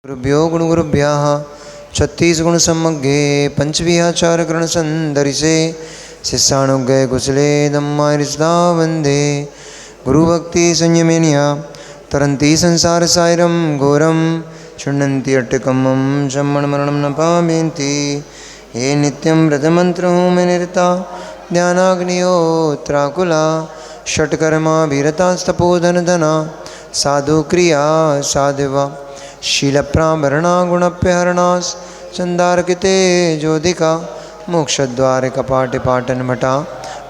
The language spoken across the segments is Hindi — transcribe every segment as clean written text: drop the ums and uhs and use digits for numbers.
गुरुभ्यो गुणगुरुभ्यः छत्तीसगुणसम्मग्गे पंचविहाचारकरणसन्दर्शे शिष्यानुग्गे कुशले धम्मारिसदा वन्दे गुरुभक्ति संयमेनिया तरन्ति संसारसागरं घोरं शृण्वन्ति अट्टकमं शम्मणमरणं न पामेन्ति ये नित्यं व्रतमन्त्रहोमनिरता ध्यानाग्निहोत्राकुला षट्कर्माभिरतास्तपोधनधना साधुक्रिया साधुवा शीलप्राभरणा गुणप्यहरणास चंदारकिते ज्योतिका मोक्षद्वारकपाटिपाटनमठा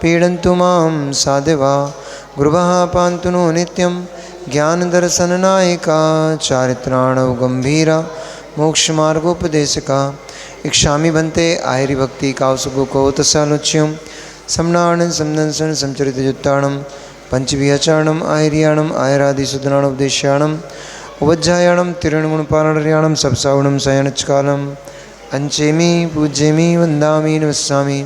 पीडन्तु मां साधिवा गुरुवः पान्तु नो नित्यं ज्ञानदर्शननायिका चारित्राणौ गम्भीरा मोक्षमार्गोपदेशका इक्षामि भन्ते आहिरिभक्ति कावसुगुकौतसालोच्यं समनानं समदंसन समचरितयुत्ताणं पंचविहचारणम् आहिर्याणम् आहिरादिसुदनानुपदेश्याणम् उपध्यायाणं तिरुणगुणपारणर्याणं सप्सावणं शयनचकालं अंचेमि पूज्येमि वन्दामि नमस्सामि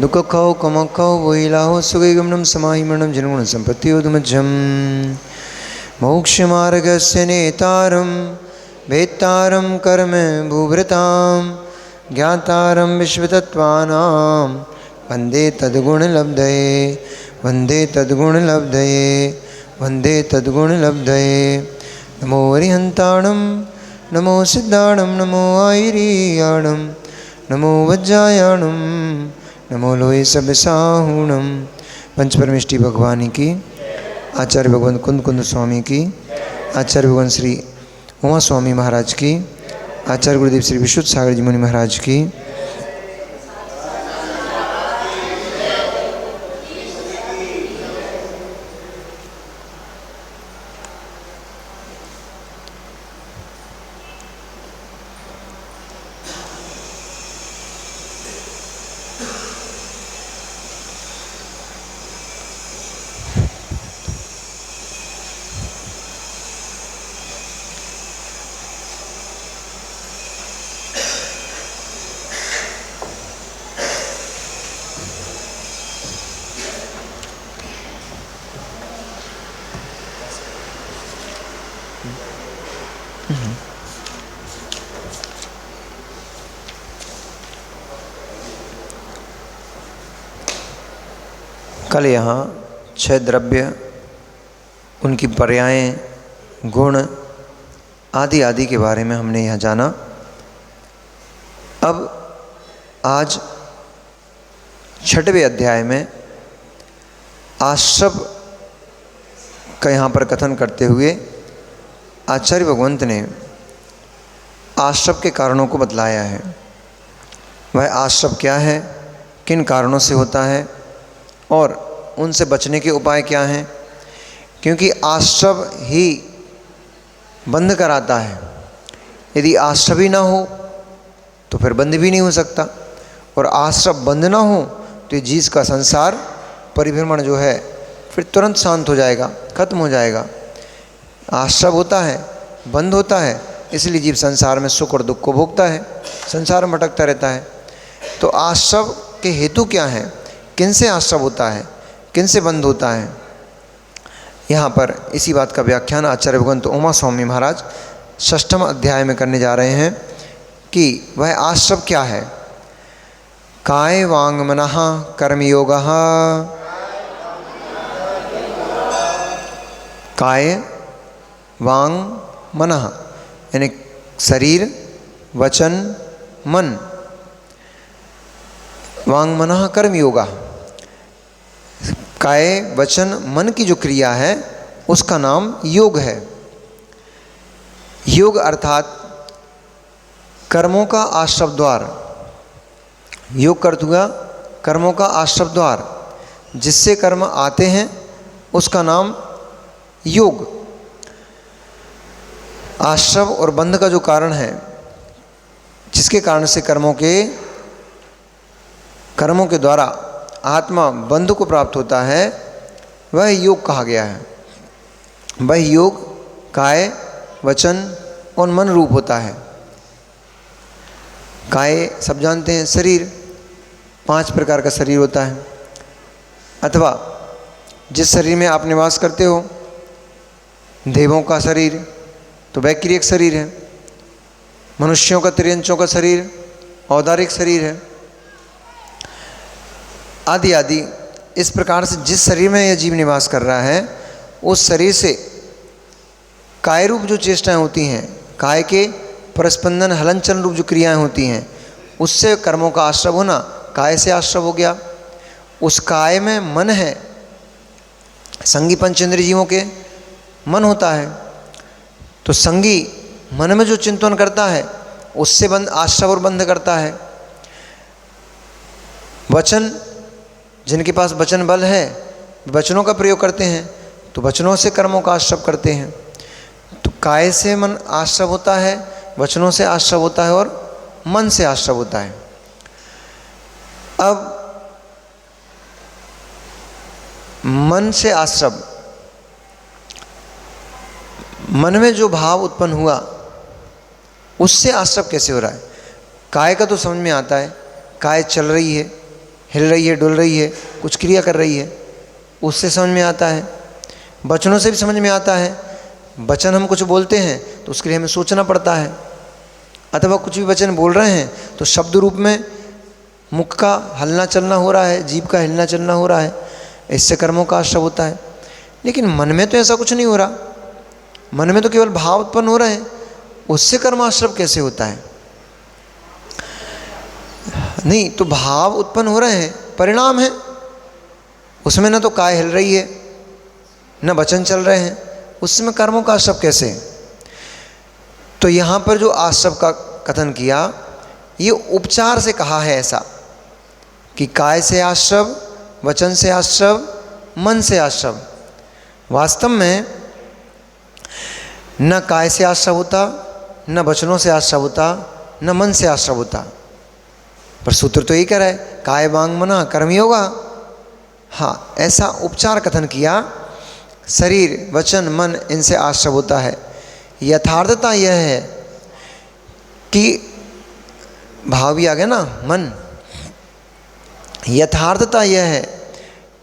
दुःखौ कमखौ वैलाहो सुगैगमनं समाहिमनं जनगुणसम्पत्तियोधमज्जं मोक्षमार्गस्य नेतारं वेत्तारं कर्म भूभृतां ज्ञातारं विश्वतत्त्वानां वन्दे तद्गुणलब्धये वन्दे तद्गुणलब्धये वन्दे तद्गुणलब्धये नमो हरिहन्ताणं नमो सिद्धाणं नमो आयिरीयाणं नमो वज्रायाणं नमो लोहे सबसाहूणं पंचपरमेष्टि भगवान की, आचार्य भगवान कुंद कुंद स्वामी की, आचार्य भगवान श्री उमा स्वामी महाराज की, आचार्य गुरुदेव श्री विशुद्ध सागर जी मुनि महाराज की। कल यहाँ 6 द्रव्य, उनकी पर्यायें, गुण आदि आदि के बारे में हमने यहाँ जाना। अब आज 6वें अध्याय में आश्रव का यहाँ पर कथन करते हुए आचार्य भगवंत ने आश्रव के कारणों को बतलाया है। वह आश्रव क्या है, किन कारणों से होता है और उनसे बचने के उपाय क्या हैं, क्योंकि आश्रव ही बंध कराता है। यदि आश्रव ही ना हो तो फिर बंध भी नहीं हो सकता, और आश्रव बंध ना हो तो जीव का संसार परिभ्रमण जो है फिर तुरंत शांत हो जाएगा, खत्म हो जाएगा। आश्रव होता है, बंध होता है, इसलिए जीव संसार में सुख और दुख को भोगता है, संसार में भटकता रहता है। तो आश्रव के हेतु क्या हैं, किन से आश्रव होता है, किन से बंध होता है, यहाँ पर इसी बात का व्याख्यान आचार्य भगवंत उमा स्वामी महाराज 6वें अध्याय में करने जा रहे हैं कि वह आश्रव क्या है। काय वांग मनः कर्मयोगः, काय वांग मनः यानी शरीर वचन मन, वांग मनः कर्मयोगः, काय वचन मन की जो क्रिया है उसका नाम योग है। योग अर्थात कर्मों का आश्रव द्वार, योग कर हुआ कर्मों का आश्रव द्वार, जिससे कर्म आते हैं उसका नाम योग। आश्रव और बंध का जो कारण है, जिसके कारण से कर्मों के द्वारा आत्मा बंध को प्राप्त होता है, वह योग कहा गया है। वह योग काय वचन और मन रूप होता है। काय सब जानते हैं, शरीर, 5 प्रकार का शरीर होता है, अथवा जिस शरीर में आप निवास करते हो, देवों का शरीर, तो वैक्रियक शरीर है, मनुष्यों का त्रियंचों का शरीर औदारिक शरीर है, आदि आदि। इस प्रकार से जिस शरीर में यह जीव निवास कर रहा है उस शरीर से काय रूप जो चेष्टाएं होती हैं, काय के प्रस्पंदन हलन चलन रूप जो क्रियाएं होती हैं, उससे कर्मों का आश्रव होना काय से आश्रव हो गया। उस काय में मन है, संगी पंचेंद्रिय जीवों के मन होता है, तो संगी मन में जो चिंतन करता है उससे बंध आश्रव और बंध करता है। वचन, जिनके पास वचन बल है, वचनों का प्रयोग करते हैं तो वचनों से कर्मों का आश्रव करते हैं। तो काय से मन आश्रव होता है, वचनों से आश्रव होता है और मन से आश्रव होता है। अब मन से आश्रव, मन में जो भाव उत्पन्न हुआ उससे आश्रव कैसे हो रहा है? काय का तो समझ में आता है, काय चल रही है, हिल रही है, डुल रही है, कुछ क्रिया कर रही है, उससे समझ में आता है। वचनों से भी समझ में आता है, वचन हम कुछ बोलते हैं तो उसके लिए हमें सोचना पड़ता है, अथवा कुछ भी वचन बोल रहे हैं तो शब्द रूप में मुख का हलना चलना हो रहा है, जीभ का हिलना चलना हो रहा है, इससे कर्मों का आश्रव होता है। लेकिन मन में तो ऐसा कुछ नहीं हो रहा, मन में तो केवल भाव उत्पन्न हो रहे हैं, उससे कर्माश्रव कैसे होता है? नहीं, तो भाव उत्पन्न हो रहे हैं, परिणाम है उसमें, न तो काय हिल रही है न वचन चल रहे हैं, उसमें कर्मों का आश्रव कैसे? तो यहाँ पर जो आश्रव का कथन किया ये उपचार से कहा है ऐसा कि काय से आश्रव, वचन से आश्रव, मन से आश्रव। वास्तव में न काय से आश्रव होता, न वचनों से आश्रव होता, न मन से आश्रव होता, पर सूत्र तो यही कह रहा है काय वांग मना कर्म होगा। हाँ, ऐसा उपचार कथन किया, शरीर वचन मन इनसे आश्रव होता है। यथार्थता यह है कि भाव भी आ गया ना, मन। यथार्थता यह है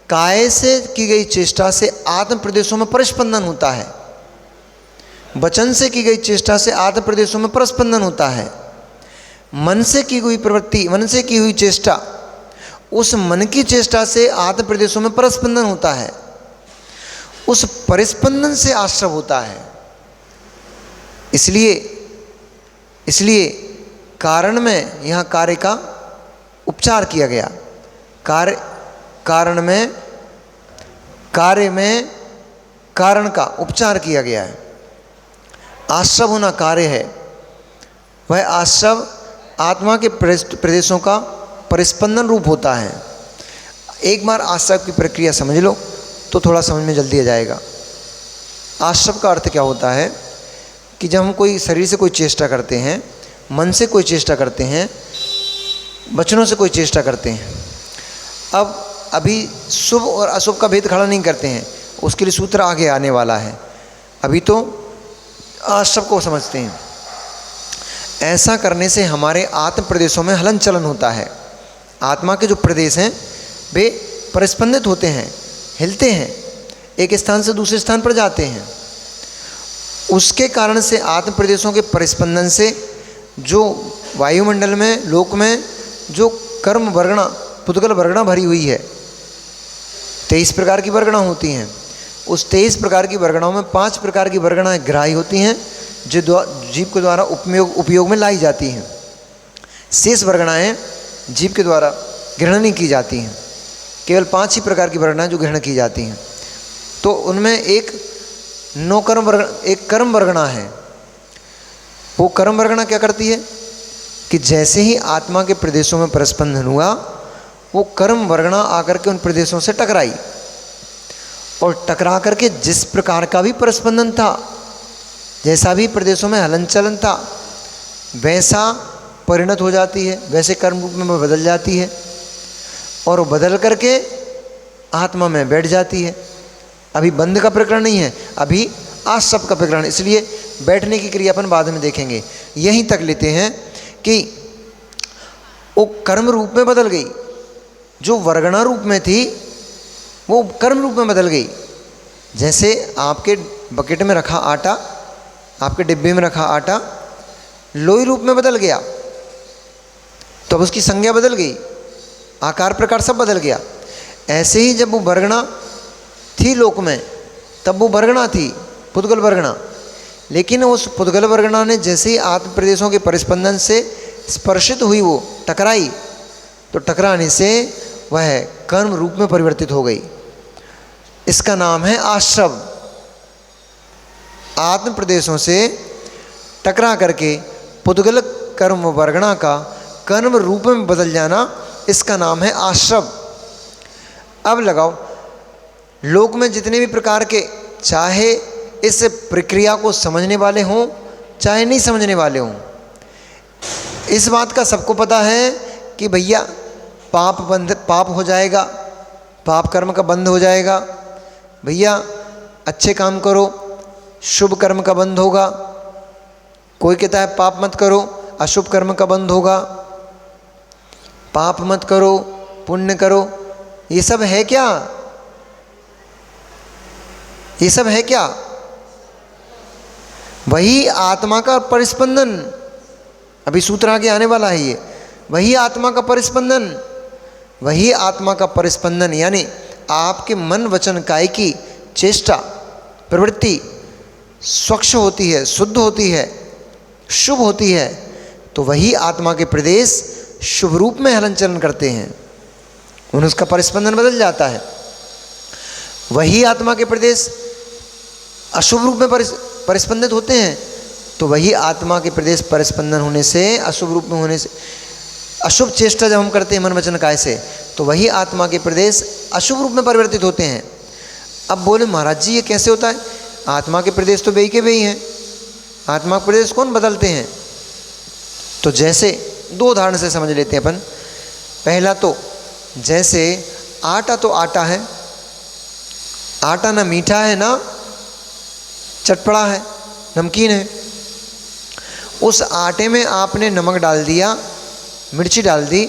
काय से की गई चेष्टा से आत्म प्रदेशों में परस्पंदन होता है, वचन से की गई चेष्टा से आत्म प्रदेशों में परस्पंदन होता है। मन से की हुई प्रवृत्ति, मन से की हुई चेष्टा, उस मन की चेष्टा से आत्म प्रदेशों में परस्पंदन होता है, उस परिस्पंदन से आश्रव होता है। इसलिए कारण में यहाँ कार्य का उपचार किया गया। कारण में, कार्य में कारण का उपचार किया गया है। आश्रव होना कार्य है, वह आश्रव आत्मा के प्रदेशों का परिस्पंदन रूप होता है। एक बार आश्रव की प्रक्रिया समझ लो तो थोड़ा समझ में जल्दी आ जाएगा। आश्रव का अर्थ क्या होता है कि जब हम कोई शरीर से कोई चेष्टा करते हैं, मन से कोई चेष्टा करते हैं, वचनों से कोई चेष्टा करते हैं, अब अभी शुभ और अशुभ का भेद खड़ा नहीं करते हैं, उसके लिए सूत्र आगे आने वाला है। अभी तो आश्रव को समझते हैं। ऐसा करने से हमारे आत्म प्रदेशों में हलन चलन होता है। आत्मा के जो प्रदेश हैं वे परिस्पंदित होते हैं, हिलते हैं, एक स्थान से दूसरे स्थान पर जाते हैं। उसके कारण से आत्म प्रदेशों के परिस्पंदन से जो वायुमंडल में, लोक में जो कर्म वर्गणा, पुद्गल वर्गणा भरी हुई है, 23 प्रकार की वर्गणा होती हैं। उस 23 प्रकार की वर्गणाओं में 5 प्रकार की वर्गणाएँ ग्राही होती हैं जो जीव के द्वारा उपयोग में लाई जाती हैं। शेष वर्गणाएँ जीव के द्वारा ग्रहण नहीं की जाती हैं। केवल 5 ही प्रकार की वर्गणाएँ जो ग्रहण की जाती हैं। तो उनमें एक कर्म वर्गणा है। वो कर्म वर्गणा क्या करती है कि जैसे ही आत्मा के प्रदेशों में परस्पंदन हुआ, वो कर्म वर्गणा आकर के उन प्रदेशों से टकराई, और टकरा करके जिस प्रकार का भी परस्पंदन था, जैसा भी प्रदेशों में हलन चलन था, वैसा परिणत हो जाती है, वैसे कर्म रूप में बदल जाती है, और वो बदल करके आत्मा में बैठ जाती है। अभी बंध का प्रकरण नहीं है, अभी आश्रव का प्रकरण। इसलिए बैठने की क्रिया अपन बाद में देखेंगे। यहीं तक लेते हैं कि वो कर्म रूप में बदल गई, जो वर्गणा रूप में थी वो कर्म रूप में बदल गई। जैसे आपके बकेट में रखा आटा आपके डिब्बे में रखा आटा लोई रूप में बदल गया, तो अब उसकी संज्ञा बदल गई, आकार प्रकार सब बदल गया। ऐसे ही जब वो बरगना थी लोक में, तब वो बरगना थी, पुद्गल बरगना, लेकिन उस पुद्गल बरगना ने जैसे ही आत्म प्रदेशों के परिस्पंदन से स्पर्शित हुई, वो टकराई, तो टकराने से वह कर्म रूप में परिवर्तित हो गई। इसका नाम है आश्रव। आत्म प्रदेशों से टकरा करके पुद्गल कर्म वर्गणा का कर्म रूप में बदल जाना, इसका नाम है आश्रव। अब लगाओ, लोक में जितने भी प्रकार के, चाहे इस प्रक्रिया को समझने वाले हों चाहे नहीं समझने वाले हों, इस बात का सबको पता है कि भैया पाप हो जाएगा, पाप कर्म का बंध हो जाएगा, भैया अच्छे काम करो शुभ कर्म का बंध होगा। कोई कहता है पाप मत करो अशुभ कर्म का बंध होगा, पाप मत करो पुण्य करो। ये सब है क्या? ये सब है क्या? वही आत्मा का परिस्पंदन, अभी सूत्र आगे आने वाला है। ये वही आत्मा का परिस्पंदन, वही आत्मा का परिस्पंदन, यानी आपके मन वचन काय की चेष्टा प्रवृत्ति स्वच्छ होती है, शुद्ध होती है, शुभ होती है, तो वही आत्मा के प्रदेश शुभ रूप में हलन चलन करते हैं, उन्हें उसका परिस्पंदन बदल जाता है। वही आत्मा के प्रदेश अशुभ रूप में परिस्पंदित होते हैं, तो वही आत्मा के प्रदेश परिस्पंदन होने से, अशुभ रूप में होने से, अशुभ चेष्टा जब हम करते हैं मन वचन काय से, तो वही आत्मा के प्रदेश अशुभ रूप में परिवर्तित होते हैं। अब बोले महाराज जी ये कैसे होता है? आत्मा के प्रदेश तो बेई के बेई हैं, आत्मा के प्रदेश कौन बदलते हैं? तो जैसे दो उदाहरण से समझ लेते हैं अपन। पहला तो जैसे आटा तो आटा है, आटा ना मीठा है ना चटपड़ा है, नमकीन है। उस आटे में आपने नमक डाल दिया, मिर्ची डाल दी,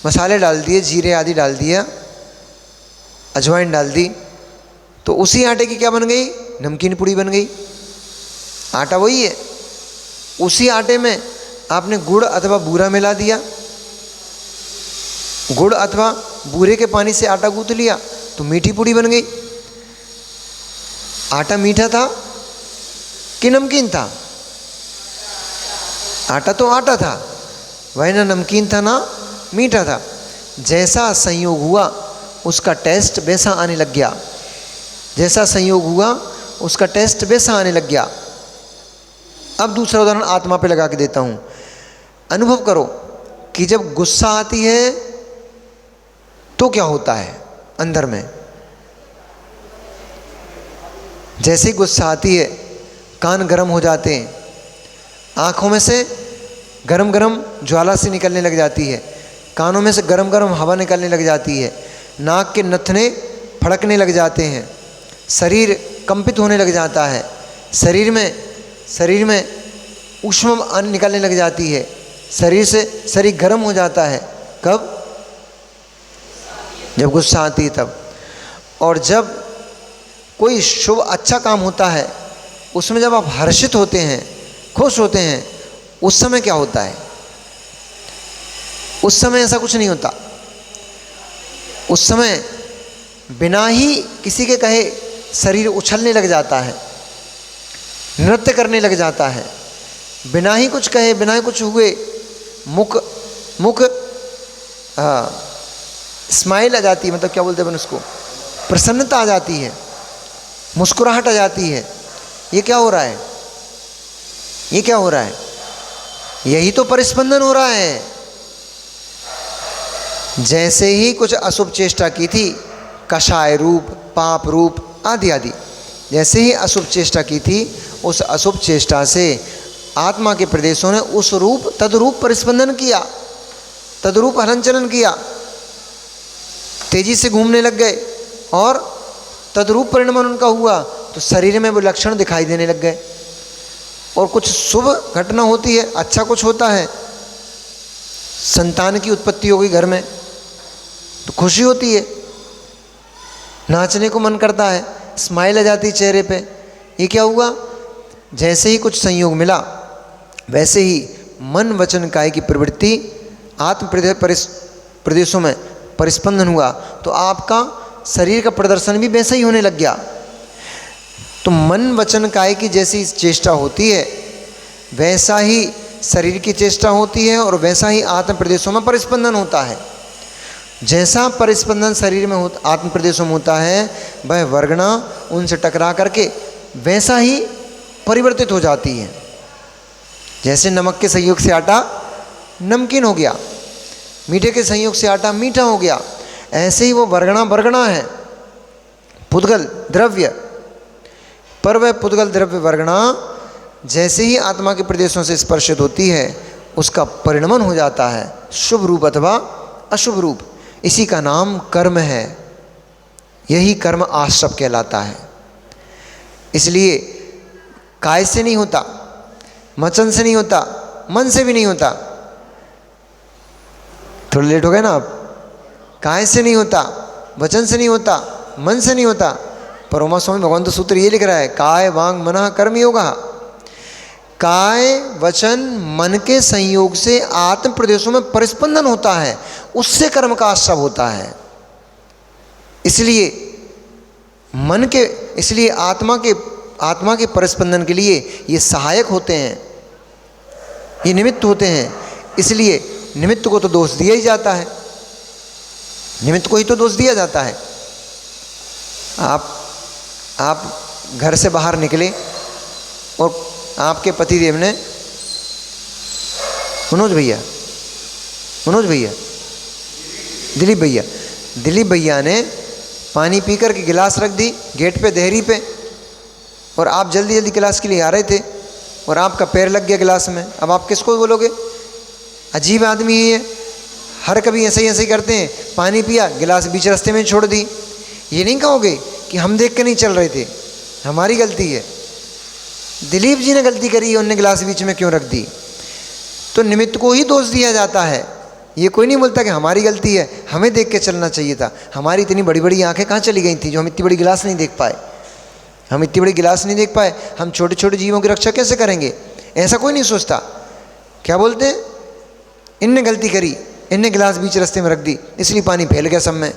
मसाले डाल दिए, जीरे आदि डाल दिया, अजवाइन डाल दी, तो उसी आटे की क्या बन गई? नमकीन पूड़ी बन गई। आटा वही है, उसी आटे में आपने गुड़ अथवा बूरा मिला दिया, गुड़ अथवा बूरे के पानी से आटा गूंथ लिया तो मीठी पूड़ी बन गई। आटा मीठा था कि नमकीन था? आटा तो आटा था, वह ना नमकीन था ना मीठा था। जैसा संयोग हुआ उसका टेस्ट वैसा आने लग गया, जैसा संयोग हुआ उसका टेस्ट वैसा आने लग गया। अब दूसरा उदाहरण आत्मा पे लगा के देता हूँ। अनुभव करो कि जब गुस्सा आती है तो क्या होता है अंदर में? जैसे ही गुस्सा आती है कान गर्म हो जाते हैं, आँखों में से गरम गरम ज्वाला सी निकलने लग जाती है, कानों में से गरम गरम हवा निकलने लग जाती है, नाक के नथने फड़कने लग जाते हैं, शरीर कंपित होने लग जाता है, शरीर में ऊष्मा निकलने लग जाती है, शरीर गर्म हो जाता है। कब? जब गुस्सा आती है तब। और जब कोई शुभ अच्छा काम होता है उसमें जब आप हर्षित होते हैं, खुश होते हैं, उस समय क्या होता है? उस समय ऐसा कुछ नहीं होता। उस समय बिना ही किसी के कहे शरीर उछलने लग जाता है, नृत्य करने लग जाता है, बिना ही कुछ कहे बिना ही कुछ हुए मुख स्माइल आ जाती है, मतलब क्या बोलते हैं उसको, प्रसन्नता आ जाती है, मुस्कुराहट आ जाती है। ये क्या हो रहा है? ये क्या हो रहा है? यही तो परिस्पंदन हो रहा है। जैसे ही कुछ अशुभ चेष्टा की थी, कषाय रूप, पाप रूप आदि आदि, जैसे ही अशुभ चेष्टा की थी, उस अशुभ चेष्टा से आत्मा के प्रदेशों ने उस रूप तदरूप परिस्पंदन किया, तदरूप हलन चलन किया, तेजी से घूमने लग गए और तदरूप परिणमन उनका हुआ, तो शरीर में वो लक्षण दिखाई देने लग गए। और कुछ शुभ घटना होती है, अच्छा कुछ होता है, संतान की उत्पत्ति हो गई घर में, तो खुशी होती है, नाचने को मन करता है, स्माइल आ जाती है चेहरे पे। ये क्या हुआ? जैसे ही कुछ संयोग मिला वैसे ही मन वचन काय की प्रवृत्ति आत्म प्रदेशों में परिस्पंदन हुआ, तो आपका शरीर का प्रदर्शन भी वैसा ही होने लग गया। तो मन वचन काय की जैसी चेष्टा होती है वैसा ही शरीर की चेष्टा होती है और वैसा ही आत्म प्रदेशों में परिस्पंदन होता है। जैसा परिस्पंदन शरीर में आत्म प्रदेशों में होता है वह वर्गणा उनसे टकरा करके वैसा ही परिवर्तित हो जाती है। जैसे नमक के संयोग से आटा नमकीन हो गया, मीठे के संयोग से आटा मीठा हो गया, ऐसे ही वो वर्गणा है, पुद्गल द्रव्य, पर वह पुद्गल द्रव्य वर्गणा जैसे ही आत्मा के प्रदेशों से स्पर्शित होती है उसका परिणमन हो जाता है शुभ रूप अथवा अशुभ रूप। इसी का नाम कर्म है, यही कर्म आश्रव कहलाता है। इसलिए काय से नहीं होता, वचन से नहीं होता, मन से भी नहीं होता। थोड़ा लेट हो गए ना आप। काय से नहीं होता, वचन से नहीं होता, मन से नहीं होता। परमा स्वामी भगवान तो सूत्र ये लिख रहा है, काय वांग मनः कर्म योगा। काय वचन मन के संयोग से आत्म प्रदेशों में परिस्पंदन होता है, उससे कर्म का आश्रव होता है। इसलिए मन के, इसलिए आत्मा के परिस्पंदन के लिए ये सहायक होते हैं, ये निमित्त होते हैं। इसलिए निमित्त को तो दोष दिया ही जाता है, निमित्त को ही तो दोष दिया जाता है। आप घर से बाहर निकले और आपके पतिदेव ने, मनोज भैया, दिलीप भैया ने पानी पीकर के गिलास रख दी गेट पे, देहरी पे, और आप जल्दी जल्दी गिलास के लिए आ रहे थे और आपका पैर लग गया गिलास में। अब आप किसको बोलोगे? अजीब आदमी है ये, हर कभी ऐसे ही करते हैं। पानी पिया, गिलास बीच रास्ते में छोड़ दी। ये नहीं कहोगे कि हम देख के नहीं चल रहे थे, हमारी गलती है। दिलीप जी ने गलती करी है, उनने गिलास बीच में क्यों रख दी? तो निमित्त को ही दोष दिया जाता है। ये कोई नहीं बोलता कि हमारी गलती है, हमें देख के चलना चाहिए था। हमारी इतनी बड़ी बड़ी आंखें कहाँ चली गई थी जो हम इतनी बड़ी गिलास नहीं देख पाए? हम छोटे छोटे जीवों की रक्षा कैसे करेंगे? ऐसा कोई नहीं सोचता। क्या बोलते हैं, इनने गलती करी, इनने गिलास बीच रास्ते में रख दी, इसलिए पानी फैल गया सब में।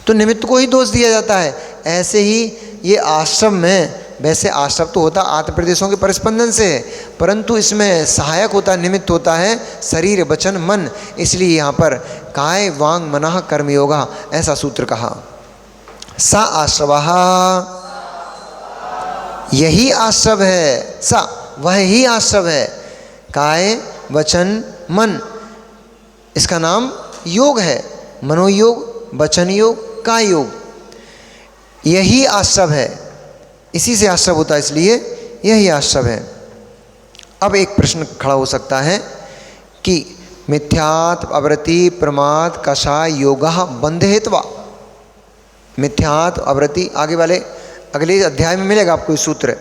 तो निमित्त को ही दोष दिया जाता है। ऐसे ही ये आश्रम में, वैसे आश्रम तो होता आत्म प्रदेशों के परिस्पंदन से है, परंतु इसमें सहायक होता, निमित्त होता है शरीर वचन मन। इसलिए यहाँ पर काय वांग मनः कर्म योगा ऐसा सूत्र कहा। सा आश्रवः, यही आश्रव है, सा वह ही आश्रव है, काय वचन मन, इसका नाम योग है। मनोयोग, वचन योग, काय योग, यही आश्रव है, इसी से आश्रव होता है, इसलिए यही आश्रव है। अब एक प्रश्न खड़ा हो सकता है कि मिथ्यात्व अवृत्ति प्रमाद कषाय योगः बंध हेत्वा। मिथ्यात्व अवृत्ति आगे वाले अगले अध्याय में मिलेगा आपको ये सूत्र,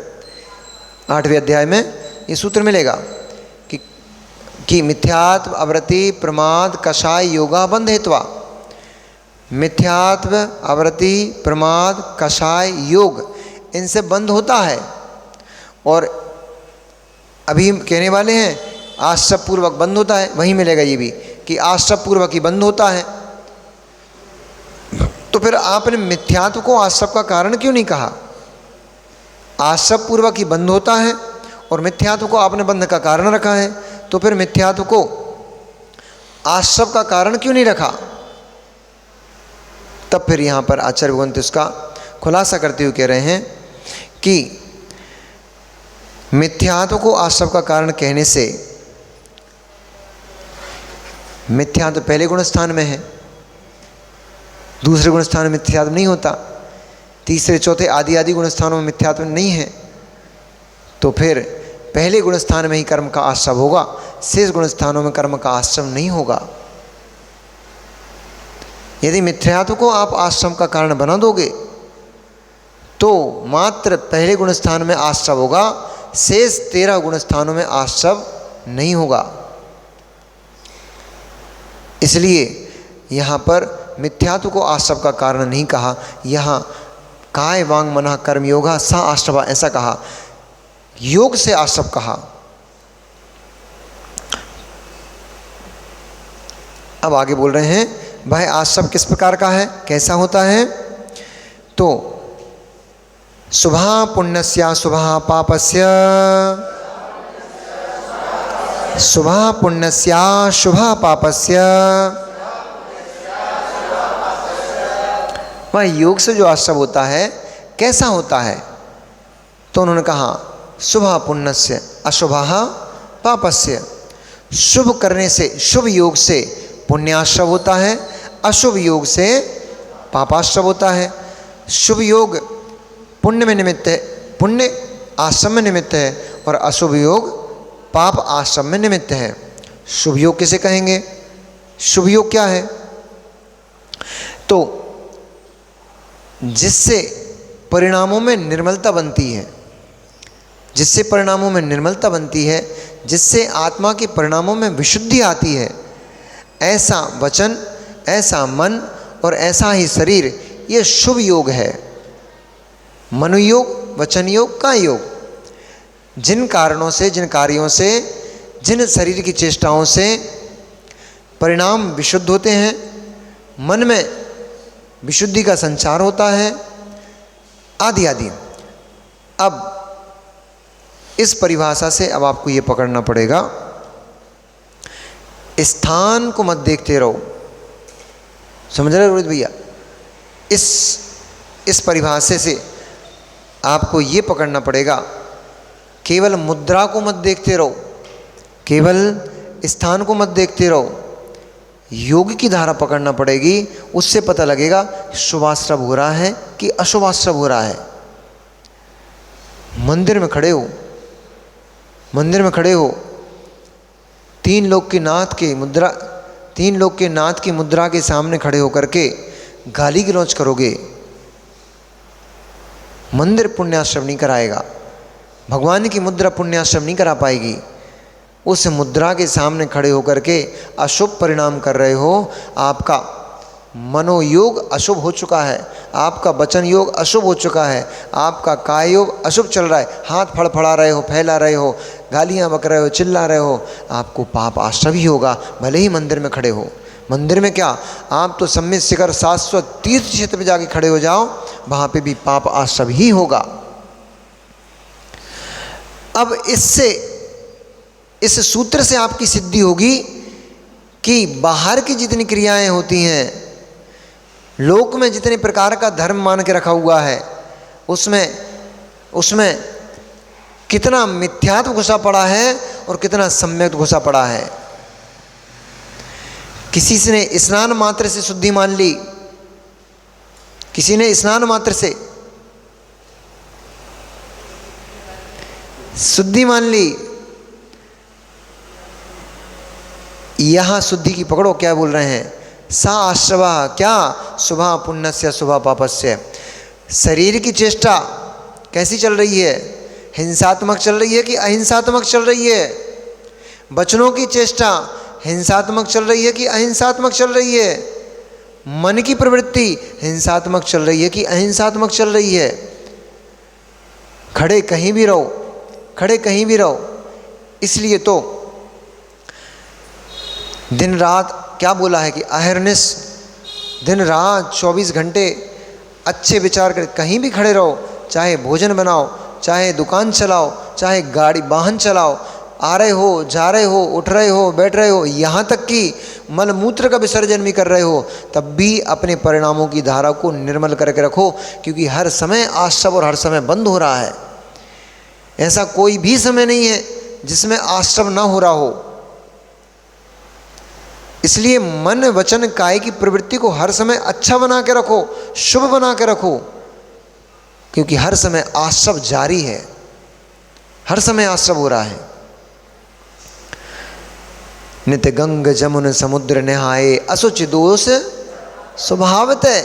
8वें अध्याय में ये सूत्र मिलेगा कि मिथ्यात्व अवृत्ति प्रमाद कषाय योगा बंध हेत्वा। मिथ्यात्व अवृत्ति प्रमाद कषाय योग, इनसे बंद होता है। और अभी कहने वाले हैं आश्रव पूर्वक बंद होता है, वहीं मिलेगा ये भी कि आश्रव पूर्वक ही बंद होता है। तो फिर आपने मिथ्यात्व को आश्रव का कारण क्यों नहीं कहा? आश्रव पूर्वक ही बंद होता है और मिथ्यात्व को आपने बंध का कारण रखा है, तो फिर मिथ्यात्व को आश्रव का कारण क्यों नहीं रखा? तब फिर यहाँ पर आचार्य भगवंत इसका खुलासा करते हुए कह रहे हैं कि मिथ्यात्व को आश्रव का कारण कहने से मिथ्यात्व पहले गुण स्थान में है, दूसरे गुण स्थान में मिथ्यात्व नहीं होता, तीसरे चौथे आदि आदि गुण स्थानों में मिथ्यात्व नहीं है। तो फिर पहले गुण स्थान में ही कर्म का आश्रव होगा, शेष गुण स्थानों में कर्म का आश्रव नहीं होगा। यदि मिथ्यात्व को आप आश्रम का कारण बना दोगे तो मात्र पहले गुण स्थान में आश्रव होगा, शेष 13 गुण स्थानों में आश्रव नहीं होगा। इसलिए यहाँ पर मिथ्यात्व को आश्रव का कारण नहीं कहा, यहाँ काय वांग मनः कर्म योगा सा आश्रव ऐसा कहा। योग से आश्रव कहा। अब आगे बोल रहे हैं वह आश्रव किस प्रकार का है, कैसा होता है। तो शुभा पुण्यस्य शुभा पापस्य, शुभा पुण्यस्य शुभा पापस्य। वह योग से जो आश्रव होता है कैसा होता है, तो उन्होंने कहा शुभा पुण्यस्य अशुभः पापस्य। शुभ करने से, शुभ योग से पुण्याश्रव होता है, अशुभ योग से पापाश्रव होता है। शुभ योग पुण्य में निमित्त है, पुण्य आश्रम में निमित्त है, और अशुभ योग पाप आश्रम में निमित्त है। शुभ योग किसे कहेंगे, शुभ योग क्या है, तो जिससे परिणामों में निर्मलता बनती है, जिससे परिणामों में निर्मलता बनती है, जिससे आत्मा के परिणामों में विशुद्धि आती है, ऐसा वचन, ऐसा मन और ऐसा ही शरीर, ये शुभ योग है। मनोयोग, वचन योग, काय योग। जिन कारणों से, जिन कार्यों से, जिन शरीर की चेष्टाओं से परिणाम विशुद्ध होते हैं, मन में विशुद्धि का संचार होता है, आदि आदि। अब इस परिभाषा से अब आपको ये पकड़ना पड़ेगा, स्थान को मत देखते रहो। समझ रहे रोहित भैया, इस परिभाषा से आपको ये पकड़ना पड़ेगा, केवल मुद्रा को मत देखते रहो, केवल स्थान को मत देखते रहो, योग की धारा पकड़ना पड़ेगी। उससे पता लगेगा शुभाश्रव हो रहा है कि अशुभाश्रव हो रहा है। मंदिर में खड़े हो, मंदिर में खड़े हो, तीन लोग के नाथ की मुद्रा के सामने खड़े होकर के गाली गलौज करोगे, मंदिर पुण्याश्रव नहीं कराएगा, भगवान की मुद्रा पुण्याश्रव नहीं करा पाएगी। उस मुद्रा के सामने खड़े होकर के अशुभ परिणाम कर रहे हो। आपका मनोयोग अशुभ हो चुका है, आपका वचन योग अशुभ हो चुका है, आपका काय योग अशुभ चल रहा है, हाथ फड़फड़ा रहे हो, फैला रहे हो, गालियाँ बक रहे हो, चिल्ला रहे हो, आपको पाप आश्रव ही होगा, भले ही मंदिर में खड़े हो। मंदिर में क्या, आप तो सम्मित शिखर शाश्वत तीर्थ क्षेत्र में जाके खड़े हो जाओ, वहाँ पे भी पाप आश्रव ही होगा। अब इस सूत्र से आपकी सिद्धि होगी कि बाहर की जितनी क्रियाएं होती हैं, लोक में जितने प्रकार का धर्म मान के रखा हुआ है, उसमें कितना मिथ्यात्व घुसा पड़ा है और कितना सम्यक घुसा पड़ा है। किसी ने स्नान मात्र से शुद्धि मान ली, किसी ने स्नान मात्र से शुद्धि मान ली। यहां शुद्धि की पकड़ो, क्या बोल रहे हैं, सा आश्रवा, क्या, शुभा पुण्यस्य शुभा पापस्य। शरीर की चेष्टा कैसी चल रही है, हिंसात्मक चल रही है कि अहिंसात्मक चल रही है। वचनों की चेष्टा हिंसात्मक चल रही है कि अहिंसात्मक चल रही है। मन की प्रवृत्ति हिंसात्मक चल रही है कि अहिंसात्मक चल रही है। खड़े कहीं भी रहो, खड़े कहीं भी रहो। इसलिए तो दिन रात क्या बोला है कि अहर्निश, दिन रात 24 घंटे अच्छे विचार कर, कहीं भी खड़े रहो, चाहे भोजन बनाओ, चाहे दुकान चलाओ, चाहे गाड़ी वाहन चलाओ, आ रहे हो, जा रहे हो, उठ रहे हो, बैठ रहे हो, यहाँ तक कि मलमूत्र का विसर्जन भी कर रहे हो, तब भी अपने परिणामों की धारा को निर्मल करके रखो, क्योंकि हर समय आश्रव और हर समय बंद हो रहा है। ऐसा कोई भी समय नहीं है जिसमें आश्रव ना हो रहा हो। इसलिए मन वचन काय की प्रवृत्ति को हर समय अच्छा बना के रखो, शुभ बना के रखो, क्योंकि हर समय आश्रव जारी है, हर समय आश्रव हो रहा है। नित्य गंग जमुन समुद्र नहाए, असुचि दोष स्वभावत है।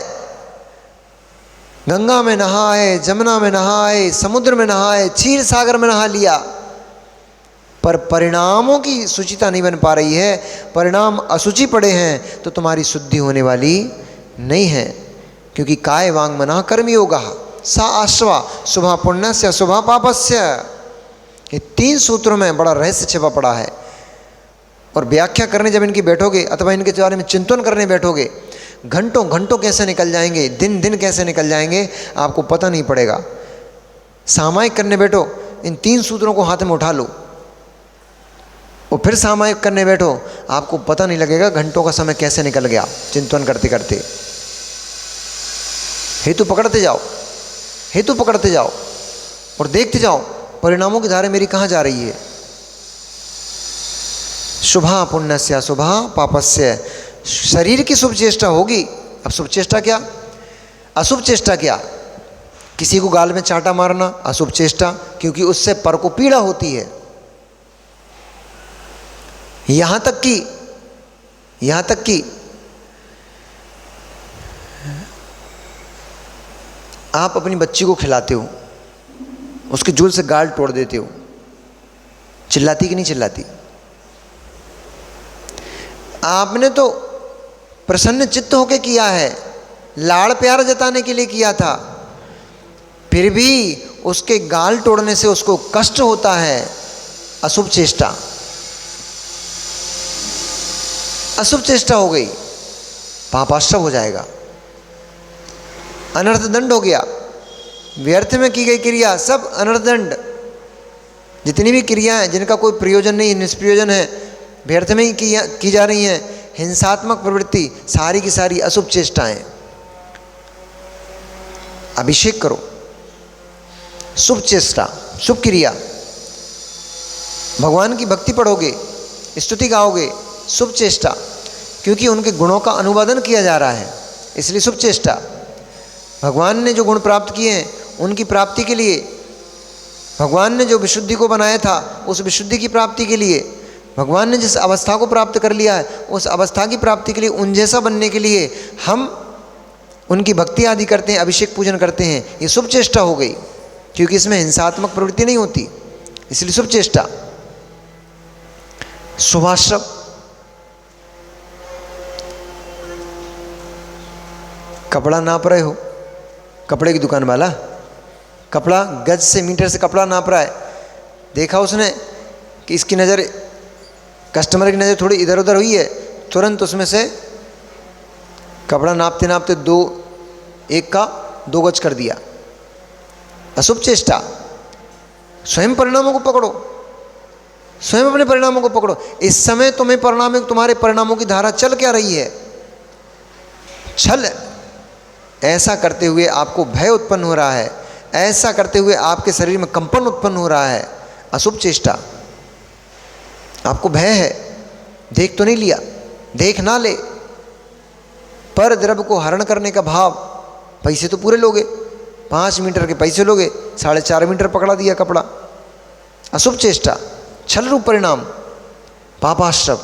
गंगा में नहाए, जमुना में नहाए, समुद्र में नहाए, क्षीर सागर में नहा लिया, पर परिणामों की शुचिता नहीं बन पा रही है, परिणाम अशुचि पड़े हैं, तो तुम्हारी शुद्धि होने वाली नहीं है। क्योंकि काय वांग मना कर्म योगा सा आश्वा शुभा पुण्यस्य शुभा पापस्य। ये 3 सूत्रों में बड़ा रहस्य छिपा पड़ा है। और व्याख्या करने जब इनकी बैठोगे अथवा इनके बारे में चिंतन करने बैठोगे, घंटों घंटों कैसे निकल जाएंगे, दिन दिन कैसे निकल जाएंगे, आपको पता नहीं पड़ेगा। सामायिक करने बैठो, इन 3 सूत्रों को हाथ में उठा लो और फिर सामायिक करने बैठो, आपको पता नहीं लगेगा घंटों का समय कैसे निकल गया चिंतन करते करते। हेतु पकड़ते जाओ, हेतु पकड़ते जाओ और देखते जाओ परिणामों की धारा मेरी कहाँ जा रही है। शुभा पुण्यस्य अशुभा पापस्य, शरीर की शुभ चेष्टा होगी। अब शुभ चेष्टा क्या, अशुभ चेष्टा क्या, किसी को गाल में चांटा मारना अशुभ चेष्टा, क्योंकि उससे पर को पीड़ा होती है। यहां तक कि आप अपनी बच्ची को खिलाते हो, उसके जूल से गाल तोड़ देते हो, चिल्लाती कि नहीं चिल्लाती? आपने तो प्रसन्न चित्त होकर किया है, लाड़ प्यार जताने के लिए किया था, फिर भी उसके गाल तोड़ने से उसको कष्ट होता है। अशुभ चेष्टा, अशुभ चेष्टा हो गई, पापाश्रव हो जाएगा, अनर्थ दंड हो गया। व्यर्थ में की गई क्रिया सब अनर्थ दंड। जितनी भी क्रियाएं जिनका कोई प्रयोजन नहीं, निष्प्रयोजन है, व्यर्थ में ही की जा रही हैं, हिंसात्मक प्रवृत्ति, सारी की सारी अशुभ चेष्टाएं। अभिषेक करो, शुभ चेष्टा, शुभ क्रिया, भगवान की भक्ति पढ़ोगे, स्तुति गाओगे, शुभ चेष्टा, क्योंकि उनके गुणों का अनुवादन किया जा रहा है, इसलिए शुभ चेष्टा। भगवान ने जो गुण प्राप्त किए हैं उनकी प्राप्ति के लिए, भगवान ने जो विशुद्धि को बनाया था उस विशुद्धि की प्राप्ति के लिए, भगवान ने जिस अवस्था को प्राप्त कर लिया है उस अवस्था की प्राप्ति के लिए, उन जैसा बनने के लिए हम उनकी भक्ति आदि करते हैं, अभिषेक पूजन करते हैं। ये शुभ चेष्टा हो गई, क्योंकि इसमें हिंसात्मक प्रवृत्ति नहीं होती, इसलिए शुभ चेष्टा। शुभाश्रव, कपड़ा नाप रहे हो, कपड़े की दुकान वाला कपड़ा गज से मीटर से कपड़ा नाप रहा है, देखा उसने कि इसकी नज़र, कस्टमर की नज़र थोड़ी इधर उधर हुई है, तुरंत उसमें से कपड़ा नापते नापते 1 का 2 गज कर दिया। अशुभ चेष्टा। स्वयं परिणामों को पकड़ो, स्वयं अपने परिणामों को पकड़ो। इस समय तुम्हारे परिणामों की धारा चल क्या रही है? छल। ऐसा करते हुए आपको भय उत्पन्न हो रहा है, ऐसा करते हुए आपके शरीर में कंपन उत्पन्न हो रहा है, अशुभ चेष्टा। आपको भय है, देख तो नहीं लिया, देख ना ले, पर द्रव्य को हरण करने का भाव, पैसे तो पूरे लोगे, 5 मीटर के पैसे लोगे, 4.5 मीटर पकड़ा दिया कपड़ा, अशुभ चेष्टा, छल रूप परिणाम, पापाश्रव।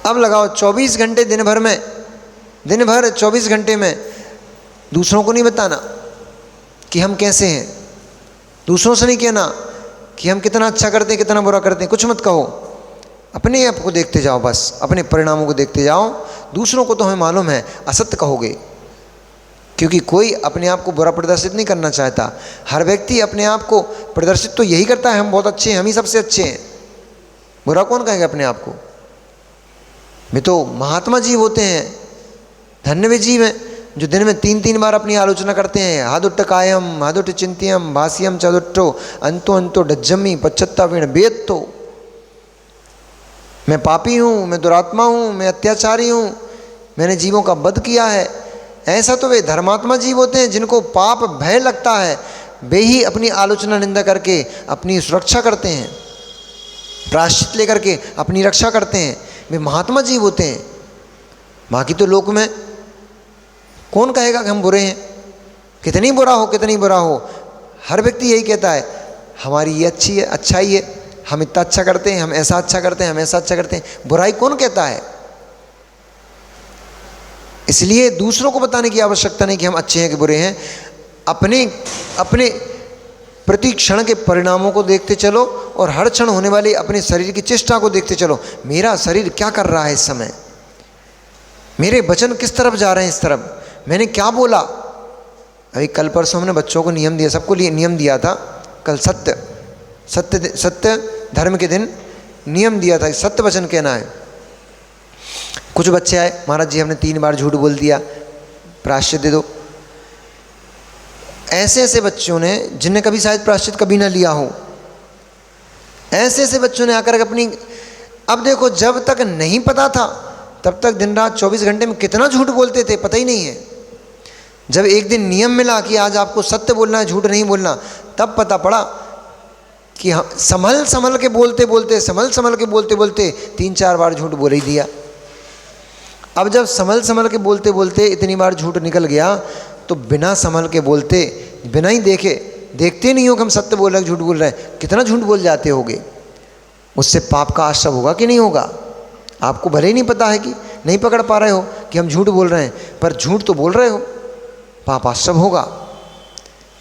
अब लगाओ 24 घंटे दिन भर 24 घंटे में दूसरों को नहीं बताना कि हम कैसे हैं, दूसरों से नहीं कहना कि हम कितना अच्छा करते हैं, कितना बुरा करते हैं, कुछ मत कहो। अपने आप को देखते जाओ, बस अपने परिणामों को देखते जाओ। दूसरों को तो हमें मालूम है असत्य कहोगे, क्योंकि कोई अपने आप को बुरा प्रदर्शित नहीं करना चाहता। हर व्यक्ति अपने आप को प्रदर्शित तो यही करता है, हम बहुत अच्छे हैं, हम ही सबसे अच्छे हैं। बुरा कौन कहेगा अपने आप को? वे तो महात्मा जीव होते हैं, धन्य वे जीव हैं जो दिन में 3 बार अपनी आलोचना करते हैं। हादुट्ट कायम, हादुट्ट चिंत्यम, भाष्यम चदुट्टो, अंतो अंतो डज्जमी पच्छत्ता वीण बेद। तो मैं पापी हूँ, मैं दुरात्मा हूँ, मैं अत्याचारी हूँ, मैंने जीवों का वध किया है। ऐसा तो वे धर्मात्मा जीव होते हैं जिनको पाप भय लगता है, वे ही अपनी आलोचना निंदा करके अपनी सुरक्षा करते हैं, प्रायश्चित लेकर के अपनी रक्षा करते हैं। वे महात्मा जीव होते हैं। बाकी तो लोक में कौन कहेगा कि हम बुरे हैं? कितनी बुरा हो, कितनी बुरा हो, हर व्यक्ति यही कहता है हमारी ये अच्छी है, अच्छाई है, हम इतना अच्छा करते हैं, हम ऐसा अच्छा करते हैं, हम ऐसा अच्छा करते हैं। बुराई कौन कहता है? इसलिए दूसरों को बताने की आवश्यकता नहीं कि हम अच्छे हैं कि बुरे हैं। अपने प्रति क्षण के परिणामों को देखते चलो और हर क्षण होने वाली अपने शरीर की चेष्टा को देखते चलो। मेरा शरीर क्या कर रहा है इस समय, मेरे वचन किस तरफ जा रहे हैं, इस तरफ मैंने क्या बोला। अभी कल परसों हमने बच्चों को नियम दिया, सबको लिए नियम दिया था कल, सत्य सत्य धर्म के दिन नियम दिया था, सत्य वचन कहना है। कुछ बच्चे आए, महाराज जी हमने 3 बार झूठ बोल दिया, प्रायश्चित दे दो। ऐसे ऐसे बच्चों ने, जिनने कभी शायद प्रायश्चित कभी ना लिया हो, ऐसे ऐसे बच्चों ने आकर अपनी, अब देखो जब तक नहीं पता था तब तक दिन रात 24 घंटे में कितना झूठ बोलते थे, पता ही नहीं है। जब एक दिन नियम मिला कि आज आपको सत्य बोलना है, झूठ नहीं बोलना, तब पता पड़ा कि हम संभल के बोलते बोलते 3-4 बार झूठ बोल ही दिया। अब जब संभल के बोलते इतनी बार झूठ निकल गया, तो बिना संभल के बोलते, बिना ही देखते नहीं हो कि हम सत्य बोल रहे हैं, झूठ बोल रहे हैं, कितना झूठ बोल जाते होगे। उससे पाप का आश्रय होगा कि नहीं होगा? आपको भले ही नहीं पता है कि नहीं पकड़ पा रहे हो कि हम झूठ बोल रहे हैं, पर झूठ तो बोल रहे हो, पाप आश्रय होगा।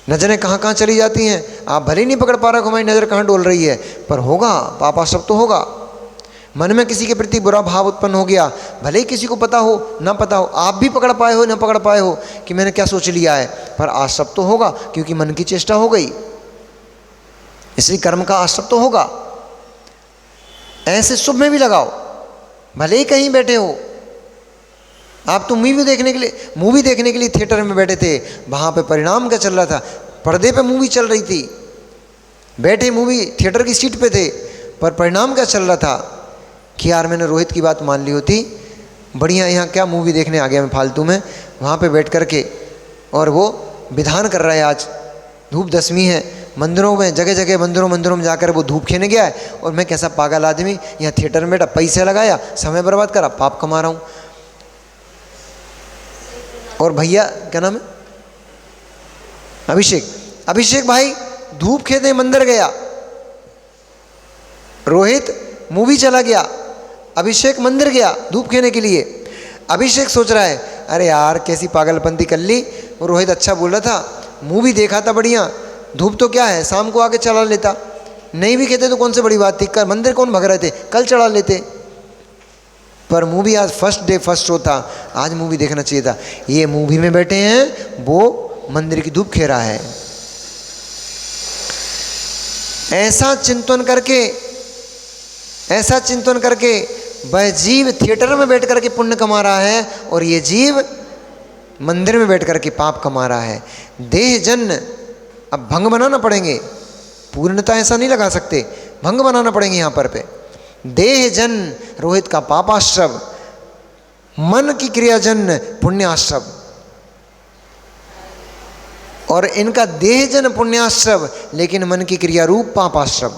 नज़रें कहाँ कहाँ चली जाती हैं, आप भले ही नहीं पकड़ पा रहे हो हमारी नज़र कहाँ डोल रही है, पर होगा, पाप आश्रय तो होगा। मन में किसी के प्रति बुरा भाव उत्पन्न हो गया, भले ही किसी को पता हो ना पता हो, आप भी पकड़ पाए हो ना पकड़ पाए हो कि मैंने क्या सोच लिया है, पर आश्रय तो होगा, क्योंकि मन की चेष्टा हो गई, इसलिए कर्म का आश्रय तो होगा। ऐसे शुभ में भी लगाओ, भले ही कहीं बैठे हो, आप तो मूवी देखने के लिए थिएटर में बैठे थे, वहाँ पे परिणाम क्या चल रहा था? पर्दे पे मूवी चल रही थी, बैठे मूवी थिएटर की सीट पे थे, पर परिणाम क्या चल रहा था कि यार मैंने रोहित की बात मान ली होती, बढ़िया, यहाँ क्या मूवी देखने आ गया मैं फालतू में, वहाँ पे बैठ कर के, और वो विधान कर रहा है, आज धूप दशमी है, मंदिरों में जगह जगह मंदिरों में जाकर वो धूप खेने गया है, और मैं कैसा पागल आदमी यहाँ थिएटर में बैठा, पैसे लगाया, समय बर्बाद करा, पाप कमा रहा हूँ। और भैया क्या नाम है, अभिषेक भाई धूप खेते मंदिर गया, रोहित मूवी चला गया, अभिषेक मंदिर गया धूप खेने के लिए। अभिषेक सोच रहा है अरे यार कैसी पागलपंती कर ली, वो रोहित अच्छा बोल रहा था, मूवी देखा था बढ़िया, धूप तो क्या है, शाम को आके चला लेता, नहीं भी कहते तो कौन सी बड़ी बात थी, कर मंदिर कौन भग रहे थे, कल चढ़ा लेते। पर मूवी आज फर्स्ट डे फर्स्ट शो था, आज मूवी देखना चाहिए था। ये मूवी में बैठे हैं, वो मंदिर की धूप खे रहा है। ऐसा चिंतन करके वह जीव थिएटर में बैठ करके पुण्य कमा रहा है, और ये जीव मंदिर में बैठ करके पाप कमा रहा है। देह जन्म, अब भंग बनाना पड़ेंगे, पूर्णता ऐसा नहीं लगा सकते, भंग बनाना पड़ेंगे यहाँ पर पे। देह जन रोहित का पापाश्रव, मन की क्रिया जन पुण्याश्रव, और इनका देह जन पुण्याश्रव, लेकिन मन की क्रिया रूप पापाश्रव।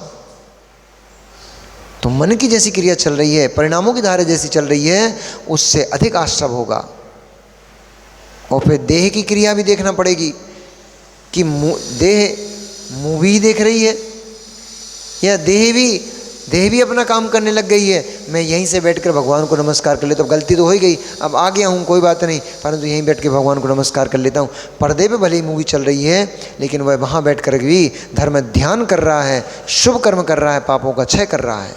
तो मन की जैसी क्रिया चल रही है, परिणामों की धारा जैसी चल रही है, उससे अधिक आश्रव होगा। और फिर देह की क्रिया भी देखना पड़ेगी कि देह मूवी देख रही है, या देह भी अपना काम करने लग गई है। मैं यहीं से बैठकर भगवान को नमस्कार कर लेता हूँ, गलती तो हो ही गई, अब आ गया हूँ कोई बात नहीं, परंतु यहीं बैठ के भगवान को नमस्कार कर लेता हूँ। पर्दे पे भले ही मूवी चल रही है, लेकिन वह वहाँ बैठ कर भी धर्म ध्यान कर रहा है, शुभ कर्म कर रहा है, पापों का क्षय कर रहा है।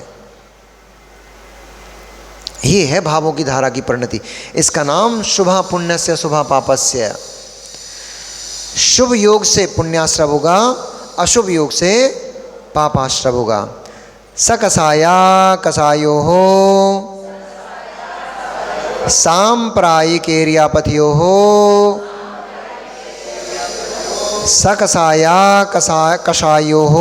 ये है भावों की धारा की परिणति। इसका नाम शुभा पुण्यस्य शुभा पापस्य। शुभ योग से पुण्याश्रव होगा, अशुभ योग से पापाश्रव होगा। सकसाया कसायोः सांप्रायिकेर्यापथयोः सकसाया कषायोः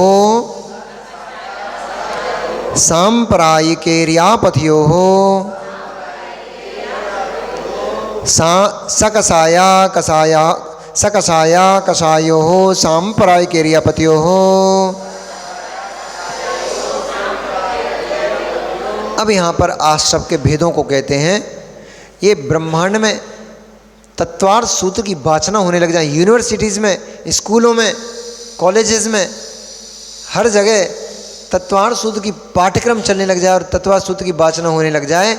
सांप्रायिकेर्यापथयोः सकसाया कषायोः सांप्रायिकेर्यापथयोः। अब यहाँ पर आश्रव के भेदों को कहते हैं। ये ब्रह्मांड में तत्वार्थ सूत्र की वाचना होने लग जाए, यूनिवर्सिटीज़ में, स्कूलों में, कॉलेजेस में, हर जगह तत्वार्थ सूत्र की पाठ्यक्रम चलने लग जाए और तत्वार्थ सूत्र की वाचना होने लग जाए,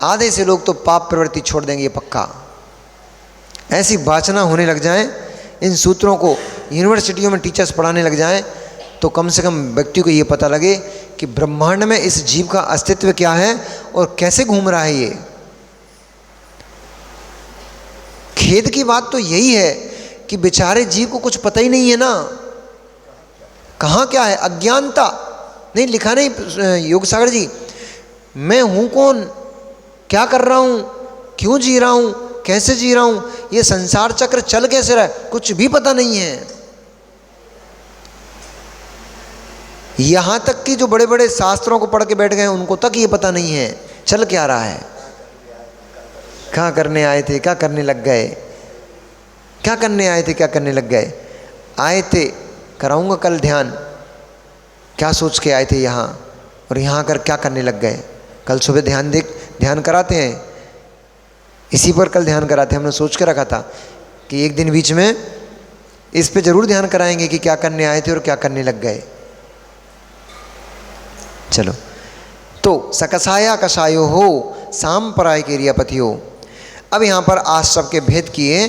आधे से लोग तो पाप प्रवृत्ति छोड़ देंगे, ये पक्का। ऐसी वाचना होने लग जाए, इन सूत्रों को यूनिवर्सिटियों में टीचर्स पढ़ाने लग जाएं, तो कम से कम व्यक्ति को ये पता लगे कि ब्रह्मांड में इस जीव का अस्तित्व क्या है और कैसे घूम रहा है। ये खेद की बात तो यही है कि बेचारे जीव को कुछ पता ही नहीं है ना। कहाँ क्या है? अज्ञानता। नहीं लिखा नहीं योग सागर जी, मैं हूँ कौन, क्या कर रहा हूँ, क्यों जी रहा हूँ, कैसे जी रहा हूँ, ये संसार चक्र चल कैसे रहा है, कुछ भी पता नहीं है। यहाँ तक कि जो बड़े बड़े शास्त्रों को पढ़ के बैठ गए उनको तक ये पता नहीं है चल क्या रहा है। क्या करने आए थे, क्या करने लग गए, क्या करने आए थे, क्या करने लग गए। आए थे कराऊंगा कल ध्यान, क्या सोच के आए थे यहाँ, और यहाँ आकर क्या करने लग गए। कल सुबह ध्यान कराते हैं, इसी पर कल ध्यान कराते हैं। हमने सोच के रखा था कि एक दिन बीच में इस पे जरूर ध्यान कराएंगे कि क्या करने आए थे और क्या करने लग गए। चलो, तो सकसाया कषायो हो सांप्रदायिक इरियापथियो। अब यहाँ पर आश्रव के भेद किए।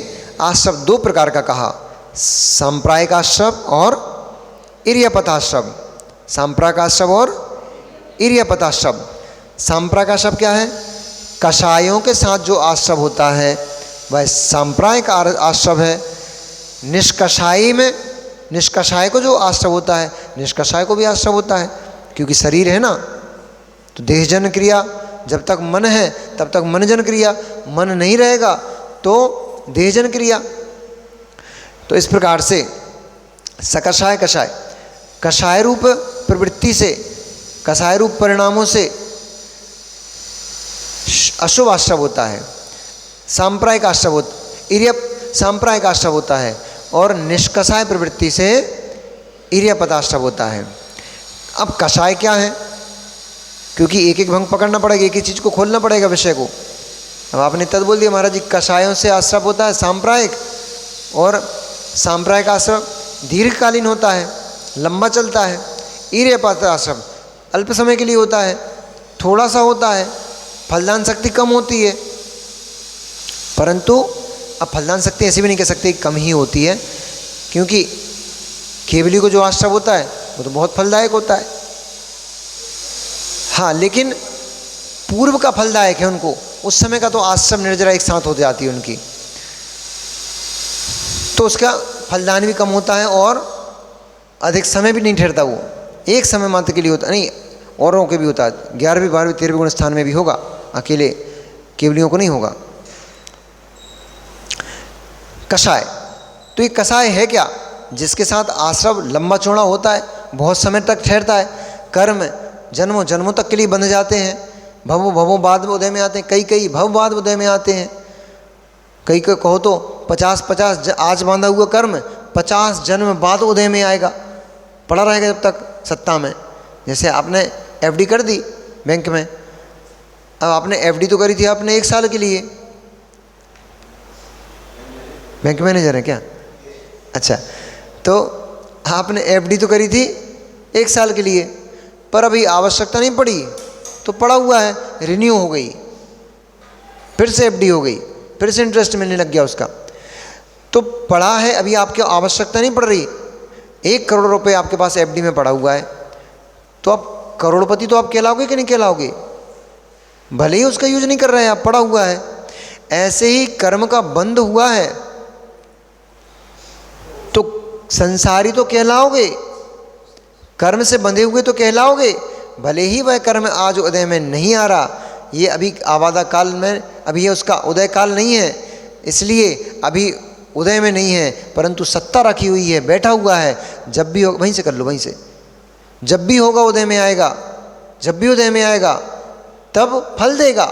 आश्रव दो प्रकार का कहा, सांप्रदायिक आश्रव और इरियापथाश्रव। सांप्रदायिक आश्रव और इरियापथाश्रव। सांप्रदायिक आश्रव क्या है? कषायों के साथ जो आश्रव होता है वह सांप्रदायिक आश्रव है। निष्कषायी में, निष्कषाय को जो आश्रव होता है, निष्कषाय को भी आश्रव होता है, क्योंकि शरीर है ना, तो देहजन क्रिया, जब तक मन है तब तक मनजन क्रिया, मन नहीं रहेगा तो देहजन क्रिया। तो इस प्रकार से सकषाय कषाय, कषाय रूप प्रवृत्ति से, कषाय रूप परिणामों से अशुभ आश्रव होता है, सांप्रदायिक आश्रव सांप्रदायिक आश्रव होता है, और निष्कषाय प्रवृत्ति से इरियापथाश्रव होता है। अब कषाय क्या है? क्योंकि एक एक भंग पकड़ना पड़ेगा, एक ही चीज़ को खोलना पड़ेगा विषय को। अब आपने तद बोल दिया महाराज जी कषायों से आश्रव होता है सांप्रदायिक, और सांप्रदायिक आश्रव दीर्घकालीन होता है, लंबा चलता है। इरियापथाश्रव अल्प समय के लिए होता है, थोड़ा सा होता है, फलदान शक्ति कम होती है। परंतु अब फलदान शक्ति ऐसे भी नहीं कह सकते कम ही होती है, क्योंकि केवली को जो आश्रव होता है वो तो बहुत फलदायक होता है। हाँ, लेकिन पूर्व का फलदायक है उनको, उस समय का तो आश्रम निर्जरा एक साथ हो जाती है उनकी, तो उसका फलदान भी कम होता है और अधिक समय भी नहीं ठहरता, वो एक समय मात्र के लिए होता नहीं, औरों के भी होता है। 11वीं 12वीं 13वीं गुण स्थान में भी होगा, अकेले केवलियों को नहीं होगा। कषाय, तो ये कषाय है क्या? जिसके साथ आश्रव लंबा चौड़ा होता है, बहुत समय तक ठहरता है, कर्म जन्मों जन्मों तक के लिए बंध जाते हैं, भवों भवों बाद उदय में आते हैं, कई भव बाद उदय में आते हैं। कई कहो तो 50 आज बांधा हुआ कर्म 50 जन्म बाद उदय में आएगा, पड़ा रहेगा जब तक सत्ता में। जैसे आपने एफडी कर दी बैंक में, अब आपने एफडी तो करी थी आपने 1 साल के लिए, बैंक मैनेजर है क्या? अच्छा, तो आपने एफडी तो करी थी 1 साल के लिए, पर अभी आवश्यकता नहीं पड़ी तो पड़ा हुआ है, रिन्यू हो गई, फिर से एफडी हो गई, फिर से इंटरेस्ट मिलने लग गया उसका, तो पड़ा है, अभी आपकी आवश्यकता नहीं पड़ रही। 1 करोड़ रुपए आपके पास एफडी में पड़ा हुआ है, तो आप करोड़पति तो आप कहलाओगे कि नहीं कहलाओगे? भले ही उसका यूज नहीं कर रहे हैं आप, पड़ा हुआ है। ऐसे ही कर्म का बंध हुआ है तो संसारी तो कहलाओगे, कर्म से बंधे हुए तो कहलाओगे, भले ही वह कर्म आज उदय में नहीं आ रहा, ये अभी आबादा काल में, अभी ये उसका उदय काल नहीं है, इसलिए अभी उदय में नहीं है, परंतु सत्ता रखी हुई है, बैठा हुआ है। जब भी हो, वहीं से कर लो, वहीं से, जब भी होगा उदय में आएगा, जब भी उदय में आएगा तब फल देगा,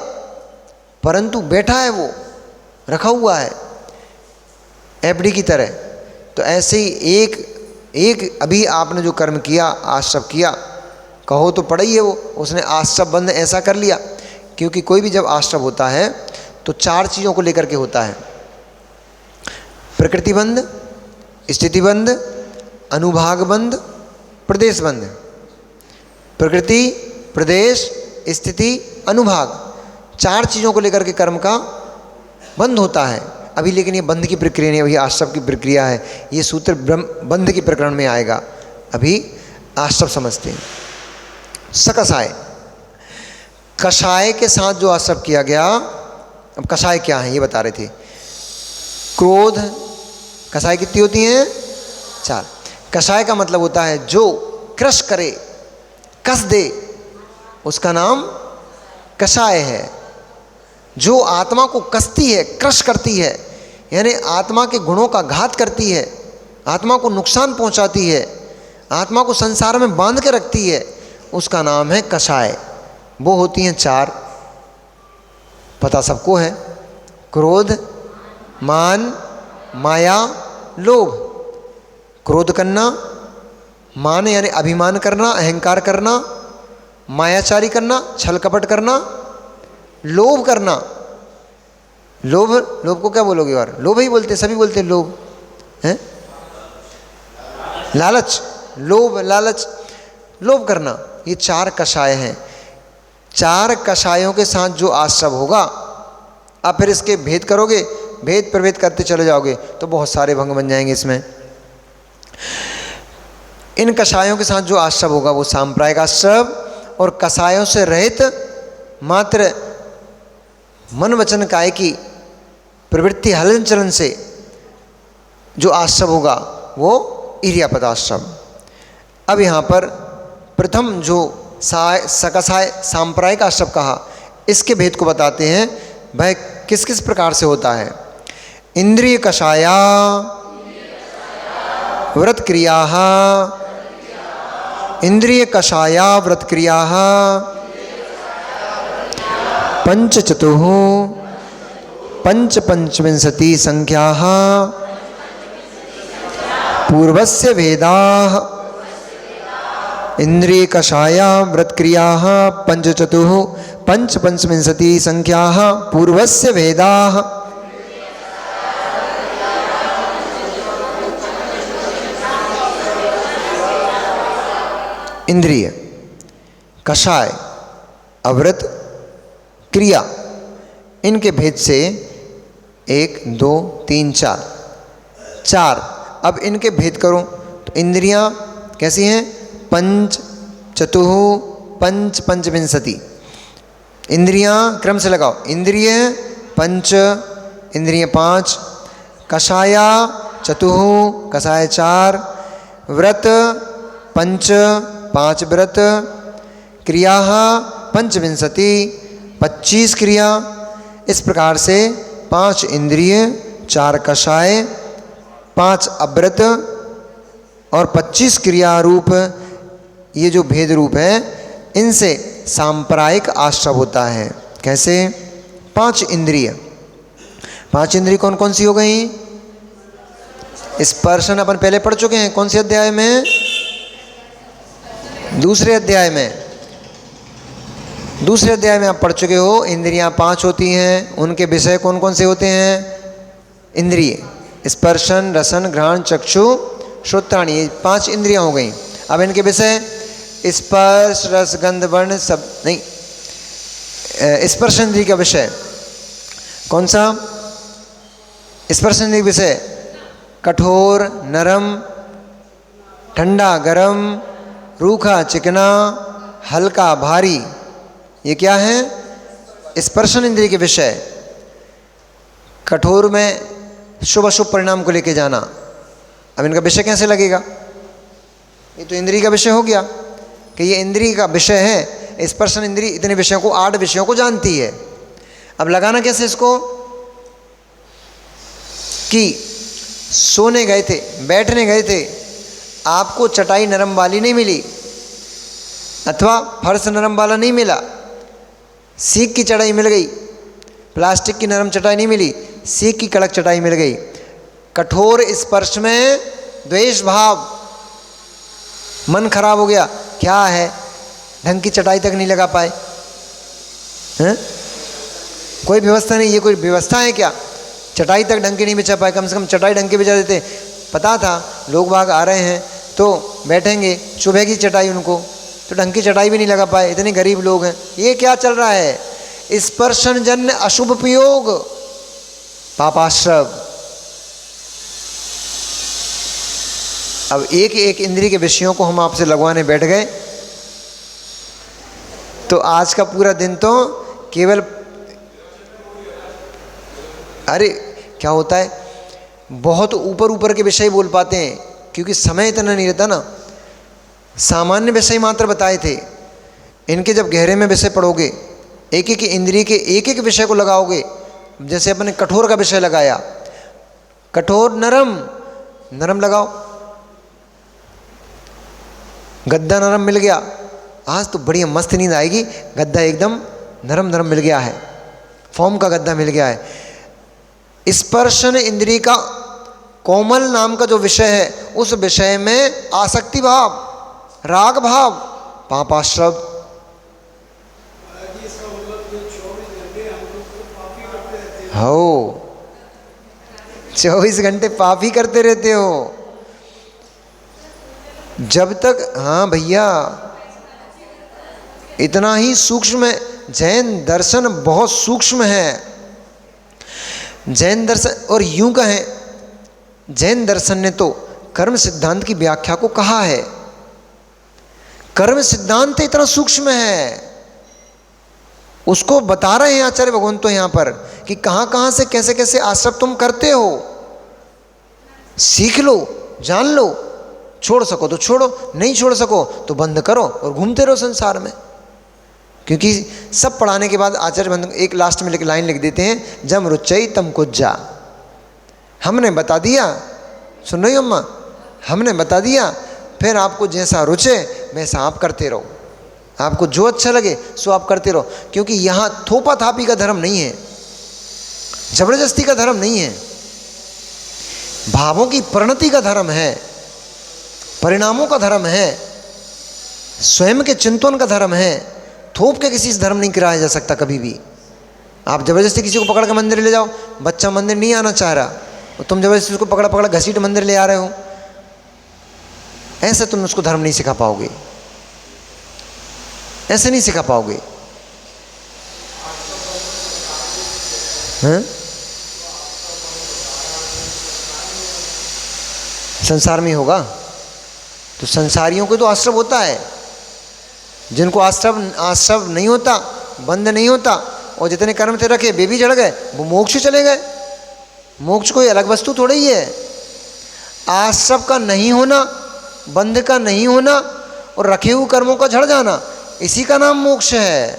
परंतु बैठा है, वो रखा हुआ है एफडी की तरह। तो ऐसे ही एक अभी आपने जो कर्म किया, आश्रव किया, कहो तो पड़ा ही है वो, उसने आश्रव बंध ऐसा कर लिया। क्योंकि कोई भी जब आश्रव होता है तो 4 चीज़ों को लेकर के होता है, प्रकृति बंध, स्थिति बंध, अनुभाग बंध, प्रदेश बंध। प्रकृति, प्रदेश, स्थिति, अनुभाग, 4 चीज़ों को लेकर के कर्म का बंध होता है अभी। लेकिन ये बंध की प्रक्रिया नहीं, अभी आश्रव की प्रक्रिया है। ये सूत्र बंध के प्रकरण में आएगा, अभी आश्रव समझते हैं। सकषाय, कषाय के साथ जो आश्रव किया गया। अब कषाय क्या है ये बता रहे थे। क्रोध, कषाय कितनी होती हैं? 4। कषाय का मतलब होता है जो क्रश करे, कस दे, उसका नाम कषाय है। जो आत्मा को कसती है, क्रश करती है, यानी आत्मा के गुणों का घात करती है, आत्मा को नुकसान पहुंचाती है, आत्मा को संसार में बांध के रखती है, उसका नाम है कषाय। वो होती हैं चार, पता सबको है, क्रोध, मान, माया, लोभ। क्रोध करना, मान यानी अभिमान करना, अहंकार करना, मायाचारी करना, छल कपट करना, लोभ करना। लोभ, लोभ को क्या बोलोगे यार? लोभ ही बोलते, सभी बोलते लोभ हैं। लालच, लोभ, लालच, लोभ करना, ये चार कषाय हैं। चार कषायों के साथ जो आश्रव होगा, आप फिर इसके भेद करोगे, भेद प्रभेद करते चले जाओगे तो बहुत सारे भंग बन जाएंगे इसमें। इन कषायों के साथ जो आश्रव होगा वो सांप्रायिक आश्रव, और कषायों से रहित मात्र मन वचन काय की प्रवृत्ति हलन चलन से जो आश्रव होगा वो इरियापद आश्रम। अब यहाँ पर प्रथम जो सकसाय सांप्रायिक आश्रम कहा, इसके भेद को बताते हैं। वह किस किस प्रकार से होता है? इंद्रिय कषाया व्रत क्रिया, इंद्रिय कषाया व्रत क्रिया, पंच चतुः पंच पंचविंशति संख्या, पूर्वस्य वेदाः। इंद्रिय कषाया व्रत क्रिया पंच चतुः पंच पंचविंशति संख्या, पूर्वस्य वेदाः। इंद्रिय, कषाय, अव्रत, क्रिया, इनके भेद से 1 2 3 4 चार। अब इनके भेद करो तो इंद्रियां कैसी हैं? पंच चतुः पंच पंचविंशति। इंद्रियां क्रम से लगाओ, इंद्रिय पंच, इंद्रिय 5, कषाया चतुः, कषाय 4, व्रत पंच 5 व्रत, क्रिया पंचविंशति 25 क्रिया। इस प्रकार से 5 इंद्रिय, 4 कषाय, 5 अव्रत और 25 क्रिया रूप, ये जो भेद रूप है, इनसे सांप्रायिक आश्रव होता है। कैसे? 5 इंद्रिय, 5 इंद्रिय कौन कौन सी हो गई? स्पर्शन अपन पहले पढ़ चुके हैं। कौन से अध्याय में? दूसरे अध्याय में। दूसरे अध्याय में आप पढ़ चुके हो। इंद्रियां 5 होती हैं, उनके विषय कौन कौन से होते हैं? इंद्रिय स्पर्शन, रसन, घ्राण, चक्षु, श्रोत्राणि, ये 5 इंद्रियां हो गई। अब इनके विषय स्पर्श, रस, गंध, वर्ण सब नहीं। स्पर्श इंद्रिय का विषय कौन सा? स्पर्श इंद्रिय विषय कठोर, नरम, ठंडा, गरम, रूखा, चिकना, हल्का, भारी, ये क्या है? स्पर्शन इंद्रिय के विषय। कठोर में शुभ अशुभ परिणाम को लेके जाना। अब इनका विषय कैसे लगेगा? ये तो इंद्रिय का विषय हो गया कि ये इंद्रिय का विषय है। स्पर्शन इंद्रिय इतने विषयों को, 8 विषयों को जानती है। अब लगाना कैसे इसको? कि सोने गए थे, बैठने गए थे, आपको चटाई नरम वाली नहीं मिली अथवा फर्श नरम वाला नहीं मिला, सीक की चटाई मिल गई। प्लास्टिक की नरम चटाई नहीं मिली, सीक की कड़क चटाई मिल गई। कठोर स्पर्श में द्वेष भाव, मन खराब हो गया। क्या है? ढंग की चटाई तक नहीं लगा पाए हैं? कोई व्यवस्था नहीं। ये कोई व्यवस्था है क्या? चटाई तक ढंग की नहीं बिछा पाए, कम से कम चटाई ढंग की बिछा देते। पता था लोग बाग आ रहे हैं तो बैठेंगे, चुभेगी चटाई उनको, तो ढंग की चटाई भी नहीं लगा पाए। इतने गरीब लोग हैं। ये क्या चल रहा है? स्पर्शन जन्य अशुभ प्रयोग, पापाश्रव। अब एक एक इंद्रिय के विषयों को हम आपसे लगवाने बैठ गए तो आज का पूरा दिन तो केवल, अरे क्या होता है, बहुत ऊपर ऊपर के विषय बोल पाते हैं, क्योंकि समय इतना नहीं रहता ना। सामान्य विषय मात्र बताए थे, इनके जब गहरे में विषय पढ़ोगे, एक एक इंद्रिय के एक एक विषय को लगाओगे, जैसे अपने कठोर का विषय लगाया, कठोर नरम, नरम लगाओ, गद्दा नरम मिल गया, आज तो बढ़िया मस्त नींद आएगी, गद्दा एकदम नरम नरम मिल गया है, फॉर्म का गद्दा मिल गया है। स्पर्शन इंद्रिय का कोमल नाम का जो विषय है, उस विषय में आसक्ति भाव, राग भाव, पापाश्रव। हो 24 घंटे पाप ही करते रहते हो जब तक। हाँ भैया, इतना ही सूक्ष्म है जैन दर्शन, बहुत सूक्ष्म है जैन दर्शन। और यूं कहें, जैन दर्शन ने तो कर्म सिद्धांत की व्याख्या को कहा है। कर्म सिद्धांत इतना सूक्ष्म है, उसको बता रहे हैं आचार्य भगवान तो यहाँ पर कि कहाँ कहाँ से कैसे कैसे आश्रम तुम करते हो, सीख लो, जान लो। छोड़ सको तो छोड़ो, नहीं छोड़ सको तो बंद करो और घूमते रहो संसार में। क्योंकि सब पढ़ाने के बाद आचार्य बंद एक लास्ट में लाइन लिख देते हैं, जम रुचई तम कुज्जा। हमने बता दिया, सुन रही हो अम्मा, हमने बता दिया, फिर आपको जैसा रुचे वैसा आप करते रहो, आपको जो अच्छा लगे सो आप करते रहो। क्योंकि यहाँ थोपा थापी का धर्म नहीं है, जबरदस्ती का धर्म नहीं है, भावों की परिणति का धर्म है, परिणामों का धर्म है, स्वयं के चिंतन का धर्म है। थोप के किसी से धर्म नहीं कराया जा सकता कभी भी। आप जबरदस्ती किसी को पकड़ के मंदिर ले जाओ, बच्चा मंदिर नहीं आना चाह रहा, तो तुम जबरदस्ती उसको पकड़ पकड़ घसीट मंदिर ले आ रहे हो, ऐसे तुम उसको धर्म नहीं सिखा पाओगे, ऐसे नहीं सिखा पाओगे। हाँ? संसार में होगा तो संसारियों को तो आश्रम होता है, जिनको आश्रम नहीं होता, बंद नहीं होता, और जितने कर्म थे रखे वे भी जड़ गए, वो मोक्ष चले गए। मोक्ष कोई अलग वस्तु थोड़ी ही है। आश्रम का नहीं होना, बंध का नहीं होना और रखे हुए कर्मों का झड़ जाना, इसी का नाम मोक्ष है।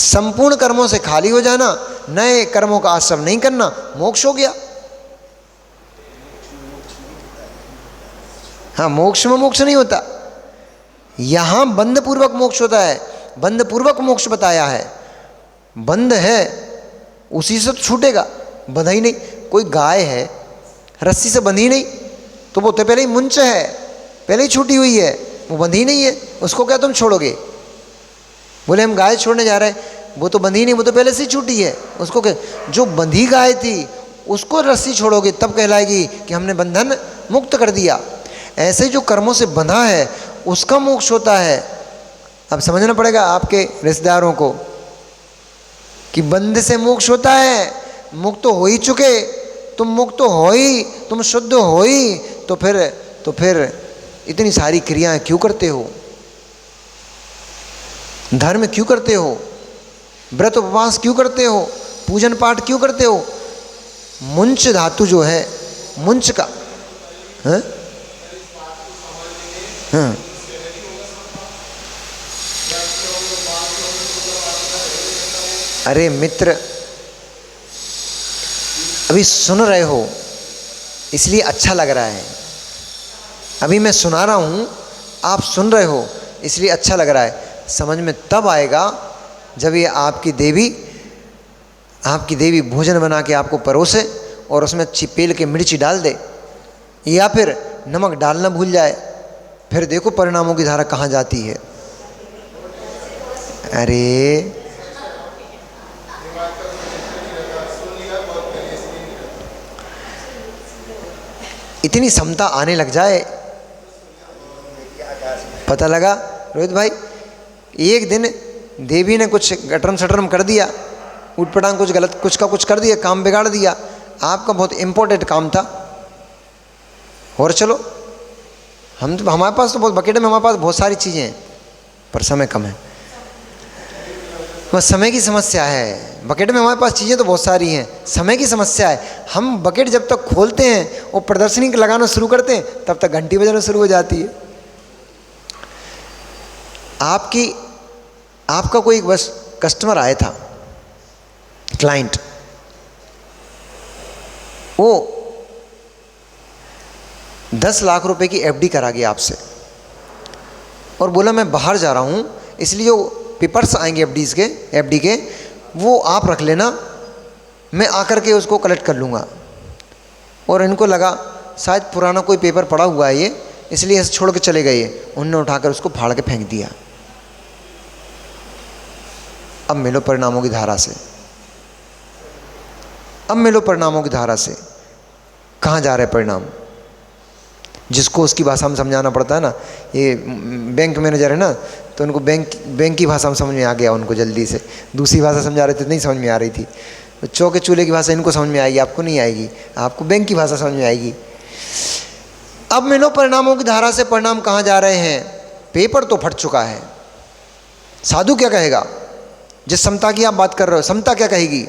संपूर्ण कर्मों से खाली हो जाना, नए कर्मों का आश्रम नहीं करना, मोक्ष हो गया। हाँ, मोक्ष में मोक्ष नहीं होता, यहां बंध पूर्वक मोक्ष होता है। बंध पूर्वक मोक्ष बताया है। बंध है उसी से तो छूटेगा, बंधा ही नहीं। कोई गाय है रस्सी से बंधी नहीं तो वो तो पहले ही मुंच है, पहले ही छूटी हुई है, वो बंधी नहीं है, उसको क्या तुम छोड़ोगे? बोले हम गाय छोड़ने जा रहे हैं, वो तो बंधी नहीं, वो तो पहले से ही छूटी है, उसको क्या? जो बंधी गाय थी उसको रस्सी छोड़ोगे तब कहलाएगी कि हमने बंधन मुक्त कर दिया। ऐसे जो कर्मों से बंधा है उसका मोक्ष होता है। अब समझना पड़ेगा आपके रिश्तेदारों को कि बंध से मोक्ष होता है। मुक्त तो हो ही चुके, तुम मुक्त तो हो ही, तुम शुद्ध हो ही, तो फिर इतनी सारी क्रियाएं क्यों करते हो? धर्म क्यों करते हो? व्रत उपवास क्यों करते हो? पूजन पाठ क्यों करते हो? मुंच धातु जो है, मुंच का हाँ? हाँ। अरे मित्र, अभी सुन रहे हो इसलिए अच्छा लग रहा है। अभी मैं सुना रहा हूँ, आप सुन रहे हो इसलिए अच्छा लग रहा है। समझ में तब आएगा जब ये आपकी देवी भोजन बना के आपको परोसे और उसमें छिपेल के मिर्ची डाल दे या फिर नमक डालना भूल जाए, फिर देखो परिणामों की धारा कहाँ जाती है। अरे इतनी समता आने लग जाए, पता लगा रोहित भाई, एक दिन देवी ने कुछ गटरम सटरम कर दिया, उठपटांग कुछ गलत कुछ का कुछ कर दिया, काम बिगाड़ दिया। आपका बहुत इम्पोर्टेंट काम था और चलो हमारे पास तो बहुत बकेट में, हमारे पास बहुत सारी चीज़ें हैं पर समय कम है, बस समय की समस्या है। बकेट में हमारे पास चीज़ें तो बहुत सारी हैं, समय की समस्या है। हम बकेट जब तक खोलते हैं और प्रदर्शनी लगाना शुरू करते हैं तब तक घंटी बजाना शुरू हो जाती है। आपका कोई बस कस्टमर आया था, क्लाइंट, वो 10 लाख रुपए की एफडी करा गया आपसे और बोला मैं बाहर जा रहा हूँ, इसलिए जो पेपर्स आएंगे एफडी के वो आप रख लेना, मैं आकर के उसको कलेक्ट कर लूँगा। और इनको लगा शायद पुराना कोई पेपर पड़ा हुआ है ये, इसलिए ऐसे छोड़ के चले गए। उन्होंने उठाकर उसको फाड़ के फेंक दिया। अब मिलो परिणामों की धारा से, अब मिलो परिणामों की धारा से। कहाँ जा रहे परिणाम? जिसको उसकी भाषा में समझाना पड़ता है ना, ये बैंक मैनेजर है ना, तो उनको बैंक की भाषा में समझ में आ गया उनको जल्दी से। दूसरी भाषा समझा रहे थे नहीं समझ में आ रही थी। तो चौके चूल्हे की भाषा इनको समझ में आएगी, आपको नहीं आएगी, आपको बैंक की भाषा समझ में आएगी। अब मिलो परिणामों की धारा से। परिणाम कहाँ जा रहे हैं? पेपर तो फट चुका है। साधु क्या कहेगा? जिस समता की आप बात कर रहे हो, समता क्या कहेगी?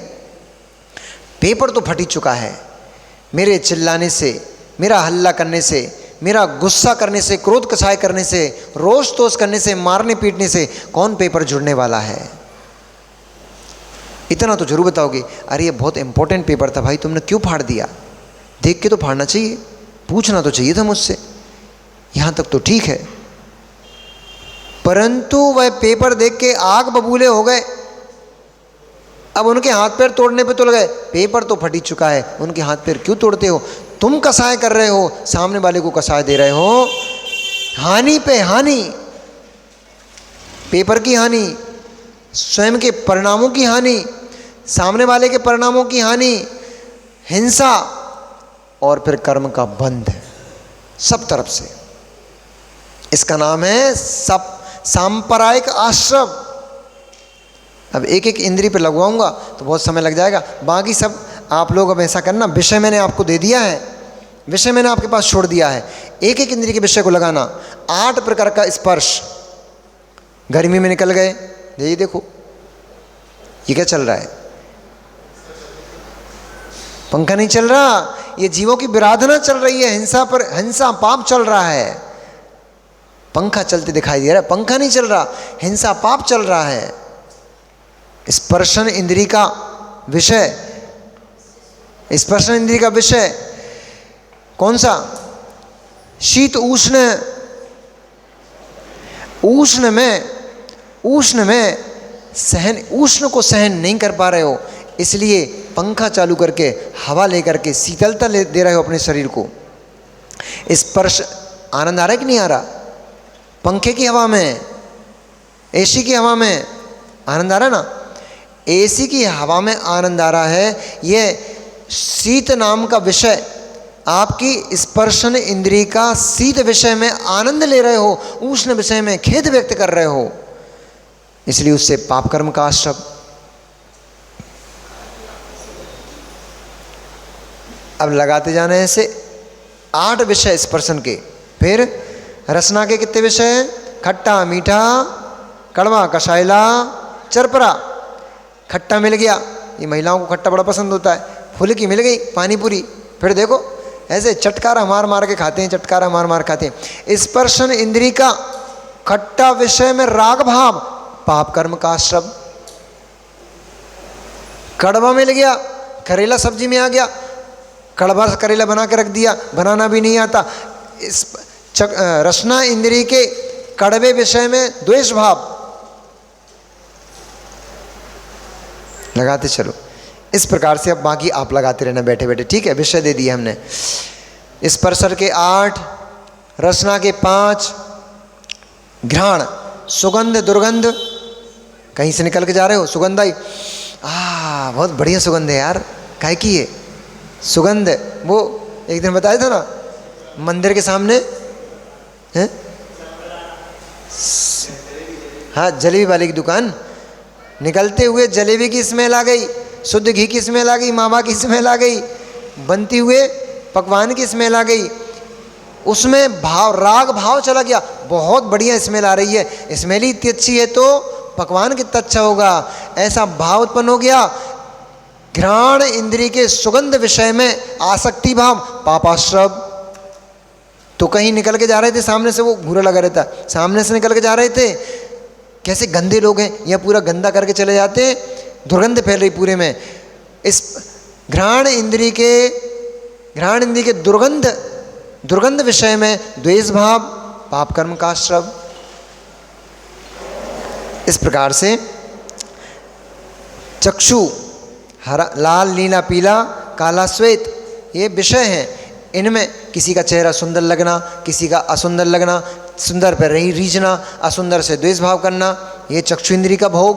पेपर तो फट ही चुका है। मेरे चिल्लाने से, मेरा हल्ला करने से, मेरा गुस्सा करने से, क्रोध कसाय करने से, रोष तोष करने से, मारने पीटने से कौन पेपर जुड़ने वाला है? इतना तो जरूर बताओगे, अरे ये बहुत इंपॉर्टेंट पेपर था भाई, तुमने क्यों फाड़ दिया? देख के तो फाड़ना चाहिए, पूछना तो चाहिए था मुझसे। यहां तक तो ठीक है, परंतु वह पेपर देख के आग बबूले हो गए। अब उनके हाथ पैर तोड़ने पे तो लगे, पेपर तो फट ही चुका है, उनके हाथ पैर क्यों तोड़ते हो? तुम कसाय कर रहे हो, सामने वाले को कसाय दे रहे हो। हानि पे हानि, पेपर की हानि, स्वयं के परिणामों की हानि, सामने वाले के परिणामों की हानि, हिंसा और फिर कर्म का बंध है सब तरफ से। इसका नाम है सांप्रदायिक आश्रम। अब एक एक इंद्री पे लगवाऊंगा तो बहुत समय लग जाएगा। बाकी सब आप लोग अब ऐसा करना, विषय मैंने आपको दे दिया है, विषय मैंने आपके पास छोड़ दिया है। एक एक इंद्री के विषय को लगाना। 8 प्रकार का स्पर्श। गर्मी में निकल गए, ये देखो ये क्या चल रहा है? पंखा नहीं चल रहा, ये जीवों की विराधना चल रही है, हिंसा पर हिंसा पाप चल रहा है। पंखा चलते दिखाई दे रहा है, पंखा नहीं चल रहा, हिंसा पाप चल रहा है। स्पर्शन इंद्री का विषय, स्पर्शन इंद्री का विषय कौन सा? शीत उष्ण। उष्ण में सहन, उष्ण को सहन नहीं कर पा रहे हो, इसलिए पंखा चालू करके हवा लेकर के शीतलता दे रहे हो अपने शरीर को। स्पर्श आनंद आ रहा है कि नहीं आ रहा? पंखे की हवा में, एसी की हवा में आनंद आ रहा है ना? एसी की हवा में आनंद आ रहा है। यह शीत नाम का विषय, आपकी स्पर्शन इंद्रिय का शीत विषय में आनंद ले रहे हो, उष्ण विषय में खेद व्यक्त कर रहे हो, इसलिए उससे पाप कर्म का आश्रम। अब लगाते जाना है ऐसे 8 विषय स्पर्शन के। फिर रसना के कितने विषय हैं? खट्टा, मीठा, कड़वा, कसाइला, चरपरा। खट्टा मिल गया, ये महिलाओं को खट्टा बड़ा पसंद होता है। फुल्की मिल गई, पानी पूरी। फिर देखो ऐसे चटकारा मार मार के खाते हैं, चटकारा मार मार खाते हैं। स्पर्शन इंद्री का खट्टा विषय में राग भाव, पाप कर्म का आश्रम। कड़वा मिल गया, करेला सब्जी में आ गया, कड़वा करेला बना के रख दिया, बनाना भी नहीं आता। इस रसना इंद्री के कड़वे विषय में द्वेष भाव। लगाते चलो इस प्रकार से। अब बाकी आप लगाते रहना बैठे बैठे, ठीक है? विषय दे दिए हमने। स्पर्शर के 8, रसना के 5, घ्राण, सुगंध दुर्गंध। कहीं से निकल के जा रहे हो, सुगंध आई, बहुत बढ़िया सुगंध है यार, काहे की है सुगंध? वो एक दिन बताया था ना, मंदिर के सामने है, हाँ, जलेबी वाले की दुकान। निकलते हुए जलेबी की स्मेल आ गई, शुद्ध घी की स्मेल आ गई, मावा की स्मेल आ गई, बनती हुए पकवान की स्मेल आ गई। उसमें भाव, राग भाव चला गया, बहुत बढ़िया स्मेल आ रही है, स्मेल ही इतनी अच्छी है तो पकवान कितना अच्छा होगा, ऐसा भाव उत्पन्न हो गया। घ्राण इंद्रिय के सुगंध विषय में आसक्ति भाव पापाश्रव। तो कहीं निकल के जा रहे थे, सामने से वो घूरा लगा रहता, सामने से निकल के जा रहे थे, कैसे गंदे लोग हैं, या पूरा गंदा करके चले जाते, दुर्गंध फैल रही पूरे में। इस घ्राण इंद्रिय के दुर्गंध विषय में द्वेष भाव पाप कर्म का आश्रव। इस प्रकार से चक्षु हरा, लाल, नीला, पीला, काला, श्वेत, ये विषय हैं। इनमें किसी का चेहरा सुंदर लगना, किसी का असुंदर लगना, सुंदर पर रीझना, असुंदर से द्वेष भाव करना, ये चक्षु इंद्री का भोग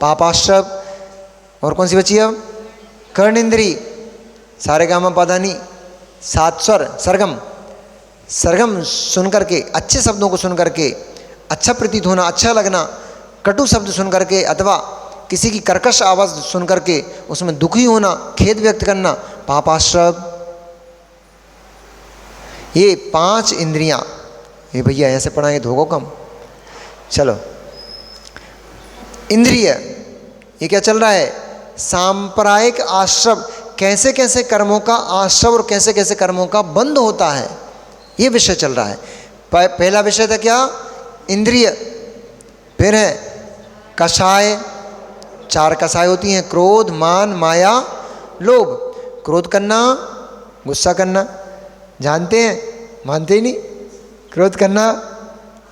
पापाश्रव। और कौन सी बची अब? कर्ण इंद्री, सारे गामा पादानी, 7 स्वर, सरगम सुन करके, अच्छे शब्दों को सुन करके अच्छा प्रतीत होना, अच्छा लगना, कटु शब्द सुन करके अथवा किसी की कर्कश आवाज़ सुन करके उसमें दुखी होना, खेद व्यक्त करना, पापाश्रव। ये 5 इंद्रियां, ये भैया ऐसे पढ़ाएंगे धोखो कम। चलो, इंद्रिय ये क्या चल रहा है? सांप्रदायिक आश्रव, कैसे कैसे कर्मों का आश्रव और कैसे कैसे कर्मों का बंध होता है, ये विषय चल रहा है। पहला विषय था क्या? इंद्रिय। फिर है कषाय, 4 कषाय होती हैं, क्रोध, मान, माया, लोभ। क्रोध करना, गुस्सा करना, जानते हैं? मानते ही नहीं। क्रोध करना,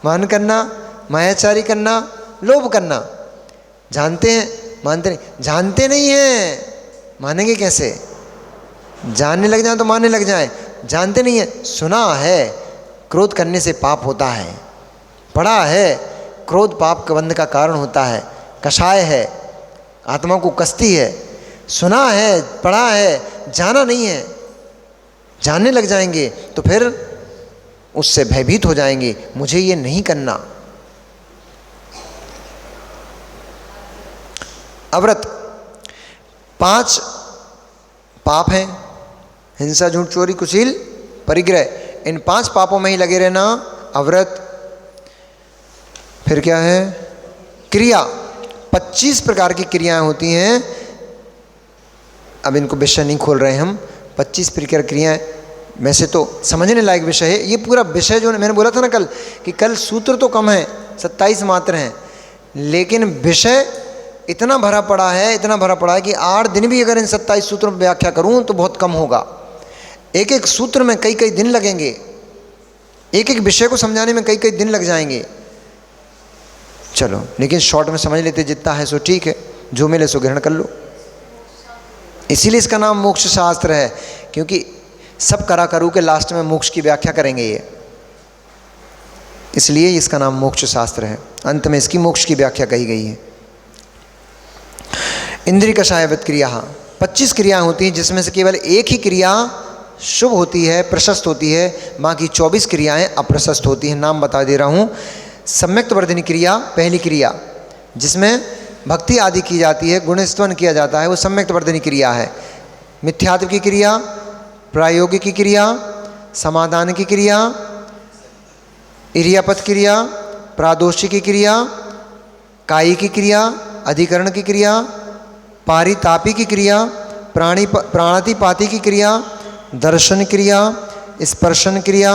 मान करना, मायाचारी करना, लोभ करना, जानते हैं? मानते नहीं। जानते नहीं हैं, मानेंगे कैसे? जानने लग जाए तो मानने लग जाए, जानते नहीं है। सुना है क्रोध करने से पाप होता है, पढ़ा है क्रोध पाप के बंध का कारण होता है, कषाय है, आत्मा को कसती है। सुना है, पढ़ा है, जाना नहीं है। जानने लग जाएंगे तो फिर उससे भयभीत हो जाएंगे, मुझे ये नहीं करना। अव्रत 5 पाप हैं, हिंसा, झूठ, चोरी, कुशील, परिग्रह। इन 5 पापों में ही लगे रहना अव्रत। फिर क्या है? क्रिया, 25 प्रकार की क्रियाएं होती हैं। अब इनको विषय नहीं खोल रहे हम। 25 प्रकार क्रियाएं, वैसे तो समझने लायक विषय है ये पूरा विषय। जो मैंने बोला था ना कल, कि कल सूत्र तो कम है, 27 मात्र हैं, लेकिन विषय इतना भरा पड़ा है, इतना भरा पड़ा है कि 8 दिन भी अगर इन 27 सूत्रों पर व्याख्या करूं तो बहुत कम होगा। एक एक सूत्र में कई कई दिन लगेंगे, एक एक विषय को समझाने में कई कई दिन लग जाएंगे। चलो, लेकिन शॉर्ट में समझ लेते, जितना है सो ठीक है, जो मिले सो ग्रहण कर लो। इसीलिए इसका नाम मोक्ष शास्त्र है, क्योंकि सब करा करू के लास्ट में मोक्ष की व्याख्या करेंगे ये, इसलिए इसका नाम मोक्ष शास्त्र है। अंत में इसकी मोक्ष की व्याख्या कही गई है। इंद्रिय कषायवत क्रिया, 25 क्रियाएं होती हैं, जिसमें से केवल एक ही क्रिया शुभ होती है, प्रशस्त होती है, बाकी 24 क्रियाएं अप्रशस्त होती हैं। नाम बता दे रहा हूँ। सम्यक्त वर्धनी क्रिया, पहली क्रिया जिसमें भक्ति आदि की जाती है, गुणस्तवन किया जाता है, वो सम्यक्त वर्धनी क्रिया है। मिथ्यात्व की क्रिया, प्रायोगिक की क्रिया, समाधान की क्रिया, इरियापत क्रिया, प्रादोषिक की क्रिया, कायी की क्रिया, अधिकरण की क्रिया, पारितापी की क्रिया, प्राणातिपाती की क्रिया, दर्शन क्रिया, स्पर्शन क्रिया,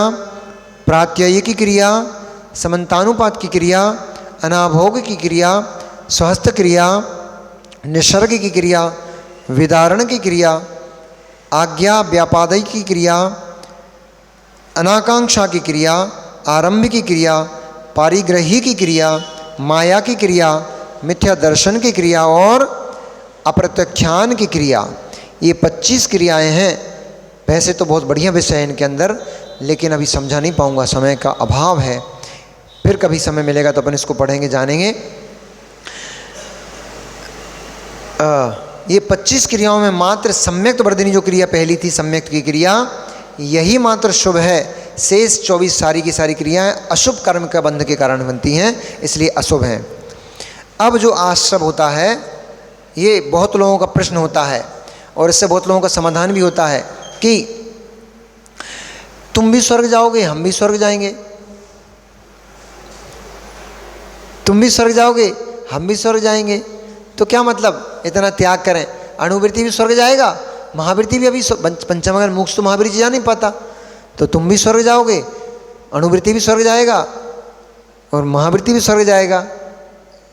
प्रात्ययी की क्रिया, समन्तानुपात की क्रिया, अनाभोग की क्रिया, स्वहस्त क्रिया, निसर्ग की क्रिया, विदारण की क्रिया, आज्ञा व्यापादय की क्रिया, अनाकांक्षा की क्रिया, आरंभ की क्रिया, पारिग्रही की क्रिया, माया की क्रिया, मिथ्या दर्शन की क्रिया और अप्रत्याख्यान की क्रिया। ये 25 क्रियाएं हैं। वैसे तो बहुत बढ़िया विषय है इनके अंदर, लेकिन अभी समझा नहीं पाऊंगा, समय का अभाव है। फिर कभी समय मिलेगा तो अपन इसको पढ़ेंगे, जानेंगे। ये 25 क्रियाओं में मात्र सम्यक्त वर्धिनी जो क्रिया पहली थी, सम्यक्त की क्रिया, यही मात्र शुभ है। शेष 24 सारी की सारी क्रियाएं अशुभ कर्म का बंध के कारण बनती हैं, इसलिए अशुभ हैं। अब जो आश्रव होता है, ये बहुत लोगों का प्रश्न होता है और इससे बहुत लोगों का समाधान भी होता है कि तुम भी स्वर्ग जाओगे, हम भी स्वर्ग जाएंगे। तुम भी स्वर्ग जाओगे, हम भी स्वर्ग जाएंगे, तो क्या मतलब इतना त्याग करें? अणुवृत्ति भी स्वर्ग जाएगा, महावृत्ति भी अभी पंचम अगर मोक्ष तो महावृत्ति जा नहीं पाता, तो तुम भी स्वर्ग जाओगे, अणुवृत्ति भी स्वर्ग जाएगा और महावृत्ति भी स्वर्ग जाएगा।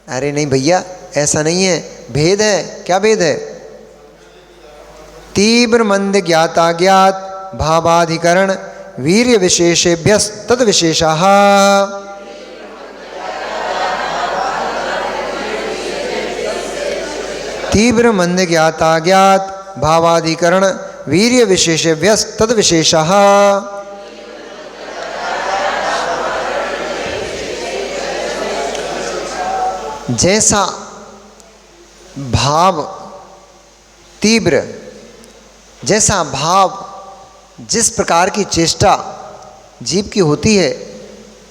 अरे नहीं भैया, ऐसा नहीं है, भेद है। क्या भेद है? तीव्र मंद ज्ञाता ज्ञात भावाधिकरण वीर्य विशेषेभ्यस् तद विशेषाः। तीव्र मंद ज्ञाता ज्ञात भावाधिकरण वीर्य विशेषेभ्यस् तद विशेषाः। जैसा भाव तीव्र, जैसा भाव जिस प्रकार की चेष्टा जीव की होती है,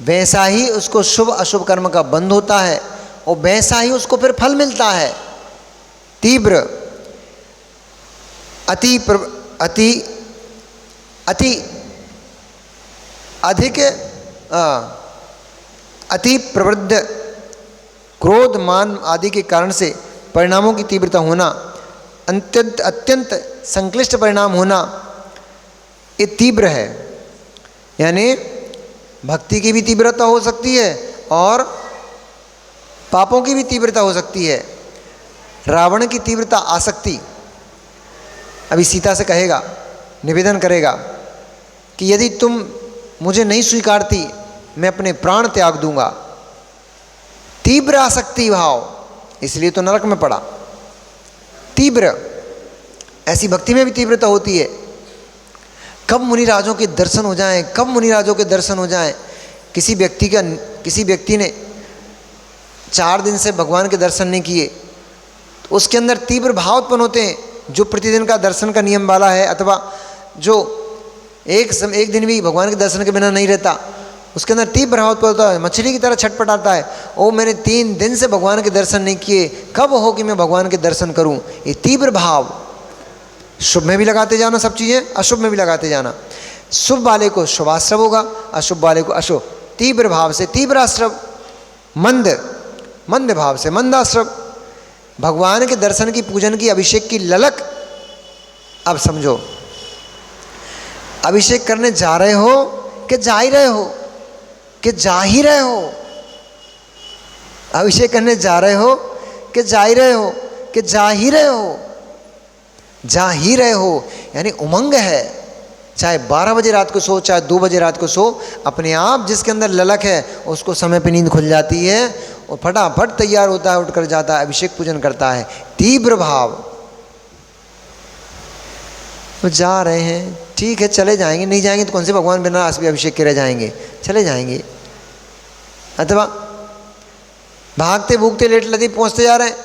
वैसा ही उसको शुभ अशुभ कर्म का बंध होता है और वैसा ही उसको फिर फल मिलता है। तीव्र अति अधिक अति प्रवृद्ध क्रोध मान आदि के कारण से परिणामों की तीव्रता होना, अत्यंत संक्लिष्ट परिणाम होना, ये तीव्र है। यानी भक्ति की भी तीव्रता हो सकती है और पापों की भी तीव्रता हो सकती है। रावण की तीव्रता आसक्ति, अभी सीता से कहेगा, निवेदन करेगा कि यदि तुम मुझे नहीं स्वीकारती मैं अपने प्राण त्याग दूंगा। तीव्र आसक्ति भाव, इसलिए तो नरक में पड़ा। तीव्र, ऐसी भक्ति में भी तीव्रता होती है। कब मुनिराजों के दर्शन हो जाएं, कब मुनिराजों के दर्शन हो जाएं। किसी व्यक्ति ने 4 दिन से भगवान के दर्शन नहीं किए, तो उसके अंदर तीव्र भाव उत्पन्न होते हैं। जो प्रतिदिन का दर्शन का नियम वाला है अथवा जो एक दिन भी भगवान के दर्शन के बिना नहीं रहता, उसके अंदर तीव्र भाव उत्पन्न होता है। मछली की तरह छटपटाता है, ओ मैंने 3 दिन से भगवान के दर्शन नहीं किए, कब हो कि मैं भगवान के दर्शन करूं। ये तीव्र भाव। शुभ में भी लगाते जाना सब चीज़ें, अशुभ में भी लगाते जाना। शुभ वाले को शुभाश्रव होगा, अशुभ वाले को अशुभ। तीव्र भाव से तीव्र आश्रव, मंद भाव से मंद आश्रव। भगवान के दर्शन की, पूजन की, अभिषेक की ललक। अब समझो, अभिषेक करने जा रहे हो कि जा ही रहे हो, कि जा ही रहे हो। अभिषेक करने जा रहे हो कि जा ही रहे हो, कि जा ही रहे हो, जा ही रहे हो। यानी उमंग है। चाहे 12 बजे रात को सो, चाहे 2 बजे रात को सो, अपने आप जिसके अंदर ललक है उसको समय पे नींद खुल जाती है और फटाफट तैयार होता है, उठकर जाता है, अभिषेक पूजन करता है। तीव्र भाव। तो जा रहे हैं, ठीक है, चले जाएंगे, नहीं जाएंगे तो कौन से भगवान बिना अभिषेक के रह जाएंगे, चले जाएंगे। अथवा भागते भूगते लेट लती पहुँचते जा रहे हैं,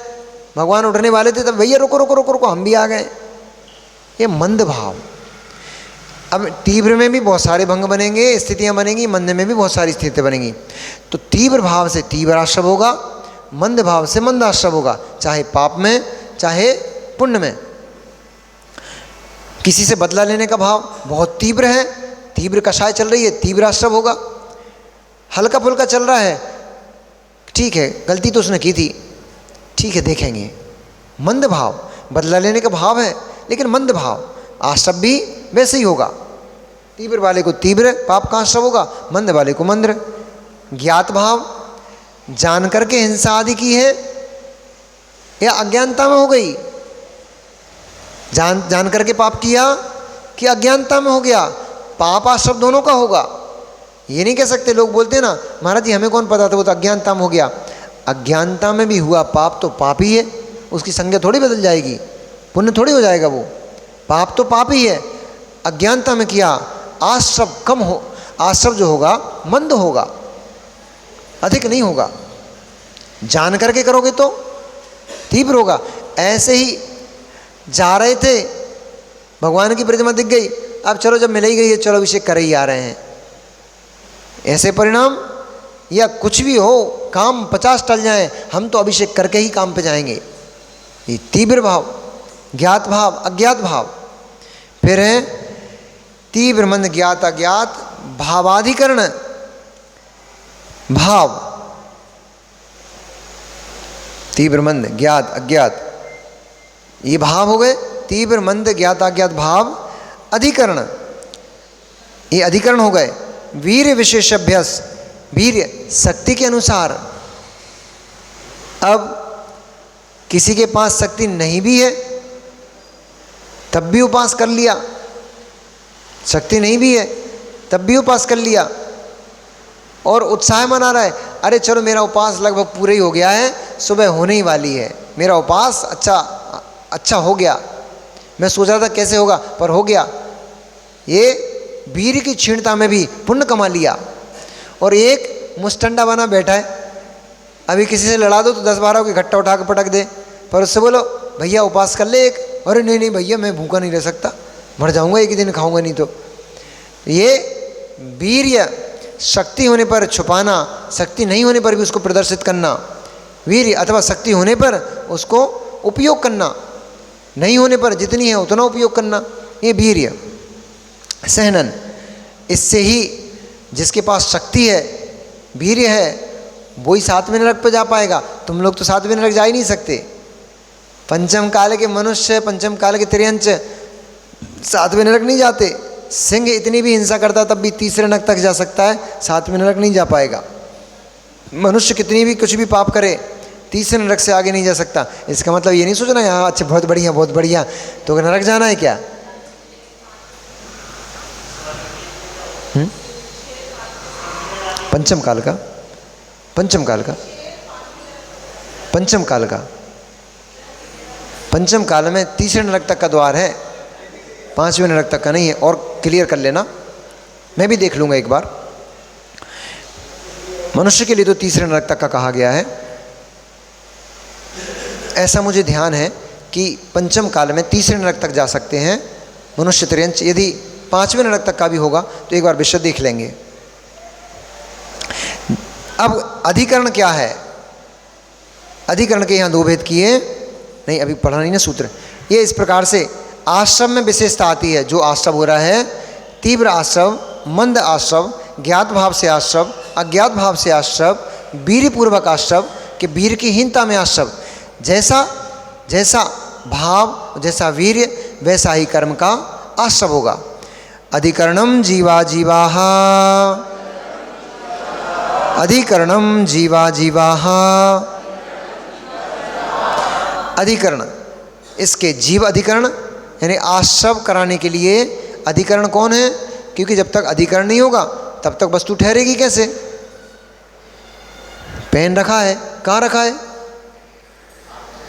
भगवान उठने वाले थे तब भैया रुको रुको रुको रुको, हम भी आ गए। ये मंद भाव। अब तीव्र में भी बहुत सारे भंग बनेंगे, स्थितियां बनेंगी, मंद में भी बहुत सारी स्थितियां बनेंगी। तो तीव्र भाव से तीव्र आश्रव होगा, मंद भाव से मंद आश्रव होगा, चाहे पाप में चाहे पुण्य में। किसी से बदला लेने का भाव बहुत तीव्र है, तीव्र कषाय चल रही है, तीव्र आश्रव होगा। हल्का फुल्का चल रहा है, ठीक है, गलती तो उसने की थी, ठीक है देखेंगे। मंद भाव, बदला लेने का भाव है लेकिन मंद भाव, आश्रव भी वैसे ही होगा। तीव्र वाले को तीव्र पाप का आश्रव होगा, मंद वाले को मंद। ज्ञात भाव, जान करके हिंसा आदि की है या अज्ञानता में हो गई। जान करके पाप किया कि अज्ञानता में हो गया, पाप आश्रव दोनों का होगा। ये नहीं कह सकते, लोग बोलते हैं ना महाराज जी हमें कौन पता था, वो तो अज्ञानता में हो गया। अज्ञानता में भी हुआ पाप तो पाप ही है, उसकी संज्ञा थोड़ी बदल जाएगी, पुण्य थोड़ी हो जाएगा वो। पाप तो पाप ही है। अज्ञानता में किया, आश्रव कम हो, आश्रव जो होगा मंद होगा, अधिक नहीं होगा। जान करके करोगे तो तीव्र होगा। ऐसे ही जा रहे थे, भगवान की प्रतिमा दिख गई, अब चलो जब मिल ही गई है चलो अभिषेक कर ही आ रहे हैं, ऐसे परिणाम। या कुछ भी हो, काम 50 टल जाए, हम तो अभिषेक करके ही काम पे जाएंगे। ये तीव्र भाव, ज्ञात भाव, अज्ञात भाव। फिर है तीव्र मंद ज्ञात अज्ञात भावाधिकरण भाव। तीव्र मंद ज्ञात अज्ञात ये भाव हो गए तीव्र मंद ज्ञात अज्ञात भाव अधिकरण, ये अधिकरण हो गए। वीर्य विशेष अभ्यास, वीर्य शक्ति के अनुसार। अब किसी के पास शक्ति नहीं भी है तब भी उपास कर लिया, शक्ति नहीं भी है तब भी उपास कर लिया और उत्साह मना रहा है, अरे चलो मेरा उपास लगभग पूरा ही हो गया है, सुबह होने ही वाली है, मेरा उपास अच्छा हो गया, मैं सोच रहा था कैसे होगा पर हो गया। ये वीर्य की क्षीणता में भी पुण्य कमा लिया। और एक मुस्टंडा बना बैठा है, अभी किसी से लड़ा दो तो 10-12 को इकट्ठा उठा के पटक दे, पर उससे बोलो भैया उपास कर ले एक, अरे नहीं भैया मैं भूखा नहीं रह सकता, मर जाऊंगा एक ही दिन खाऊंगा नहीं तो। ये वीर्य शक्ति होने पर छुपाना, शक्ति नहीं होने पर भी उसको प्रदर्शित करना, वीर्य अथवा शक्ति होने पर उसको उपयोग करना, नहीं होने पर जितनी है उतना उपयोग करना, ये वीर्य। सहनन, इससे ही जिसके पास शक्ति है वीर्य है वही 7वें नरक पर जा पाएगा। तुम लोग तो 7वें नरक जा ही नहीं सकते। पंचम काल के मनुष्य, पंचम काल के त्रियंच 7वें नरक नहीं जाते। सिंह इतनी भी हिंसा करता तब भी 3रे नरक तक जा सकता है, 7वें नरक नहीं जा पाएगा। मनुष्य कितनी भी कुछ भी पाप करे 3रे नरक से आगे नहीं जा सकता। इसका मतलब ये नहीं सोचना यहाँ अच्छा बहुत बढ़िया तो नरक जाना है क्या? पंचम काल का पंचम काल में 3रे नरक तक का द्वार है, 5वें नरक तक का नहीं है। और क्लियर कर लेना, मैं भी देख लूँगा एक बार। मनुष्य के लिए तो 3रे नरक तक का कहा गया है। ऐसा मुझे ध्यान है कि पंचम काल में 3रे नरक तक जा सकते हैं मनुष्य त्रियंच। यदि 5वें नरक तक का भी होगा तो एक बार विषय देख लेंगे। अब अधिकरण क्या है? अधिकरण के यहाँ 2 भेद किए, नहीं अभी पढ़ा नहीं ना सूत्र। ये इस प्रकार से आश्रम में विशेषता आती है। जो आश्रव हो रहा है, तीव्र आश्रव, मंद आश्रव, ज्ञात भाव से आश्रव, अज्ञात भाव से आश्रव, वीर्यपूर्वक आश्रव के वीर्य की हीनता में आश्रव। जैसा भाव, जैसा वीर्य, वैसा ही कर्म का आश्रव होगा। अधिकरणम जीवा जीवाः, अधिकरणम जीवा जीवाः। अधिकरण, इसके जीव अधिकरण यानी आश्रव कराने के लिए अधिकरण कौन है? क्योंकि जब तक अधिकरण नहीं होगा तब तक वस्तु ठहरेगी कैसे? पेन रखा है, कहाँ रखा है?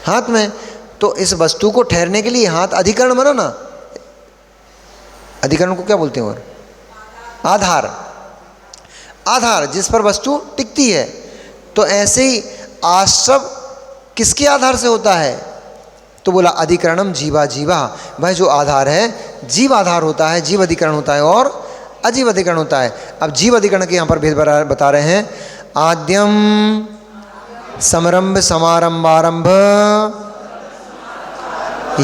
हाथ में। तो इस वस्तु को ठहरने के लिए हाथ अधिकरण बना ना। अधिकरण को क्या बोलते हैं? और आधार, आधार जिस पर वस्तु टिकती है। तो ऐसे ही आश्रव किसके आधार से होता है? तो बोला अधिकरणम जीवा जीवा। भाई जो आधार है जीव आधार होता है, जीव अधिकरण होता है और अजीव अधिकरण होता है। अब जीव अधिकरण के यहाँ पर भेद बता रहे हैं। आद्यम समरंभ समारंभारंभ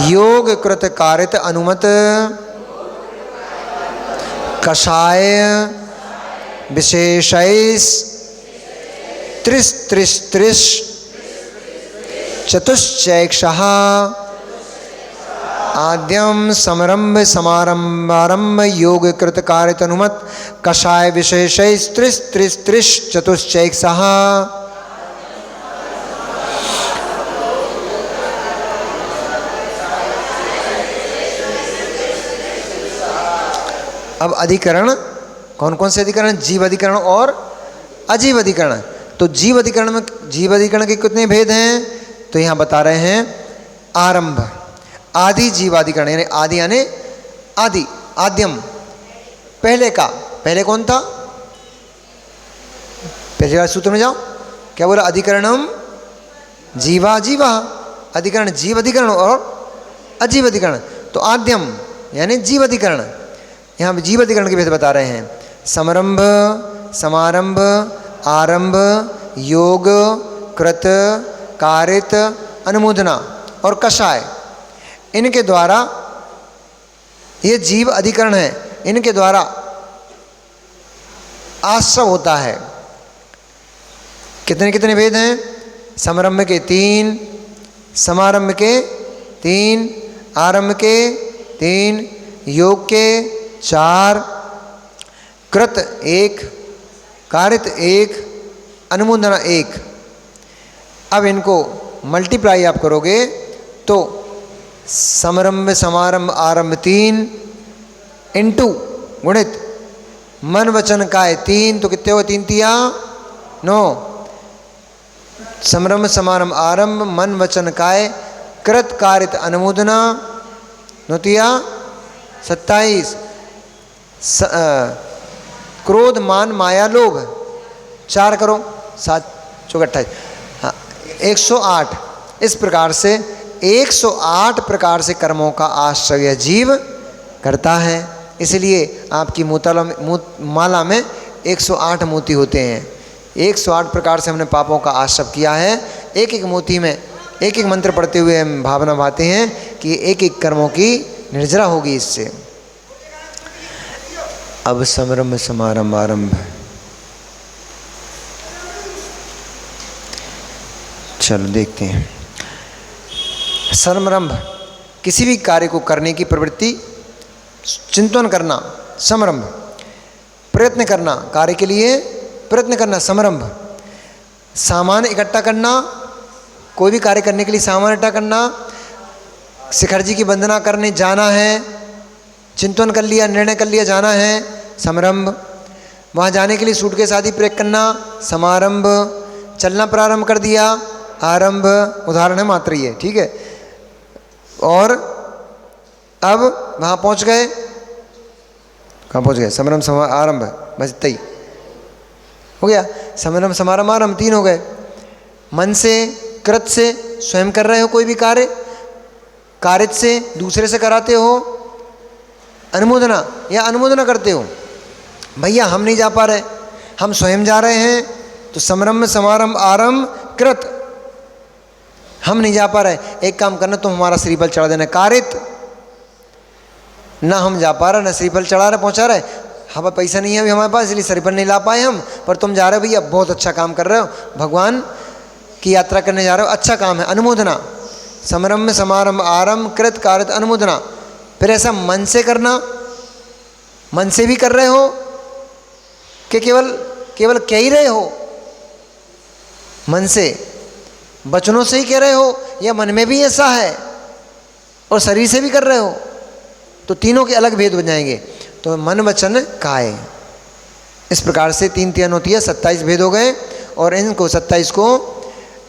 योग कृत कारित अनुमत कषाय विशेषैस त्रिस त्रिस त्रिश चतुश्चैक्षः आद्यम समरंभ समारंभारंभ योग कृत कारित अनुमत कषाय विशेषैस त्रिस त्रिस त्रिश चतुश्चैक्षः। अब अधिकरण कौन कौन से अधिकरण? जीव अधिकरण और अजीव अधिकरण। तो जीव अधिकरण में, जीव अधिकरण के कितने भेद हैं? तो यहाँ बता रहे हैं आरंभ, आदि जीवाधिकरण यानी आदि यानी आदि, आद्यम पहले का। पहले कौन था? पहले वाले सूत्र में जाओ, क्या बोला? अधिकरणम जीवा जीवा, अधिकरण जीव अधिकरण और अजीव अधिकरण। तो आद्यम यानी जीव अधिकरण। यहाँ जीव अधिकरण के भेद बता रहे हैं। समरंभ, समारंभ, आरंभ, योग, कृत, कारित, अनुमोदना और कषाय, इनके द्वारा ये जीव अधिकरण है, इनके द्वारा आश्रव होता है। कितने कितने भेद हैं? समरंभ के 3, समारंभ के 3, आरंभ के 3, योग के 4, कृत 1, कारित 1, अनुमोदना 1। अब इनको मल्टीप्लाई आप करोगे तो समारंभ समारंभ आरंभ 3 इंटू गुणित मन वचन काय 3, तो कितने हो 3 तिया 9। समारंभ समारंभ आरंभ मन वचन काय कृत कारित अनुमोदना 9 तिया 27। क्रोध मान माया लोभ 4 करो 7 चौक 28, हाँ 108। इस प्रकार से 108 प्रकार से कर्मों का आश्रय यह जीव करता है। इसलिए आपकी माला में 108 मोती होते हैं। 108 प्रकार से हमने पापों का आश्रय किया है। एक एक मोती में एक एक मंत्र पढ़ते हुए हम भावना भाते हैं कि एक एक कर्मों की निर्जरा होगी इससे। अब समारंभ समारंभ आरंभ, चलो देखते हैं। समारंभ किसी भी कार्य को करने की प्रवृत्ति, चिंतन करना समारंभ, प्रयत्न करना कार्य के लिए प्रयत्न करना समारंभ, सामान इकट्ठा करना, कोई भी कार्य करने के लिए सामान इकट्ठा करना, शिखर जी की वंदना करने जाना है, चिंतन कर लिया, निर्णय कर लिया जाना है समारंभ, वहाँ जाने के लिए सूटकेस आदि पैक करना समारंभ, चलना प्रारंभ कर दिया आरंभ, उदाहरण है मात्र ये, ठीक है। और अब वहाँ पहुँच गए, कहाँ पहुँच गए, समारंभ आरंभ, बस इतना ही हो गया। समारंभ समारंभ आरंभ 3 हो गए। मन से कृत से स्वयं कर रहे हो कोई भी कार्य, कारित से दूसरे से कराते हो, अनुमोदना या अनुमोदना करते हो, भैया हम नहीं जा पा रहे, हम स्वयं जा रहे हैं, तो समारंभ समारंभ आरंभ कृत, हम नहीं जा पा रहे, एक काम करना तुम हमारा श्रीफल चढ़ा देना, कारित, ना हम जा पा रहे ना श्रीफल चढ़ा रहे पहुंचा रहे, हमारा पैसा नहीं है अभी हमारे पास इसलिए श्रीफल नहीं ला पाए हम, पर तुम जा रहे हो भैया, बहुत अच्छा काम कर रहे हो, भगवान की यात्रा करने जा रहे हो, अच्छा काम है, अनुमोदना। समारंभ समारंभ आरंभ कृत कारित अनुमोदना। फिर ऐसा मन से करना, मन से भी कर रहे हो कि केवल कह ही रहे हो, मन से वचनों से ही कह रहे हो, या मन में भी ऐसा है और शरीर से भी कर रहे हो, तो तीनों के अलग भेद हो जाएंगे। तो मन वचन काय, इस प्रकार से 3 3 होती है, 27 भेद हो गए। और इनको 27 को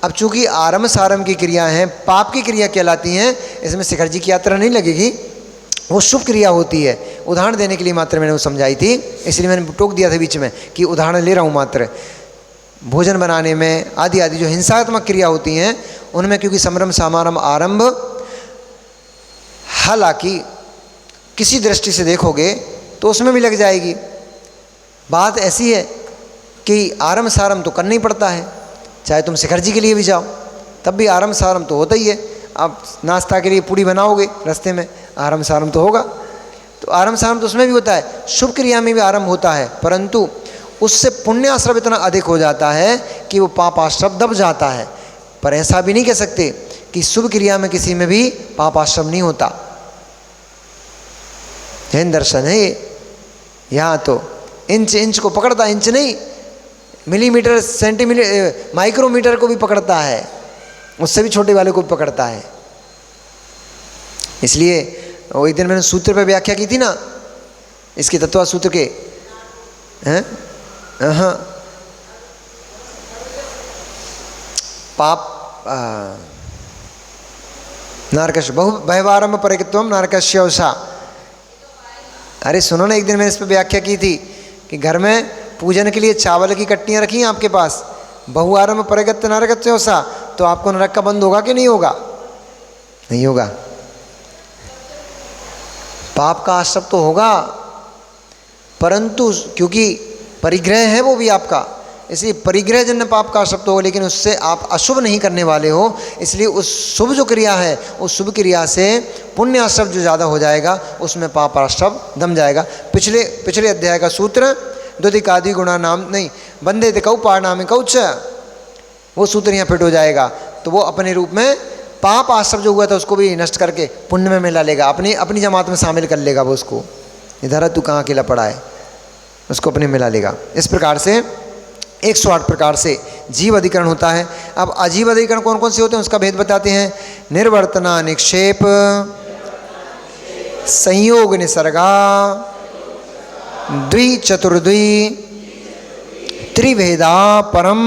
अब चूंकि आरंभ सारंभ की क्रिया हैं, पाप की क्रिया कहलाती हैं, इसमें शिखर जी की यात्रा नहीं लगेगी, वो शुभ क्रिया होती है। उदाहरण देने के लिए मात्र मैंने वो समझाई थी, इसलिए मैंने टोक दिया था बीच में कि उदाहरण ले रहा हूँ मात्र। भोजन बनाने में आदि आदि जो हिंसात्मक क्रिया होती हैं उनमें क्योंकि समारंभ समारंभ आरंभ, हालांकि किसी दृष्टि से देखोगे तो उसमें भी लग जाएगी। बात ऐसी है कि आरंभ सारंभ तो करना ही पड़ता है, चाहे तुम शिखर जी के लिए भी जाओ तब भी आरंभ सारंभ तो होता ही है। आप नाश्ता के लिए पूड़ी बनाओगे रास्ते में, आरंभ सारंभ तो होगा, तो आरंभ सारंभ तो उसमें भी होता है, शुभ क्रिया में भी आरंभ होता है, परंतु उससे पुण्य आश्रव इतना अधिक हो जाता है कि वो पाप आश्रव दब जाता है। पर ऐसा भी नहीं कह सकते कि शुभ क्रिया में किसी में भी पाप आश्रव नहीं होता। जैन दर्शन है ये, यहाँ तो इंच इंच को पकड़ता, इंच नहीं मिलीमीटर सेंटीमीटर माइक्रोमीटर को भी पकड़ता है, उससे भी छोटे वाले को भी पकड़ता है। इसलिए वो एक दिन मैंने सूत्र पे व्याख्या की थी ना, इसके तत्व सूत्र के हैं, हाँ पाप नारकश बहु भयवारंभ परिकृत्वम नारकश्यवसा। अरे सुनो ना, एक दिन मैंने इस पर व्याख्या की थी कि घर में पूजन के लिए चावल की कट्टियाँ रखी हैं आपके पास, बहुआरंभ परिगत्य नरकश्यवसा, तो आपको नरक का बंद होगा कि नहीं होगा? नहीं होगा। पाप का आश्रय तो होगा, परंतु क्योंकि परिग्रह है वो भी आपका, इसलिए परिग्रह जन्य पाप का आश्रय तो होगा, लेकिन उससे आप अशुभ नहीं करने वाले हो, इसलिए उस शुभ जो क्रिया है उस शुभ क्रिया से पुण्य आश्रय जो ज़्यादा हो जाएगा उसमें पाप आश्रय दम जाएगा। पिछले अध्याय का सूत्र द्वितीकादि गुणा नाम नहीं बंदे कौ पार नाम कौच, वो सूत्र यहाँ फिट हो जाएगा। तो वो अपने रूप में पाप आश्रम जो हुआ था उसको भी नष्ट करके पुण्य में मिला लेगा, अपनी अपनी जमात में शामिल कर लेगा वो उसको। इधर तू कहाँ अकेला पड़ा है, उसको अपने मिला लेगा। इस प्रकार से 108 प्रकार से जीव अधिकरण होता है। अब अजीव अधिकरण कौन कौन से होते हैं उसका भेद बताते हैं। निर्वर्तना निक्षेप, संयोग निसर्गा, द्वि चतुर्द्वि, त्रिभेदा परम।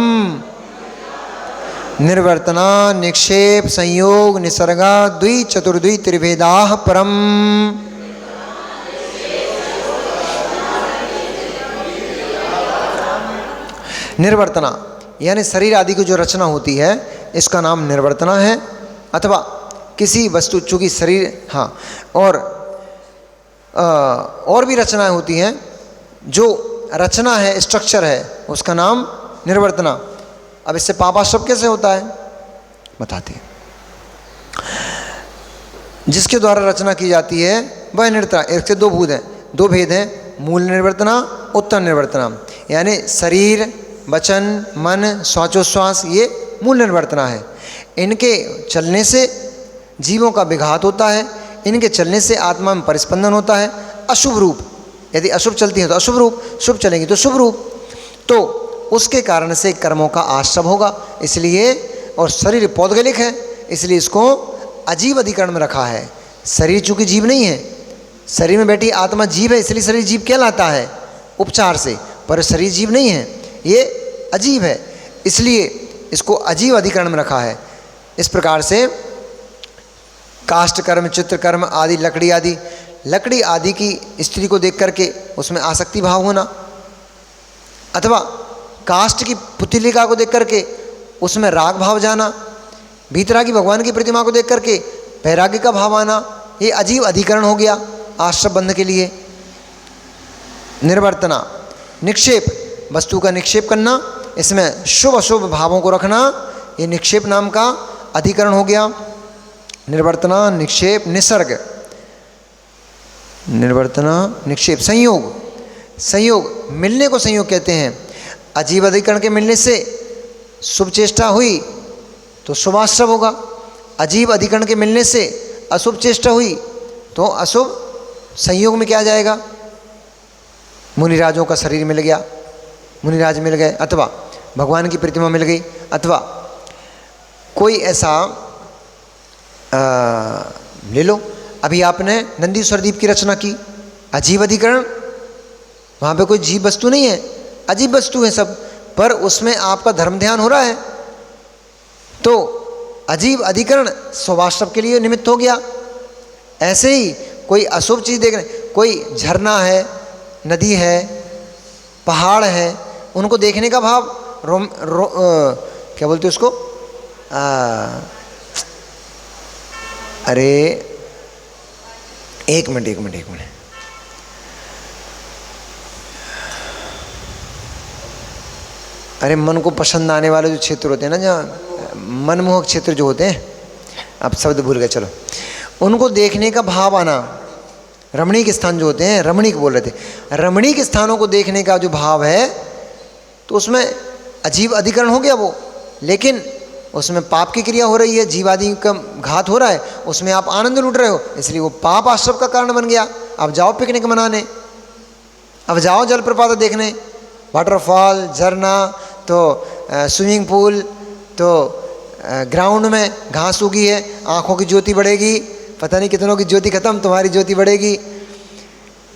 निर्वर्तना निक्षेप संयोग निसर्गा द्वि चतुर्द्वि त्रिभेदा परम। निर्वर्तना यानी शरीर आदि की जो रचना होती है इसका नाम निर्वर्तना है, अथवा किसी वस्तु चूँकि शरीर, हाँ, और भी रचनाएं होती हैं, जो रचना है स्ट्रक्चर है उसका नाम निर्वर्तना। अब इससे पापाश्रम कैसे होता है बताते हैं। जिसके द्वारा रचना की जाती है वह निर्वर्तना। इसके दो भूत हैं, दो भेद हैं, मूल निर्वर्तना, उत्तर निर्वर्तना। यानी शरीर, वचन, मन, श्वासोच्छ्वास ये मूल निर्वर्तना है। इनके चलने से जीवों का विघात होता है, इनके चलने से आत्मा में परिस्पंदन होता है। अशुभ रूप, यदि अशुभ चलती है तो अशुभ रूप, शुभ चलेंगी तो शुभ रूप, तो उसके कारण से कर्मों का आश्रम होगा। इसलिए, और शरीर पौद्गलिक है इसलिए इसको अजीव अधिकरण में रखा है। शरीर चूँकि जीव नहीं है, शरीर में बैठी आत्मा जीव है इसलिए शरीर जीव कहलाता है उपचार से, पर शरीर जीव नहीं है, ये अजीव है, इसलिए इसको अजीव अधिकरण में रखा है। इस प्रकार से काष्ठ कर्म, चित्र कर्म आदि, लकड़ी आदि की स्त्री को देख करके उसमें आसक्ति भाव होना, अथवा काष्ठ की पुतलिका को देख करके उसमें राग भाव जाना, भीतरागी भगवान की प्रतिमा को देख करके वैराग्य का भाव आना, ये अजीव अधिकरण हो गया आश्रम बंध के लिए। निर्वर्तना निक्षेप, वस्तु का निक्षेप करना, इसमें शुभ अशुभ भावों को रखना, ये निक्षेप नाम का अधिकरण हो गया। निर्वर्तना निक्षेप निसर्ग, निर्वर्तना निक्षेप संयोग मिलने को संयोग कहते हैं। अजीव अधिकरण के मिलने से शुभ चेष्टा हुई तो शुभाश्रम होगा, अजीब अधिकरण के मिलने से अशुभ चेष्टा हुई तो अशुभ संयोग में क्या आ जाएगा। मुनिराजों का शरीर मिल गया, मुनिराज मिल गए, अथवा भगवान की प्रतिमा मिल गई, अथवा कोई ऐसा ले लो, अभी आपने नंदीश्वर दीप की रचना की, अजीब अधिकरण, वहाँ पे कोई जीव वस्तु नहीं है, अजीब वस्तु है सब, पर उसमें आपका धर्म ध्यान हो रहा है तो अजीब अधिकरण शुभाश्रम के लिए निमित्त हो गया। ऐसे ही कोई अशुभ चीज़ देख रहे, कोई झरना है, नदी है, पहाड़ है, उनको देखने का भाव क्या बोलते उसको, अरे एक मिनट, अरे मन को पसंद आने वाले जो क्षेत्र होते हैं ना, जहाँ मनमोहक क्षेत्र जो होते हैं, अब शब्द भूल गए, चलो, उनको देखने का भाव आना। रमणीक स्थान जो होते हैं, रमणीक बोल रहे थे, रमणीक स्थानों को देखने का जो भाव है तो उसमें अजीब अधिकरण हो गया वो। लेकिन उसमें पाप की क्रिया हो रही है, जीवादि का घात हो रहा है, उसमें आप आनंद लूट रहे हो, इसलिए वो पाप आश्रम का कारण बन गया। अब जाओ पिकनिक मनाने, अब जाओ जलप्रपात देखने, वाटरफॉल, झरना, तो स्विमिंग पूल, तो ग्राउंड में घास उगी है, आँखों की ज्योति बढ़ेगी, पता नहीं कितनों की ज्योति खत्म, तुम्हारी ज्योति बढ़ेगी।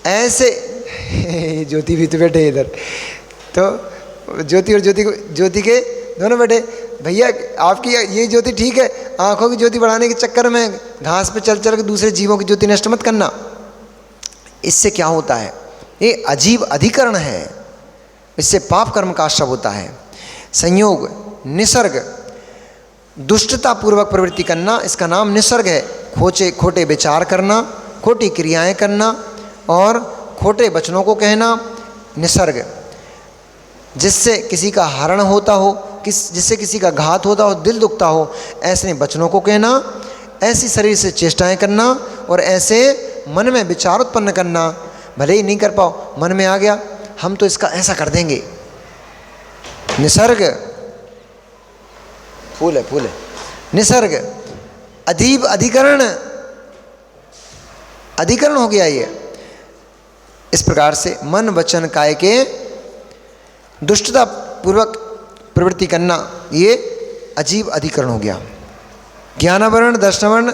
ऐसे ज्योति भी तो बैठे इधर, तो ज्योति और ज्योति के दोनों बैठे, भैया आपकी ये ज्योति ठीक है, आँखों की ज्योति बढ़ाने के चक्कर में घास पे चल के दूसरे जीवों की ज्योति नष्ट मत करना। इससे क्या होता है, ये अजीब अधिकरण है, इससे पाप कर्म का आश्रय होता है। संयोग निसर्ग, दुष्टता पूर्वक प्रवृत्ति करना, इसका नाम निसर्ग है। खोटे विचार करना, खोटी क्रियाएं करना और खोटे वचनों को कहना, निसर्ग। जिससे किसी का हरण होता हो, जिससे किसी का घात होता हो, दिल दुखता हो, ऐसे वचनों को कहना, ऐसी शरीर से चेष्टाएं करना और ऐसे मन में विचार उत्पन्न करना। भले ही नहीं कर पाओ, मन में आ गया हम तो इसका ऐसा कर देंगे। निसर्ग फूल है, निसर्ग अधिकरण हो गया ये। इस प्रकार से मन वचन काय के दुष्टता पूर्वक प्रवृत्ति करना, ये अजीब अधिकरण हो गया। ज्ञानावरण दर्शनावरण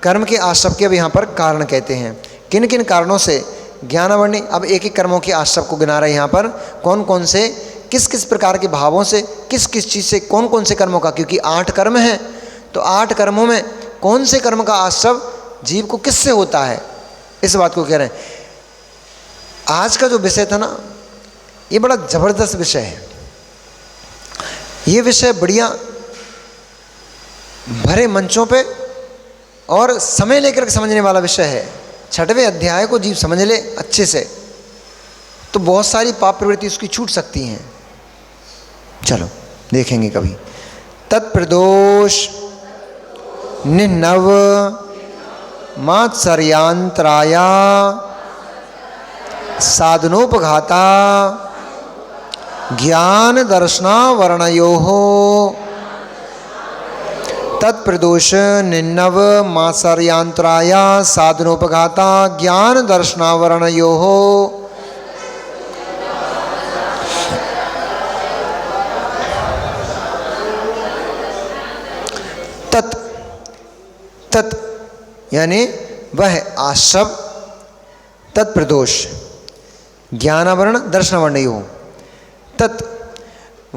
कर्म के आश्रव के अब यहाँ पर कारण कहते हैं। किन किन कारणों से ज्ञानावरणी, अब एक एक कर्मों के आश्रव को गिना रहे हैं यहाँ पर, कौन कौन से, किस किस प्रकार के भावों से, किस किस चीज़ से, कौन कौन से कर्मों का, क्योंकि 8 कर्म हैं, तो 8 कर्मों में कौन से कर्म का आश्रव जीव को किससे होता है, इस बात को कह रहे हैं। आज का जो विषय था ना, ये बड़ा ज़बरदस्त विषय है। ये विषय बढ़िया भरे मंचों पे और समय लेकर के समझने वाला विषय है। 6वें अध्याय को जीव समझ ले अच्छे से तो बहुत सारी पाप प्रवृत्ति उसकी छूट सकती हैं। चलो देखेंगे कभी। तत्प्रदोष निन्नव मात्सर्यांतराया साधनोपघाता ज्ञान दर्शनावरणयोः। तत्प्रदोष निन्नव मात्सर्यांतराया साधनोपघाता ज्ञान दर्शनावरणयोः। तत् यानी वह आश्रव, तत्प्रदोष ज्ञानावरण दर्शनावरणयोः। तत्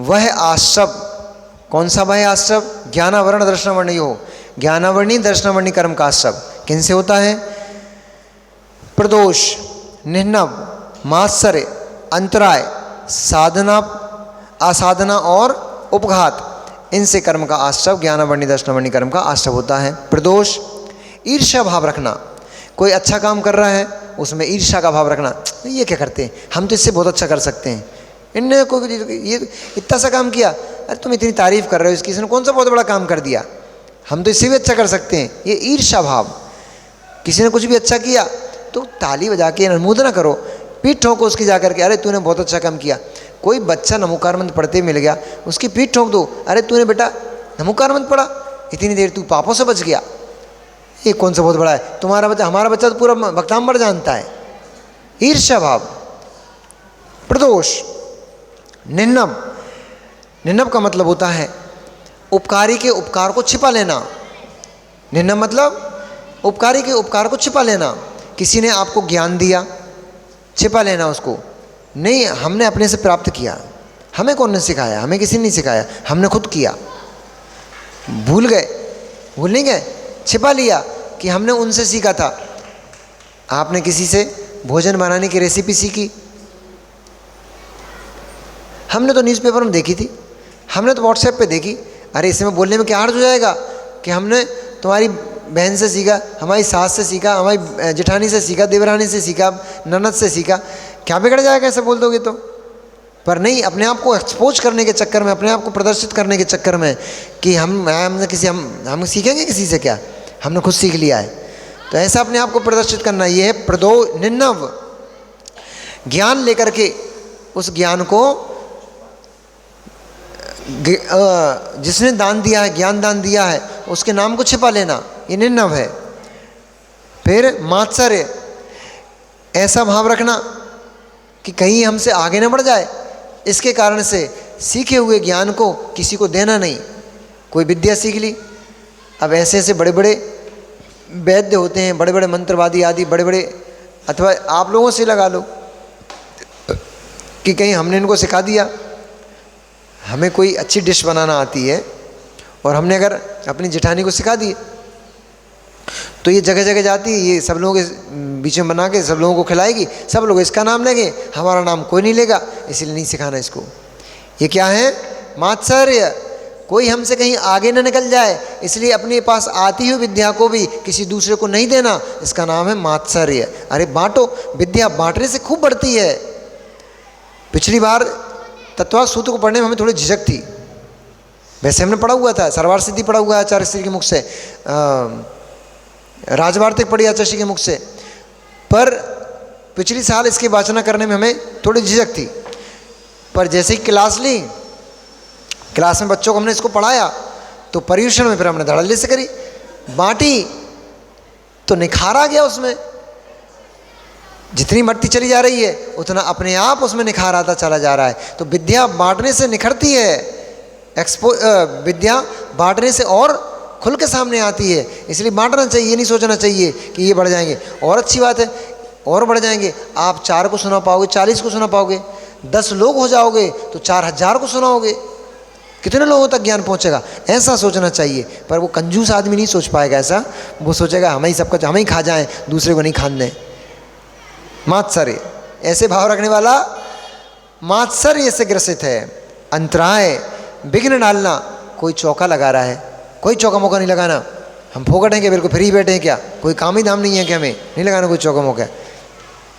वह आश्रव, कौन सा वह आश्रव? ज्ञानावरण दर्शनावरणयोः, ज्ञानावरणी दर्शनावरणी कर्म का आश्रव किन से होता है? प्रदोष, निन्नव, मात्सर्य, अंतराय, साधना, असाधना और उपघात, इनसे कर्म का आश्रव ज्ञानावरणी दर्शनावरणी कर्म का आश्रव होता है। प्रदोष ईर्ष्या भाव रखना, कोई अच्छा काम कर रहा है उसमें ईर्ष्या का भाव रखना, ये क्या करते हैं, हम तो इससे बहुत अच्छा कर सकते हैं, इनने कोई ये इतना सा काम किया, अरे तुम इतनी तारीफ कर रहे हो इसकी, इसने कौन सा बहुत बड़ा काम कर दिया, हम तो इससे भी अच्छा कर सकते हैं, ये ईर्ष्या भाव। किसी ने कुछ भी अच्छा किया तो ताली बजा के अनुमोदना करो, पीठ ठोको उसकी जा करके, अरे तूने बहुत अच्छा काम किया। कोई बच्चा नमोकार मंत्र पढ़ते मिल गया, उसकी पीठ ठोक दो, अरे तूने बेटा नमोकार मंत्र पढ़ा, इतनी देर तू पापों से बच गया, ये कौन सा बहुत बड़ा है, तुम्हारा बच्चा, हमारा बच्चा तो पूरा भक्तांबर जानता है। ईर्ष्या भाव। प्रदोष, निन्नव, निन्नव का मतलब होता है उपकारी के उपकार को छिपा लेना। निन्नव मतलब उपकारी के उपकार को छिपा लेना। किसी ने आपको ज्ञान दिया, छिपा लेना उसको, नहीं हमने अपने से प्राप्त किया, हमें कौन ने सिखाया, हमें किसी ने नहीं सिखाया, हमने खुद किया। भूल गए, भूल नहीं गए, छिपा लिया कि हमने उनसे सीखा था। आपने किसी से भोजन बनाने की रेसिपी सीखी, हमने तो न्यूज़पेपर में देखी थी, हमने तो व्हाट्सएप पे देखी, अरे इसमें बोलने में क्या अर्थ हो जाएगा कि हमने तुम्हारी बहन से सीखा, हमारी सास से सीखा, हमारी जेठानी से सीखा, देवरानी से सीखा, ननद से सीखा, क्या बिगड़ जाएगा ऐसे बोल दोगे तो। पर नहीं, अपने आप को एक्सपोज करने के चक्कर में, अपने आप को प्रदर्शित करने के चक्कर में कि हम सीखेंगे किसी से, क्या हमने खुद सीख लिया है, तो ऐसा अपने आप को प्रदर्शित करना, ये है प्रदो निन्नव। ज्ञान लेकर के उस ज्ञान को, जिसने दान दिया है, ज्ञान दान दिया है, उसके नाम को छिपा लेना, ये निन्नव है। फिर मात्सर्य, ऐसा भाव रखना कि कहीं हमसे आगे न बढ़ जाए, इसके कारण से सीखे हुए ज्ञान को किसी को देना नहीं। कोई विद्या सीख ली, अब ऐसे ऐसे बड़े बड़े वैद्य होते हैं, बड़े बड़े मंत्रवादी आदि, बड़े बड़े, अथवा आप लोगों से लगा लो कि कहीं हमने इनको सिखा दिया, हमें कोई अच्छी डिश बनाना आती है और हमने अगर अपनी जेठानी को सिखा दी तो ये जगह जगह जाती है, ये सब लोगों के बीच में बना के सब लोगों को खिलाएगी, सब लोग इसका नाम लेंगे, हमारा नाम कोई नहीं लेगा, इसलिए नहीं सिखाना इसको। ये क्या है? मात्सर्य। कोई हमसे कहीं आगे न निकल जाए, इसलिए अपने पास आती हुई विद्या को भी किसी दूसरे को नहीं देना, इसका नाम है मात्सर्य। अरे बांटो, विद्या बांटने से खूब बढ़ती है। पिछली बार तत्व सूत्र को पढ़ने में हमें थोड़ी झिझक थी, वैसे हमने पढ़ा हुआ था, सर्वार्थ सिद्धि पढ़ा हुआ है आचार्य श्री के मुख से, राजवार्तिक पढ़ी आचार्य श्री के मुख से, पर पिछली साल इसकी वाचना करने में हमें थोड़ी झिझक थी। पर जैसे ही क्लास ली, क्लास में बच्चों को हमने इसको पढ़ाया तो पर्यूषण में फिर हमने धड़ल्ले से करी, बांटी तो निखार आ गया उसमें। जितनी बढ़ती चली जा रही है उतना अपने आप उसमें निखार आता चला जा रहा है। तो विद्या बांटने से निखरती है, विद्या बांटने से और खुल के सामने आती है। इसलिए बांटना चाहिए, ये नहीं सोचना चाहिए कि ये बढ़ जाएंगे। और अच्छी बात है, और बढ़ जाएंगे। आप 4 को सुना पाओगे, 40 को सुना पाओगे। 10 लोग हो जाओगे तो 4000 को सुनाओगे। कितने लोगों तक ज्ञान पहुंचेगा, ऐसा सोचना चाहिए। पर वो कंजूस आदमी नहीं सोच पाएगा ऐसा। वो सोचेगा हमें ही सब कुछ, हमें ही खा जाएं, दूसरे को नहीं खाने दें। मात्सर्य, ऐसे भाव रखने वाला मात्सर्य से ग्रसित है। अंतराय, विघ्न डालना। कोई चौका लगा रहा है, कोई चौका मौका नहीं लगाना। हम फोकट हैं क्या, बिल्कुल फ्री बैठे हैं क्या, कोई काम ही धाम नहीं है क्या, हमें नहीं लगाना कोई चौका मौका।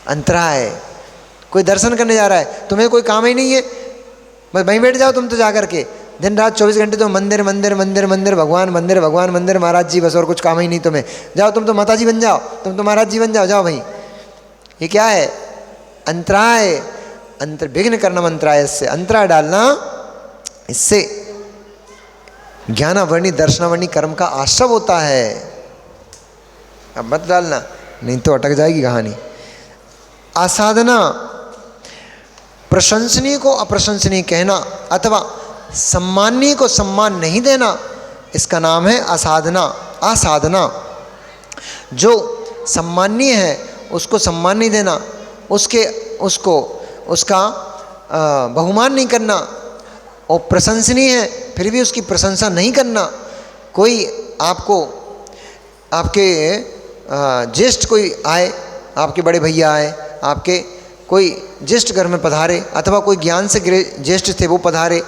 अंतराय, कोई दर्शन करने जा रहा है, तुम्हें कोई काम ही नहीं है, बस वहीं बैठ जाओ तुम तो जा करके। दिन रात 24 घंटे तो मंदिर मंदिर मंदिर मंदिर, भगवान मंदिर भगवान मंदिर, महाराज जी, बस और कुछ काम ही नहीं तुम्हें। जाओ तुम तो माता जी बन जाओ, तुम तो महाराज जी बन जाओ, जाओ भाई। ये क्या है? अंतराय, अंतर विघ्न करना मंत्राय से, अंतराय डालना। इससे ज्ञानावर्णी दर्शनावर्णी कर्म का आश्रव होता है। अब मत डालना, नहीं तो अटक जाएगी कहानी। असाधना, प्रशंसनीय को अप्रशंसनीय कहना अथवा सम्माननीय को सम्मान नहीं देना, इसका नाम है असाधना। असाधना, जो सम्माननीय है उसको सम्मान नहीं देना, उसका बहुमान नहीं करना, और प्रशंसनीय है फिर भी उसकी प्रशंसा नहीं करना। कोई आपके ज्येष्ठ कोई आए, आपके बड़े भैया आए, आपके कोई ज्येष्ठ घर में पधारे, अथवा कोई ज्ञान से ज्येष्ठ थे वो पधारे,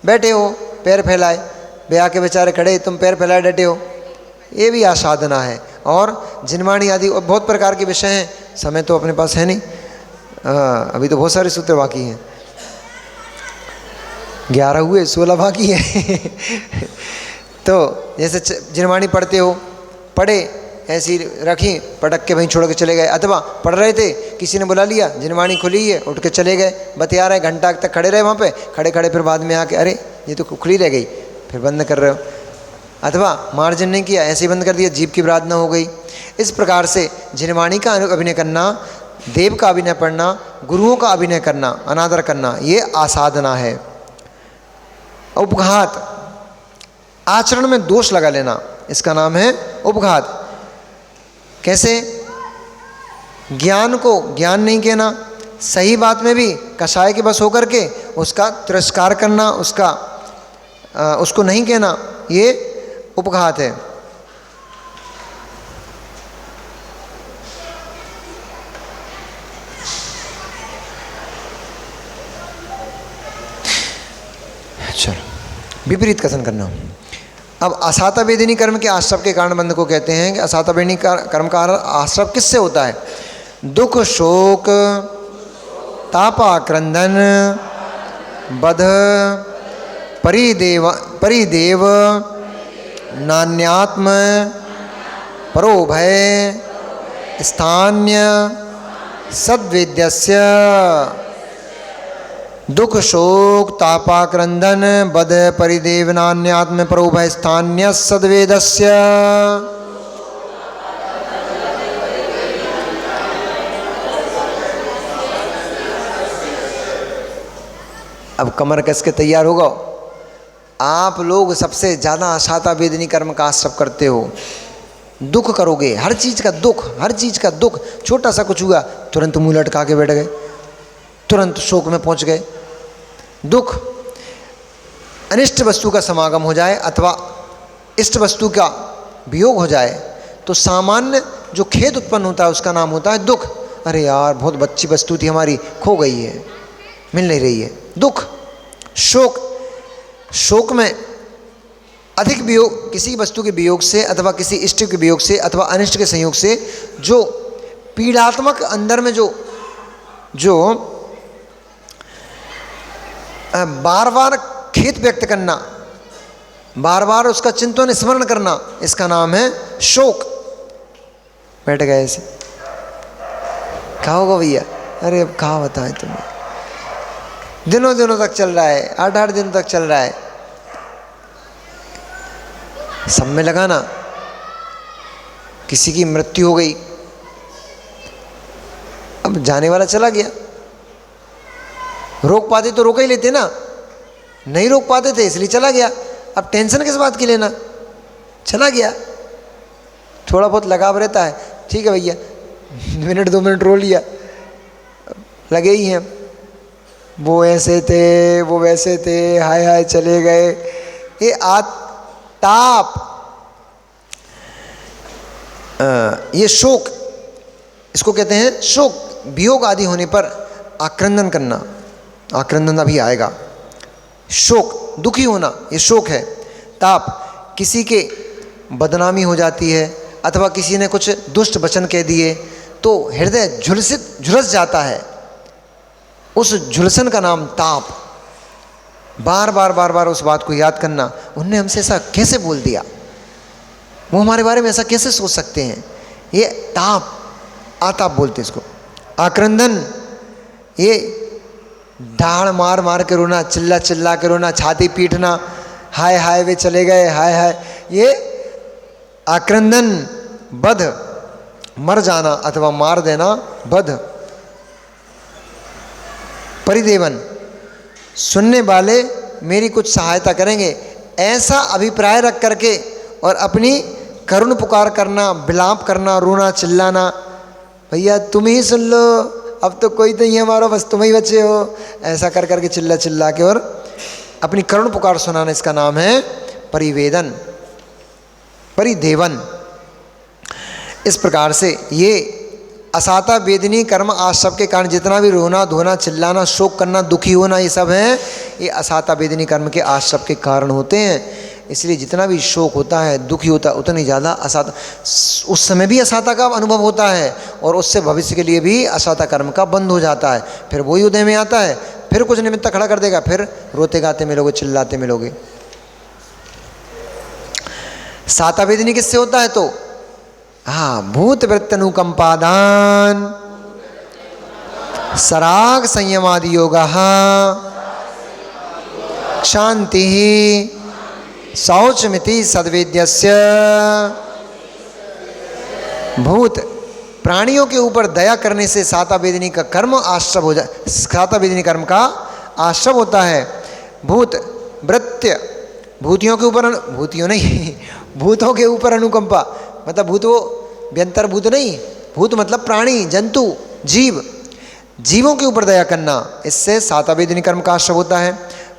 बैठे हो पैर फैलाए, वे आके बेचारे खड़े, तुम पैर फैलाए डटे हो, ये भी आसाधना है। और जिनवाणी आदि और बहुत प्रकार के विषय हैं, समय तो अपने पास है नहीं, अभी तो बहुत सारे सूत्र बाकी हैं, 11 हुए, 16 बाकी है। तो जैसे जिनवाणी पढ़ते हो, पढ़े ऐसी रखी, पटक के वहीं छोड़ के चले गए, अथवा पढ़ रहे थे किसी ने बुला लिया, जिनवाणी खुली है, उठ के चले गए, बतिया रहे, घंटा तक खड़े रहे वहाँ पे, खड़े खड़े फिर बाद में आके अरे ये तो खुली रह गई, फिर बंद कर रहे हो। अथवा मार्जन नहीं किया, ऐसे ही बंद कर दिया, जीभ की प्रार्थना हो गई। इस प्रकार से जिनवाणी का अभिनय करना, देव का अभिनय पढ़ना, गुरुओं का अभिनय करना, अनादर करना, ये आसाधना है। उपघात, आचरण में दोष लगा लेना, इसका नाम है उपघात। कैसे? ज्ञान को ज्ञान नहीं कहना, सही बात में भी कषाय के बस होकर के उसका तिरस्कार करना, उसको नहीं कहना, ये उपघात है। चलो, विपरीत कथन करना। अब असाता वेदिनी कर्म के आश्रव के कारण बंध को कहते हैं कि असाता वेदिनी कर्म का आश्रव किससे होता है? दुख, शोक, तापा, क्रंदन, बध, परिदेव, नान्यात्म, परोभय, स्थान्य, सद्वेद्यस्य। दुख, शोक, तापा, क्रंदन, बध, परिदेव, नान्यात्म, परोभय, स्थान्य, सद्वेदस्य। अब कमर कस के तैयार होगा। आप लोग सबसे ज़्यादा असाता वेदनी कर्म का आश्रव करते हो। दुख करोगे, हर चीज़ का दुख, हर चीज़ का दुख। छोटा सा कुछ हुआ तुरंत मुंह लटका के बैठ गए, तुरंत शोक में पहुंच गए। दुख, अनिष्ट वस्तु का समागम हो जाए अथवा इष्ट वस्तु का वियोग हो जाए तो सामान्य जो खेद उत्पन्न होता है उसका नाम होता है दुख। अरे यार बहुत अच्छी वस्तु थी हमारी, खो गई है, मिल नहीं रही है, दुख। शोक, शोक में अधिक वियोग, किसी वस्तु के वियोग से अथवा किसी इष्ट के वियोग से अथवा अनिष्ट के संयोग से जो पीड़ात्मक अंदर में जो बार बार खेद व्यक्त करना, बार बार उसका चिंतन स्मरण करना, इसका नाम है शोक। बैठ गए ऐसे, क्या होगा भैया? अरे अब कहाँ बताएं तुम्हें, दिनों दिनों तक चल रहा है, 8-8 दिन तक चल रहा है। सब में लगाना, किसी की मृत्यु हो गई, अब जाने वाला चला गया, रोक पाते तो रोक ही लेते ना, नहीं रोक पाते थे इसलिए चला गया। अब टेंशन किस बात की लेना, चला गया। थोड़ा बहुत लगाव रहता है, ठीक है भैया, मिनट 2 मिनट रो लिया, लगे ही हैं, वो ऐसे थे वो वैसे थे, हाय हाय चले गए। ये ताप, ये शोक, इसको कहते हैं शोक। वियोग आदि होने पर आक्रंदन करना, आक्रंदन अभी आएगा। शोक, दुखी होना, ये शोक है। ताप, किसी के बदनामी हो जाती है अथवा किसी ने कुछ दुष्ट वचन कह दिए तो हृदय झुलस जाता है, उस झुलसन का नाम ताप। बार बार उस बात को याद करना, उनने हमसे ऐसा कैसे बोल दिया, वो हमारे बारे में ऐसा कैसे सोच सकते हैं, ये ताप, आताप बोलते इसको। आक्रंदन, ये ढाड़ मार मार के रोना, चिल्ला चिल्ला के रोना, छाती पीटना, हाय हाय वे चले गए, हाय हाय, ये आक्रंदन। बध, मर जाना अथवा मार देना, बध। परिदेवन, सुनने वाले मेरी कुछ सहायता करेंगे, ऐसा अभिप्राय रख करके और अपनी करुण पुकार करना, विलाप करना, रोना चिल्लाना, भैया तुम ही सुन लो, अब तो कोई तो नहीं हमारा, बस तुम ही बचे हो, ऐसा कर करके चिल्ला चिल्ला के और अपनी करुण पुकार सुनाना, इसका नाम है परिवेदन, परिदेवन। इस प्रकार से ये असाता वेदनी कर्म आश्रव के कारण जितना भी रोना धोना चिल्लाना शोक करना दुखी होना ये सब है, ये असाता वेदनी कर्म के आश्रव के कारण होते हैं। इसलिए जितना भी शोक होता है दुखी होता है उतनी ज़्यादा असाता, उस समय भी असाता का अनुभव होता है और उससे भविष्य के लिए भी असाता कर्म का बंद हो जाता है। फिर वही उदय में आता है, फिर कुछ निमित्त खड़ा कर देगा, फिर रोते गाते मिलोगे, चिल्लाते मिलोगे। साता वेदनी किससे होता है तो भूत वृत्त अनुकंपादान सराग संयमादि योग शांति शौचमिति सद्वेद्यस्य। भूत, प्राणियों के ऊपर दया करने से साता वेदनी का कर्म आश्रव हो जाए, साता वेदनी कर्म का आश्रव होता है। भूत वृत्य, भूतियों के ऊपर, भूतियों नहीं भूतों के ऊपर अनुकंपा, मतलब भूत वो व्यंतर भूत नहीं, भूत मतलब प्राणी जंतु जीव, जीवों के ऊपर दया करना, इससे साता वेदनी कर्म का आश्रव होता है।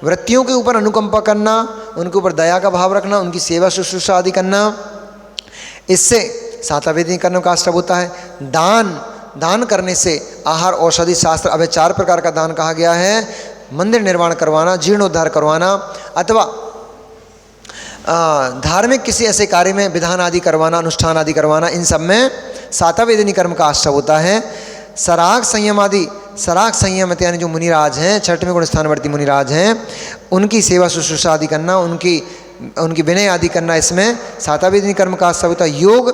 वृत्तियों के ऊपर अनुकंपा करना, उनके ऊपर दया का भाव रखना, उनकी सेवा शुश्रूषा आदि करना, इससे साता वेदनी कर्म का आश्रव होता है। दान, दान करने से आहार औषधि शास्त्र, अब 4 प्रकार का दान कहा गया है। मंदिर निर्माण करवाना, जीर्णोद्धार करवाना अथवा धार्मिक किसी ऐसे कार्य में विधान आदि करवाना, अनुष्ठान आदि करवाना, इन सब में साता वेदनी कर्म का आश्रव होता है। सराग संयम आदि, सराग संयम यानी जो मुनिराज हैं, 6वें गुण स्थानवर्ती मुनिराज हैं, उनकी सेवा शुश्रूषा आदि करना, उनकी विनय आदि करना, इसमें साता वेदनी कर्म का आश्रव होता है। योग,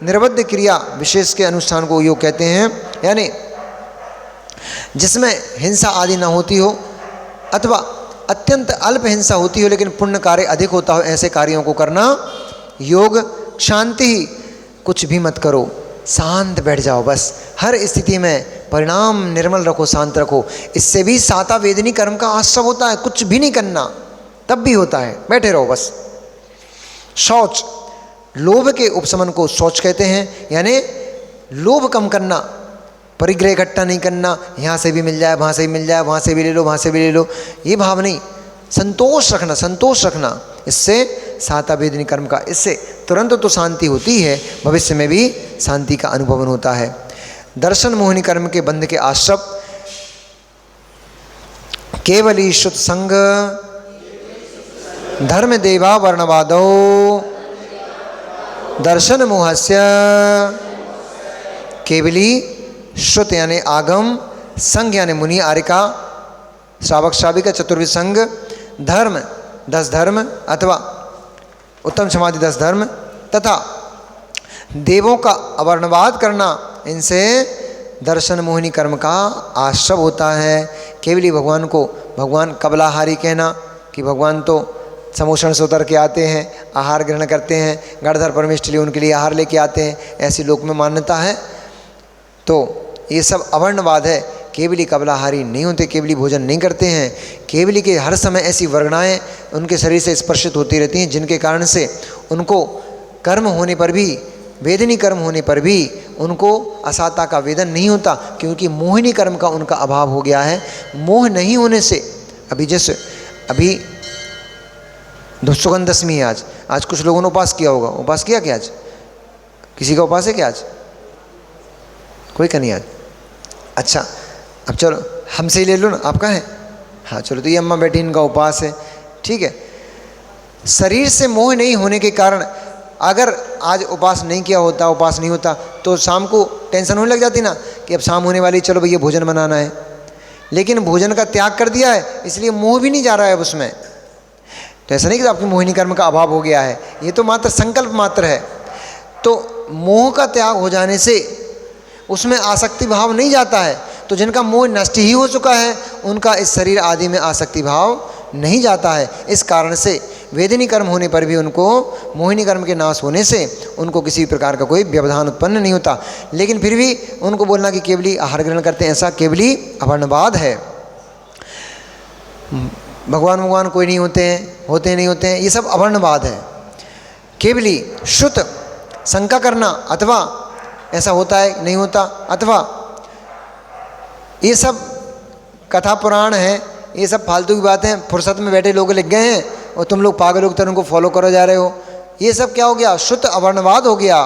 निर्बद्ध क्रिया विशेष के अनुष्ठान को योग कहते हैं, यानी जिसमें हिंसा आदि न होती हो अथवा अत्यंत अल्प हिंसा होती हो लेकिन पुण्य कार्य अधिक होता हो, ऐसे कार्यों को करना योग। शांति, कुछ भी मत करो, शांत बैठ जाओ, बस हर स्थिति में परिणाम निर्मल रखो, शांत रखो, इससे भी साता वेदनी कर्म का आश्रव होता है। कुछ भी नहीं करना तब भी होता है, बैठे रहो बस। शौच, लोभ के उपशमन को शौच कहते हैं, यानी लोभ कम करना, परिग्रह इकट्ठा नहीं करना, यहाँ से भी मिल जाए, वहाँ से भी मिल जाए, वहाँ से भी ले लो, वहाँ से भी ले लो, ये भाव नहीं, संतोष रखना, संतोष रखना, इससे साता वेदनी कर्म का, इससे तुरंत तो शांति होती है, भविष्य में भी शांति का अनुभवन होता है। दर्शन मोहिनी कर्म के बंध के आश्रव, केवली शुद्ध संग धर्म देवा वर्णवादो दर्शन मोहस्य। केवली श्रुत यानी आगम, संघ यानी मुनि आर्यका, श्रावक श्राविका चतुर्विध संघ, धर्म 10 धर्म अथवा उत्तम समाधि 10 धर्म तथा देवों का अवर्णवाद करना, इनसे दर्शन मोहिनी कर्म का आश्रव होता है। केवली भगवान को भगवान कबलाहारी कहना कि भगवान तो समोषण से उतर के आते हैं, आहार ग्रहण करते हैं, गणधर परमेष्ठ लिए उनके लिए आहार लेके आते हैं, ऐसी लोक में मान्यता है। तो ये सब अवर्णवाद है। केवली कबलाहारी नहीं होते, केवली भोजन नहीं करते हैं। केवली के हर समय ऐसी वर्गणाएँ उनके शरीर से स्पर्शित होती रहती हैं जिनके कारण से उनको कर्म होने पर भी, वेदनी कर्म होने पर भी उनको असाता का वेदन नहीं होता, क्योंकि मोहिनी कर्म का उनका अभाव हो गया है। मोह नहीं होने से अभी सुगंध दशमी है आज कुछ लोगों ने उपास किया होगा। उपास किया क्या आज? किसी का उपास है क्या आज? कोई का नहीं आज? अच्छा, अब चलो हमसे ही ले लो ना, आपका है? हाँ चलो, तो ये अम्मा बैठी, इनका उपास है, ठीक है। शरीर से मोह नहीं होने के कारण अगर आज उपास नहीं किया होता, उपास नहीं होता, तो शाम को टेंशन होने लग जाती ना कि अब शाम होने वाली, चलो भैया भोजन बनाना है। लेकिन भोजन का त्याग कर दिया है, इसलिए मोह भी नहीं जा रहा है अब उसमें। तो ऐसा नहीं कि आपकी मोहिनी कर्म का अभाव हो गया है, ये तो मात्र संकल्प मात्र है। तो मोह का त्याग हो जाने से उसमें आसक्ति भाव नहीं जाता है। तो जिनका मोह नष्ट ही हो चुका है उनका इस शरीर आदि में आसक्ति भाव नहीं जाता है। इस कारण से वेदनी कर्म होने पर भी उनको मोहिनी कर्म के नाश होने से उनको किसी प्रकार का कोई व्यवधान उत्पन्न नहीं होता। लेकिन फिर भी उनको बोलना कि केवली आहार ग्रहण करते हैं, ऐसा केवली अवर्णवाद है। भगवान कोई नहीं होते हैं, नहीं होते हैं, ये सब अवर्णवाद है। केवली श्रुत शंका करना, अथवा ऐसा होता है नहीं होता, अथवा ये सब कथा पुराण है, ये सब फालतू की बातें, फुर्सत में बैठे लोग लिख गए हैं और तुम लोग पागल लोग उनको फॉलो करो जा रहे हो। ये सब क्या हो गया? शुद्ध अवर्णवाद हो गया।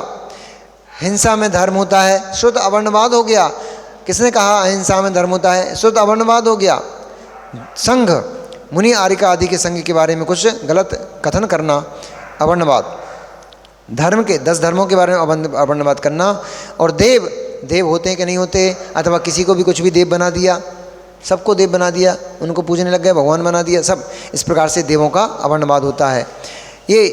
हिंसा में धर्म होता है, शुद्ध अवर्णवाद हो गया। किसने कहा अहिंसा में धर्म होता है? शुद्ध अवर्णवाद हो गया। संघ, मुनि आरिका आदि के संघ के बारे में कुछ गलत कथन करना, अवर्णवाद। धर्म के 10 धर्मों के बारे में अवर्णवाद करना। और देव होते हैं कि नहीं होते, अथवा किसी को भी कुछ भी देव बना दिया, सबको देव बना दिया, उनको पूजने लग गए, भगवान बना दिया, सब इस प्रकार से देवों का अवर्णवाद होता है। ये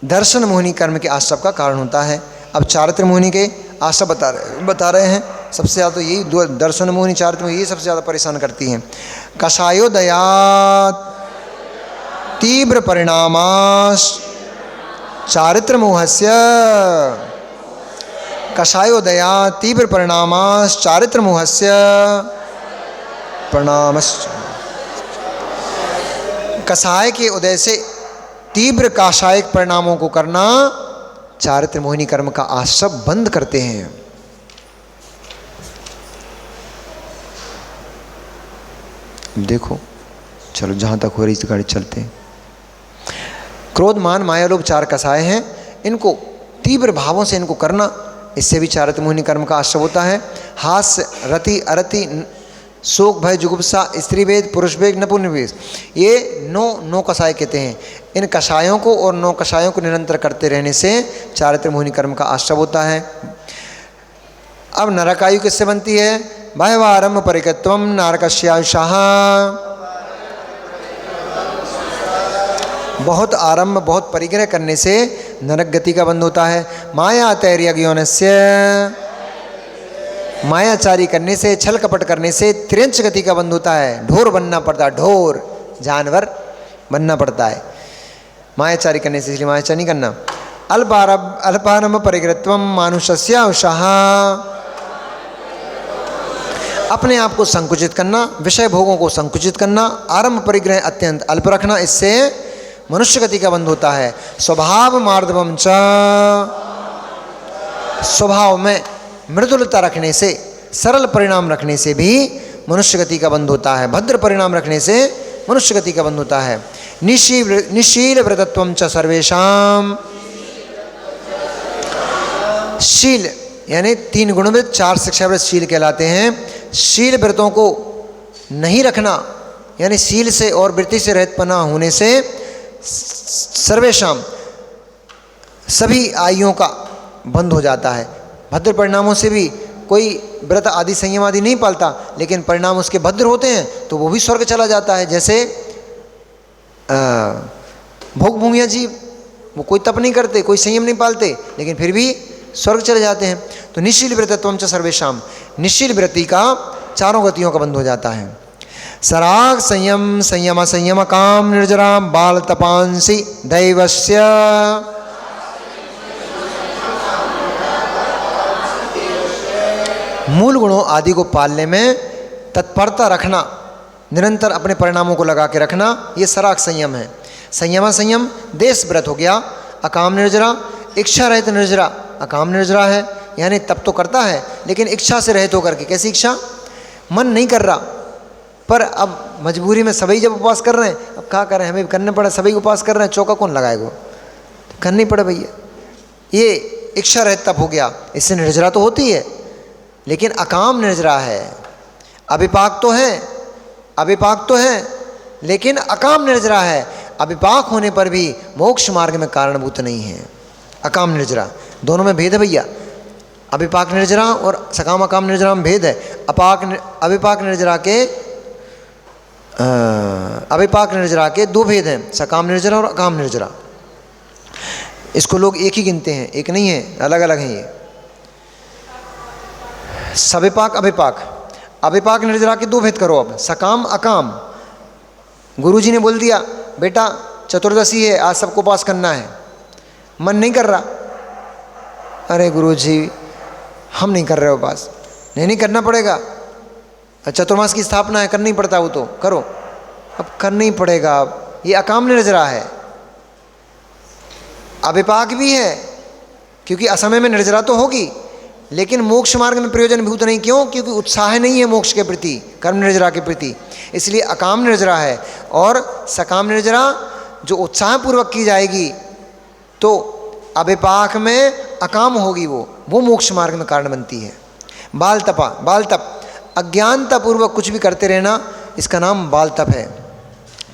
दर्शन मोहिनी कर्म के आश्रव का कारण होता है। अब चारित्र मोहिनी के आश्रव बता रहे हैं। सबसे ज़्यादा तो यही दर्शन मोहिनी, चारित्र मोहिनी, ये सबसे ज़्यादा परेशान करती हैं। कषायोदयात् तीव्र परिणामाश् चारित्र मोहस्य, कषायोदयात् तीव्र परिणामाश् चारित्र मोहस्य परिणामश्च। कषाय के उदय से तीव्र काषायिक परिणामों को करना चारित्र मोहिनी कर्म का आश्रव बंद करते हैं। देखो, चलो जहां तक हो रही इस गाड़ी चलते हैं। क्रोध, मान, माया, लोभ 4 कषाय हैं। इनको तीव्र भावों से इनको करना, इससे भी चारित्र मोहिनी कर्म का आश्रव होता है। हास्य, रति, अरति, शोक, भय, जुगुप्सा, स्त्री वेद, पुरुष वेग, नपुंसक, ये 9 कषाय कहते हैं। इन कषायों को और 9 कषायों को निरंतर करते रहने से चारित्र मोहिनी कर्म का आश्रव होता है। अब नरकायु किससे बनती है? बाह्यवारम्भ परिकत्वम नारकस्यायुषः, बहुत आरंभ, बहुत परिग्रह करने से नरक गति का बंध होता है। माया तैर्यज्ञोनस्य, मायाचारी करने से, छल कपट करने से त्रियंच गति का बंध होता है। ढोर बनना पड़ता है, ढोर जानवर बनना पड़ता है मायाचारी करने से, इसलिए मायाचारी नहीं करना। अल्पारंभ परिग्रहत्वम मानुषस्यायुषः, अपने आप को संकुचित करना, विषय भोगों को संकुचित करना, आरंभ परिग्रह अत्यंत अल्प रखना, इससे मनुष्य गति का बंध होता है। स्वभाव मार्दवम च, स्वभाव में मृदुलता रखने से, सरल परिणाम रखने से भी मनुष्य गति का बंध होता है। भद्र परिणाम रखने से मनुष्य गति का बंध होता है। निशील व्रतत्वम च सर्वेषाम, शील यानी 3 गुणवृत्त, 4 शिक्षाव्रत शील कहलाते हैं। शील व्रतों को नहीं रखना यानी शील से और वृत्ति से रहितपना होने से सर्वेषाम, सभी आयुओं का बंध हो जाता है। भद्र परिणामों से भी कोई व्रत आदि संयम आदि नहीं पालता, लेकिन परिणाम उसके भद्र होते हैं तो वो भी स्वर्ग चला जाता है। जैसे भोग भूमिया जीव, वो कोई तप नहीं करते, कोई संयम नहीं पालते, लेकिन फिर भी स्वर्ग चले जाते हैं। तो निश्शील व्रतत्वम च सर्वेषाम, निश्शील व्रति का 4 गतियों का बंध हो जाता है। सराग संयम संयम संयम काम निर्जरा बाल तपांसी दैवस्य। मूल गुणों आदि को पालने में तत्परता रखना, निरंतर अपने परिणामों को लगा के रखना, ये सराग संयम है। संयम संयम देश व्रत हो गया। अकाम निर्जरा इच्छा रहित निर्जरा, अकाम निर्जरा है यानी तप तो करता है लेकिन इच्छा से रहित होकर के। कैसी इच्छा? मन नहीं कर रहा, पर अब मजबूरी में सभी जब उपवास कर रहे हैं, अब क्या करें, हमें भी करने पड़े, सभी उपवास कर रहे हैं, चौका कौन लगाएगा? तो करनी पड़े भैया। ये इच्छा रहित तप हो गया, इससे निर्जरा तो होती है लेकिन अकाम निर्जरा है। अविपाक तो है, अविपाक तो है लेकिन अकाम निर्जरा है। अविपाक होने पर भी मोक्ष मार्ग में कारणभूत नहीं है। अकाम निर्जरा, दोनों में भेद है भैया। अविपाक निर्जरा और सकाम अकाम निर्जरा में भेद है। अविपाक निर्जरा के दो भेद हैं, सकाम निर्जरा और अकाम निर्जरा। इसको लोग एक ही गिनते हैं, एक नहीं है, अलग अलग हैं ये। सविपाक अविपाक, अविपाक निर्जरा के दो भेद करो। अब सकाम अकाम, गुरुजी ने बोल दिया बेटा चतुर्दशी है, आज सबको उपास करना है, मन नहीं कर रहा, अरे गुरुजी हम नहीं कर रहे उपास। नहीं करना पड़ेगा, चतुर्मास की स्थापना है, करना ही पड़ता, वो तो करो, अब करना ही पड़ेगा। अब ये अकाम निर्जरा है। अविपाक भी है क्योंकि असमय में निर्जरा तो होगी लेकिन मोक्ष मार्ग में प्रयोजनभूत नहीं। क्यों? क्योंकि उत्साह नहीं है मोक्ष के प्रति, कर्म निर्जरा के प्रति, इसलिए अकाम निर्जरा है। और सकाम निर्जरा जो उत्साहपूर्वक की जाएगी तो अविपाक में अकाम होगी, वो मोक्ष मार्ग में कारण बनती है। बाल तपा, बाल तप, अज्ञानतापूर्वक कुछ भी करते रहना, इसका नाम बाल तप है।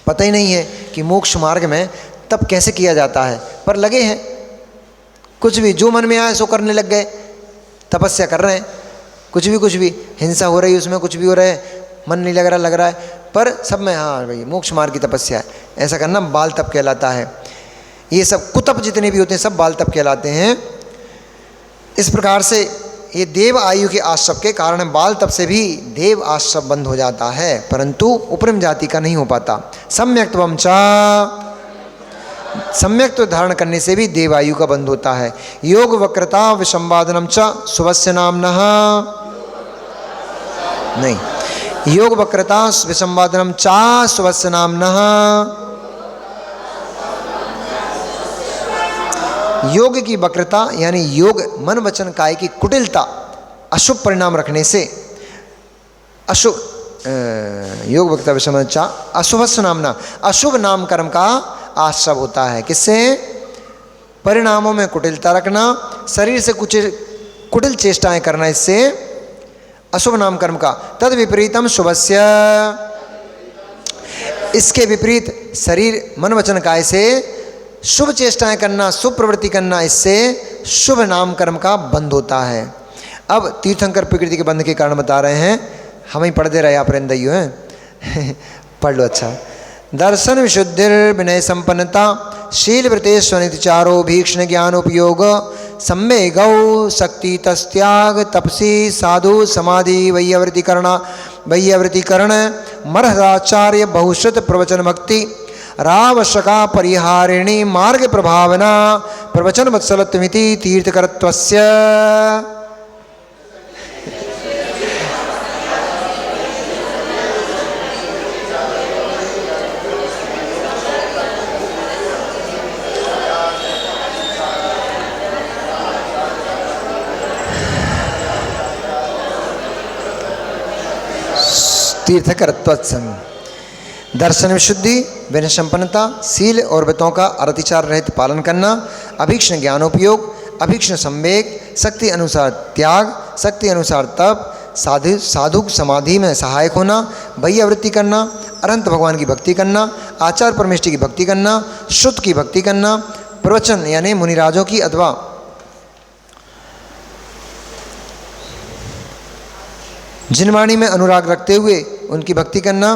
पता ही नहीं है कि मोक्ष मार्ग में तप कैसे किया जाता है, पर लगे हैं, कुछ भी जो मन में आए सो करने लग गए, तपस्या कर रहे हैं, कुछ भी हिंसा हो रही है उसमें, कुछ भी हो रहा है, मन नहीं लग रहा है, पर सब में हाँ भाई मोक्ष मार्ग की तपस्या है, ऐसा करना बाल तप कहलाता है। ये सब कुतप जितने भी होते हैं सब बाल तप कहलाते हैं। इस प्रकार से ये देव आयु के आश्रव के कारण बाल तप से भी देव आश्रव बंद हो जाता है, परंतु उपरम जाति का नहीं हो पाता। सम्यक्त्वम च, सम्यक धारण करने से भी देव आयु का बंद होता है। योग वक्रता विसंवादनम च सुवस्य नामनः, नहीं, योग वक्रता विसंवादनम चा सुवस्य नामनः। योग की वक्रता यानी योग मन वचन काय की कुटिलता, अशुभ परिणाम रखने से, अशुभ योग वक्रता विसंवादनम चा अशुभस्य नामना, अशुभ नाम कर्म का आश्रव होता है। किससे? परिणामों में कुटिलता रखना, शरीर से कुछ कुटिल चेष्टाएं करना, इससे अशुभ नाम कर्म का। तद विपरीतम शुभस्य, इसके विपरीत शरीर मन वचन काय से शुभ चेष्टाएं करना, शुभ प्रवृत्ति करना, इससे शुभ नाम कर्म का बंध होता है। अब तीर्थंकर प्रकृति के बंध के कारण बता रहे हैं, हम ही पढ़ दे रहे हैं, आप रेंदैयो हैं पढ़ लो। अच्छा, दर्शन विशुद्धिर विनय संपन्नता, शील वृते स्वनितिचारो भीक्षण ज्ञान उपयोग, सम्मे गौ शक्ति तस्त्याग तपसी साधु समाधि वैयावृतिकरण मरहदाचार्य बहुश्रुत प्रवचन भक्ति रावशका परिहारिणी मार्ग प्रभावना प्रवचन वत्सलत्वमिति तीर्थकरत्वस्य। तीर्थकरत्वत्सम, दर्शन विशुद्धि, विनय संपन्नता, शील और व्रतों का अरतिचार रहित पालन करना, अभीक्षण ज्ञानोपयोग, अभीक्षण संवेग, शक्ति अनुसार त्याग, शक्ति अनुसार तप, साधु समाधि में सहायक होना, वैयावृत्ति करना, अनंत भगवान की भक्ति करना, आचार परमेष्टि की भक्ति करना, श्रुत की भक्ति करना, प्रवचन यानी मुनिराजों की अथवा जिनवाणी में अनुराग रखते हुए उनकी भक्ति करना,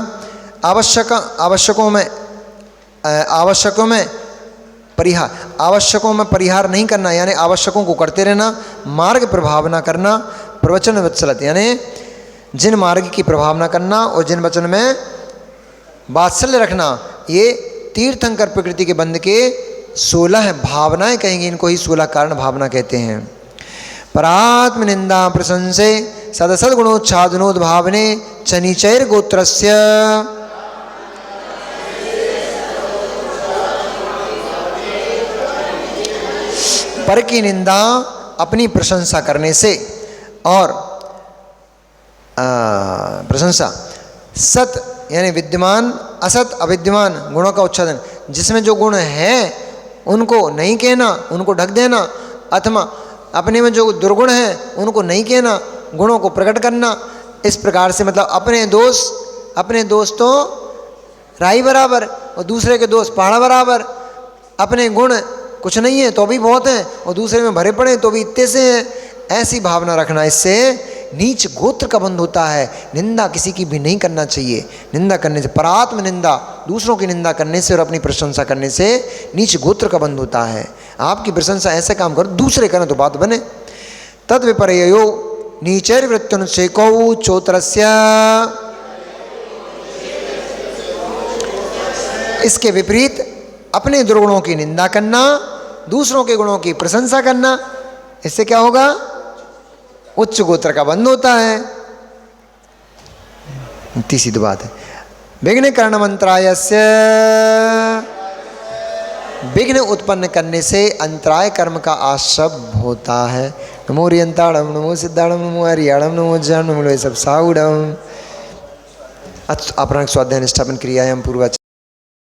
आवश्यकों में परिहार नहीं करना यानी आवश्यकों को करते रहना, मार्ग प्रभावना करना, प्रवचन वत्सलत यानी जिन मार्ग की प्रभावना करना और जिन वचन में वात्सल्य रखना, ये तीर्थंकर प्रकृति के बंध के 16 भावनाएं कहेंगे, इनको ही 16 कारण भावना कहते हैं। परात्म निंदा प्रशंसे सदसद गुणोच्छादनोद्भावने चनीचैर गोत्रस्य, पर की निंदा अपनी प्रशंसा करने से, और प्रशंसा सत यानी विद्यमान, असत अविद्यमान गुणों का उच्छादन, जिसमें जो गुण हैं उनको नहीं कहना, उनको ढक देना, अथवा अपने में जो दुर्गुण हैं उनको नहीं कहना, गुणों को प्रकट करना। इस प्रकार से मतलब अपने दोस्तों राई बराबर और दूसरे के दोस्त पहाड़ बराबर, अपने गुण कुछ नहीं है तो भी बहुत हैं और दूसरे में भरे पड़े तो भी इतने से हैं, ऐसी भावना रखना। इससे नीच गोत्र का बंध होता है। निंदा किसी की भी नहीं करना चाहिए। निंदा करने से, परात्म निंदा, दूसरों की निंदा करने से और अपनी प्रशंसा करने से नीच गोत्र का बंध होता है। आपकी प्रशंसा ऐसे काम करो, दूसरे करें तो बात बने। तद विपर्ययो नीचैर वृत्त्युनुच्छेकौ चोत्रस्य, इसके विपरीत अपने दुर्गुणों की निंदा करना, दूसरों के गुणों की प्रशंसा करना, इससे क्या होगा? उच्च गोत्र का बंध होता है। इतनी सीधी बात है। विघ्न करण मंत्रायस्य, विघ्न उत्पन्न करने से अंतराय कर्म का आश्रय होता है। नमो रियंताड़म, नमो सिद्धाड़म, नमो हरियाणम, नमो ज्ञानम, नमो सब साउडम। अपरांग स्वाध्याय निष्ठापन क्रियायाम पूर्वाच